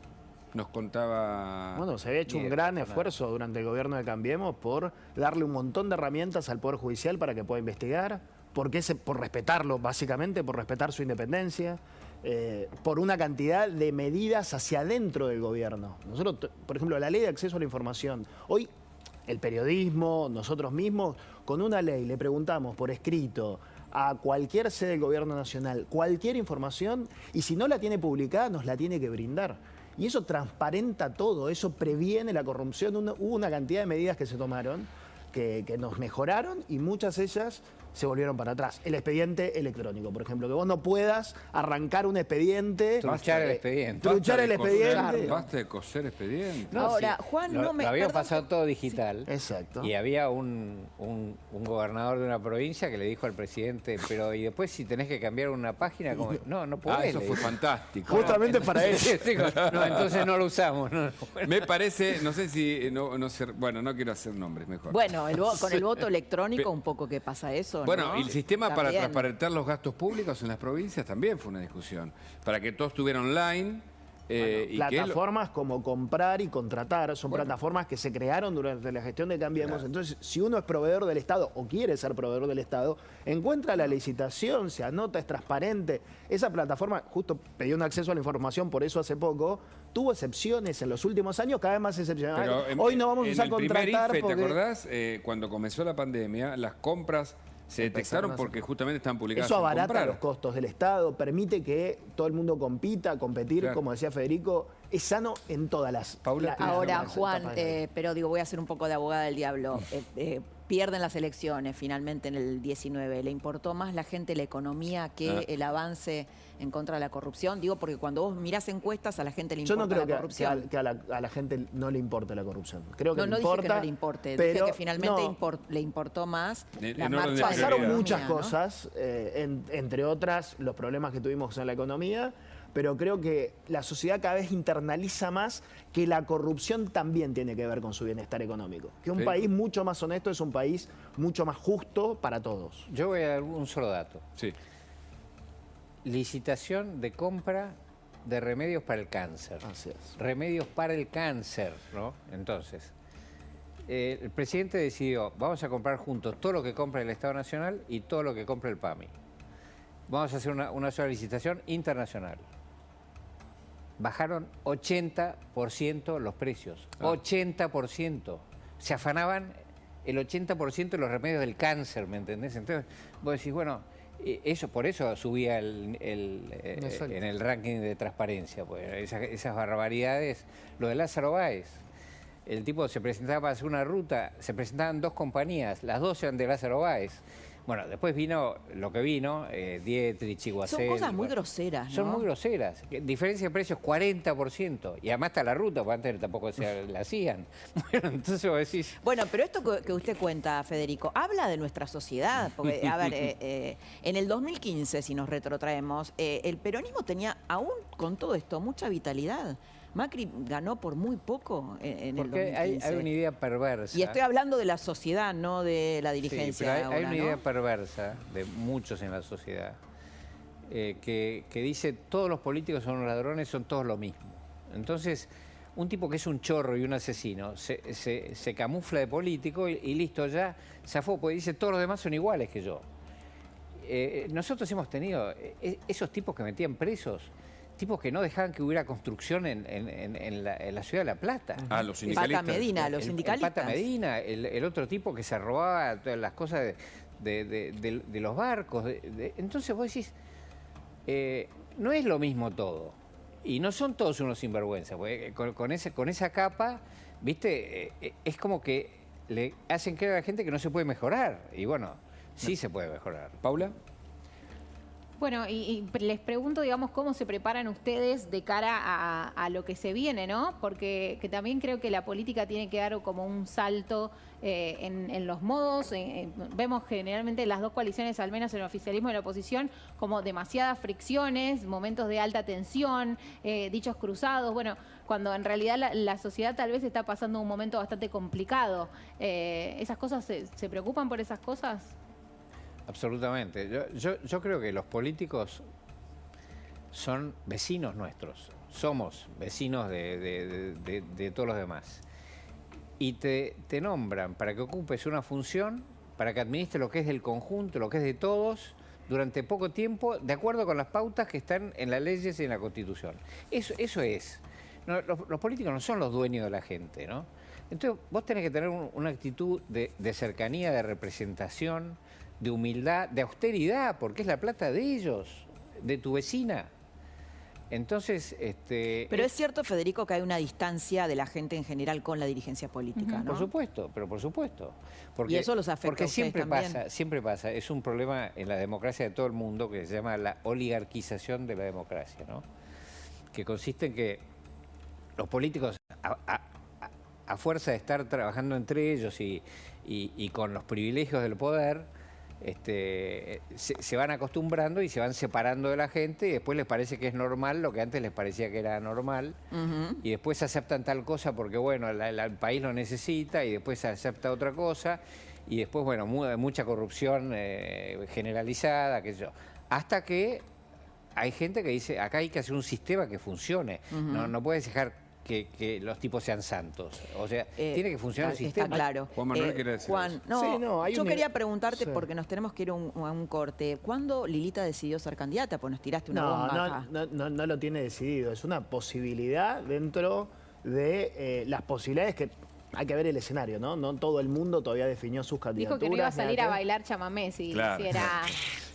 Nos contaba... Bueno, se había hecho un gran esfuerzo durante el gobierno de Cambiemos por darle un montón de herramientas al Poder Judicial para que pueda investigar, por respetarlo, básicamente, por respetar su independencia, por una cantidad de medidas hacia adentro del gobierno. Nosotros, por ejemplo, la ley de acceso a la información. Hoy, el periodismo, nosotros mismos, con una ley le preguntamos por escrito a cualquier sede del gobierno nacional cualquier información, y si no la tiene publicada, nos la tiene que brindar. Y eso transparenta todo, eso previene la corrupción. Hubo una cantidad de medidas que se tomaron que nos mejoraron, y muchas de ellas se volvieron para atrás. El expediente electrónico, por ejemplo, que vos no puedas arrancar un expediente... Truchar el expediente. Truchar el expediente. Basta de coser expediente. No, ahora, sí. Juan, no me... Lo había pasado todo digital. Sí. Exacto. Y había un gobernador de una provincia que le dijo al presidente, pero ¿y después si tenés que cambiar una página? Como, no podés. Eso fue fantástico. Justamente para eso. No, entonces no lo usamos. Me parece, no sé si... bueno, no quiero hacer nombres, mejor. Bueno, con el voto electrónico un poco que pasa eso, bueno, ¿no? y el sistema también para transparentar los gastos públicos en las provincias también fue una discusión. Para que todo estuviera online. Y plataformas como comprar y contratar son plataformas que se crearon durante la gestión de Cambiemos. Claro. Entonces, si uno es proveedor del Estado o quiere ser proveedor del Estado, encuentra la licitación, se anota, es transparente. Esa plataforma, justo pedí un acceso a la información, por eso hace poco, tuvo excepciones en los últimos años, cada vez más excepcionales. Hoy no vamos a usar contratar. En el primer IFE, ¿te acordás? Cuando comenzó la pandemia, las compras se detectaron porque justamente están publicadas. Eso abarata los costos del Estado, permite que todo el mundo competir, claro. Como decía Federico, es sano en todas las... Paula, Ahora, las Juan, etapas de- pero digo, voy a ser un poco de abogada del diablo. Pierden las elecciones finalmente en el 19. ¿Le importó más la gente la economía que el avance en contra de la corrupción? Digo, porque cuando vos mirás encuestas a la gente le Yo importa no creo la corrupción. que a la gente no le importe la corrupción. Creo que No, le no importa, dije que no le importe, pero dije que finalmente no. le importó más En la orden de marcha de la Pasaron prioridad. muchas economía, ¿no? cosas, entre otras los problemas que tuvimos en la economía, pero creo que la sociedad cada vez internaliza más que la corrupción también tiene que ver con su bienestar económico. Que un Sí. país mucho más honesto es un país mucho más justo para todos. Yo voy a dar un solo dato. Sí. Licitación de compra de remedios para el cáncer. Así es. Remedios para el cáncer, ¿no? Entonces, el presidente decidió, vamos a comprar juntos todo lo que compra el Estado Nacional y todo lo que compra el PAMI. Vamos a hacer una sola licitación internacional. Bajaron 80% los precios. 80%. Se afanaban el 80% de los remedios del cáncer, ¿me entendés? Entonces, vos decís, bueno, por eso subía en el ranking de transparencia, pues, esas barbaridades. Lo de Lázaro Báez. El tipo se presentaba para hacer una ruta, se presentaban 2 compañías, las 2 eran de Lázaro Báez. Bueno, después vino lo que vino, Dietrich, Iguacel. Son cosas muy groseras, ¿no? Son muy groseras. Diferencia de precios 40%. Y además está la ruta, porque antes tampoco la hacían. Bueno, entonces vos decís... Bueno, pero esto que usted cuenta, Federico, habla de nuestra sociedad. Porque, a ver, en el 2015, si nos retrotraemos, el peronismo tenía, aún con todo esto, mucha vitalidad. Macri ganó por muy poco en el 2015. Porque hay una idea perversa. Y estoy hablando de la sociedad, no de la dirigencia. Sí, pero hay ahora, una ¿no? idea perversa de muchos en la sociedad que dice todos los políticos son ladrones, son todos lo mismo. Entonces, un tipo que es un chorro y un asesino se camufla de político y listo, ya zafó, porque dice todos los demás son iguales que yo. Nosotros hemos tenido esos tipos que metían presos, tipos que no dejaban que hubiera construcción en la ciudad de La Plata. Ah, los sindicalistas. Pata Medina, los sindicalistas. El Pata Medina, el otro tipo que se robaba todas las cosas de los barcos. Entonces vos decís, no es lo mismo todo. Y no son todos unos sinvergüenzas. Con esa capa, ¿viste? Es como que le hacen creer a la gente que no se puede mejorar. Y bueno, sí se puede mejorar. ¿Paula? Bueno, y les pregunto, digamos, cómo se preparan ustedes de cara a lo que se viene, ¿no? Porque que también creo que la política tiene que dar como un salto en los modos. Vemos generalmente las dos coaliciones, al menos en el oficialismo y en la oposición, como demasiadas fricciones, momentos de alta tensión, dichos cruzados. Bueno, cuando en realidad la sociedad tal vez está pasando un momento bastante complicado. ¿Esas cosas se preocupan por esas cosas? Absolutamente. Yo creo que los políticos son vecinos nuestros. Somos vecinos de todos los demás. Y te nombran para que ocupes una función, para que administres lo que es del conjunto, lo que es de todos, durante poco tiempo, de acuerdo con las pautas que están en las leyes y en la Constitución. Eso es. No, los políticos no son los dueños de la gente, ¿no? Entonces vos tenés que tener una actitud de cercanía, de representación, de humildad, de austeridad, porque es la plata de ellos, de tu vecina. Entonces, Pero es cierto, Federico, que hay una distancia de la gente en general con la dirigencia política, ¿no? Por supuesto, pero por supuesto. Y eso los afecta porque a ustedes también. siempre pasa. Es un problema en la democracia de todo el mundo que se llama la oligarquización de la democracia, ¿no? Que consiste en que los políticos, a fuerza de estar trabajando entre ellos y con los privilegios del poder, se van acostumbrando y se van separando de la gente y después les parece que es normal lo que antes les parecía que era normal y después aceptan tal cosa porque bueno, el país lo necesita y después se acepta otra cosa y después bueno, mucha corrupción generalizada, qué sé yo, hasta que hay gente que dice acá hay que hacer un sistema que funcione, no puedes dejar que los tipos sean santos. O sea, tiene que funcionar el sistema. Está claro. Juan Manuel quiere decir Juan, eso. no, Sí, no, hay yo un- quería preguntarte, Sí. porque nos tenemos que ir a un corte. ¿Cuándo Lilita decidió ser candidata? Pues nos tiraste una bomba acá. No lo tiene decidido. Es una posibilidad dentro de las posibilidades que hay que ver el escenario, ¿no? No todo el mundo todavía definió sus Dijo candidaturas. que no iba a salir ni a qué. bailar chamamé si Claro. era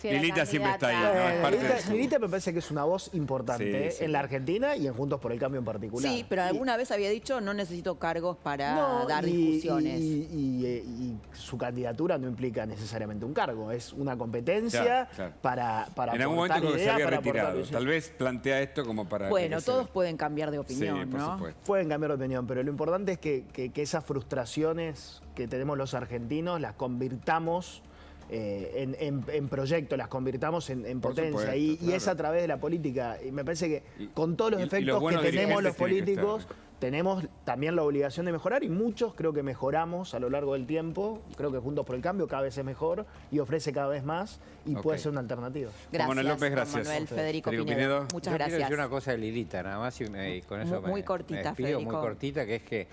si era Lilita siempre está ahí, candidata. ¿no? Es parte de eso. Lilita me parece que es una voz importante Sí, sí. en la Argentina y en Juntos por el Cambio en particular. Sí, pero alguna vez había dicho no necesito cargos para No, dar y- discusiones. Y su candidatura no implica necesariamente un cargo, es una competencia Claro. para En algún momento aportar creo que se ideas, había para aportar retirado. visiones. Tal vez plantea esto como para... Bueno, que se- todos pueden cambiar de opinión, Sí, por ¿no? supuesto. Pueden cambiar de opinión, pero lo importante es que esas frustraciones que tenemos los argentinos las convirtamos en proyectos, las convirtamos en Por potencia. supuesto, Y claro. es a través de la política. Y me parece que con todos los y los efectos buenos que tenemos los dirigentes tienen que políticos, estar. tenemos también la obligación de mejorar y muchos creo que mejoramos a lo largo del tiempo. Creo que Juntos por el Cambio cada vez es mejor y ofrece cada vez más y puede Ok. ser una alternativa. Gracias, Manuel López, Juan gracias. Manuel, Federico Federico Pinedo. Pinedo. Muchas Yo quiero gracias. decir una cosa de Lilita, nada más, y con eso Muy cortita, me despido, Federico. muy cortita, que es que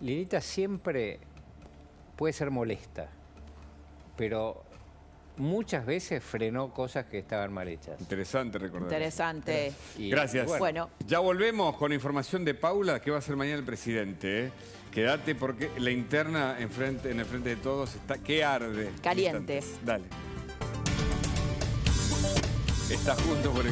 Lilita siempre puede ser molesta, pero muchas veces frenó cosas que estaban mal hechas. Interesante recordar. Interesante. Y, Gracias. Bueno, Ya volvemos con información de Paula, que va a ser mañana el presidente. Quédate porque la interna en el frente de todos está que arde. Caliente. Dale. Está junto por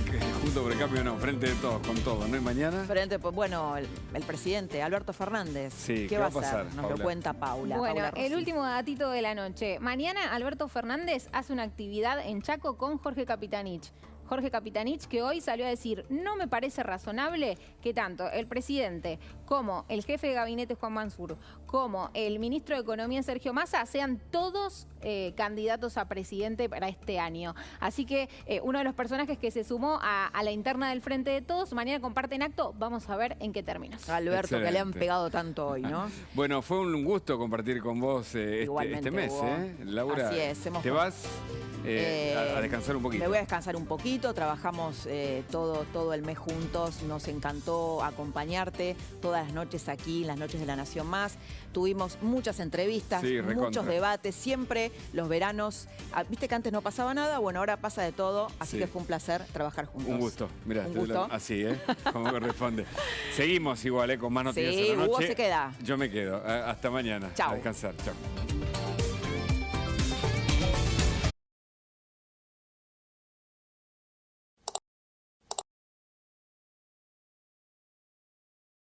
el cambio, no, frente de todos, con todo, ¿no? Y mañana. frente, pues, bueno, el presidente, Alberto Fernández. Sí, ¿Qué va a hacer? pasar, Nos lo Paula? cuenta Paula. Bueno, Paula el Rossi. último datito de la noche. Mañana Alberto Fernández hace una actividad en Chaco con Jorge Capitanich. Jorge Capitanich, que hoy salió a decir, no me parece razonable que tanto el presidente como el jefe de gabinete Juan Mansur, como el ministro de Economía Sergio Massa, sean todos candidatos a presidente para este año. Así que uno de los personajes que se sumó a la interna del Frente de Todos, mañana comparten acto, vamos a ver en qué términos. Alberto, que le han Excelente. pegado tanto hoy, ¿no? Bueno, fue un gusto compartir con vos Igualmente, este mes, Hugo. Laura, Así es, hemos- te vas a descansar un poquito. Me voy a descansar un poquito, trabajamos todo el mes juntos, nos encantó acompañarte todas las noches aquí, las noches de La Nación Más. Tuvimos muchas entrevistas, Sí, recontra. muchos debates, siempre los veranos. Viste que antes no pasaba nada, bueno, ahora pasa de todo, así Sí. que fue un placer trabajar juntos. Un gusto. Mirá, Un te gusto. así, como corresponde. Seguimos igual, con más noticias Sí, en la noche. Hugo se queda. Yo me quedo. Hasta mañana. Chau. A descansar. Chao.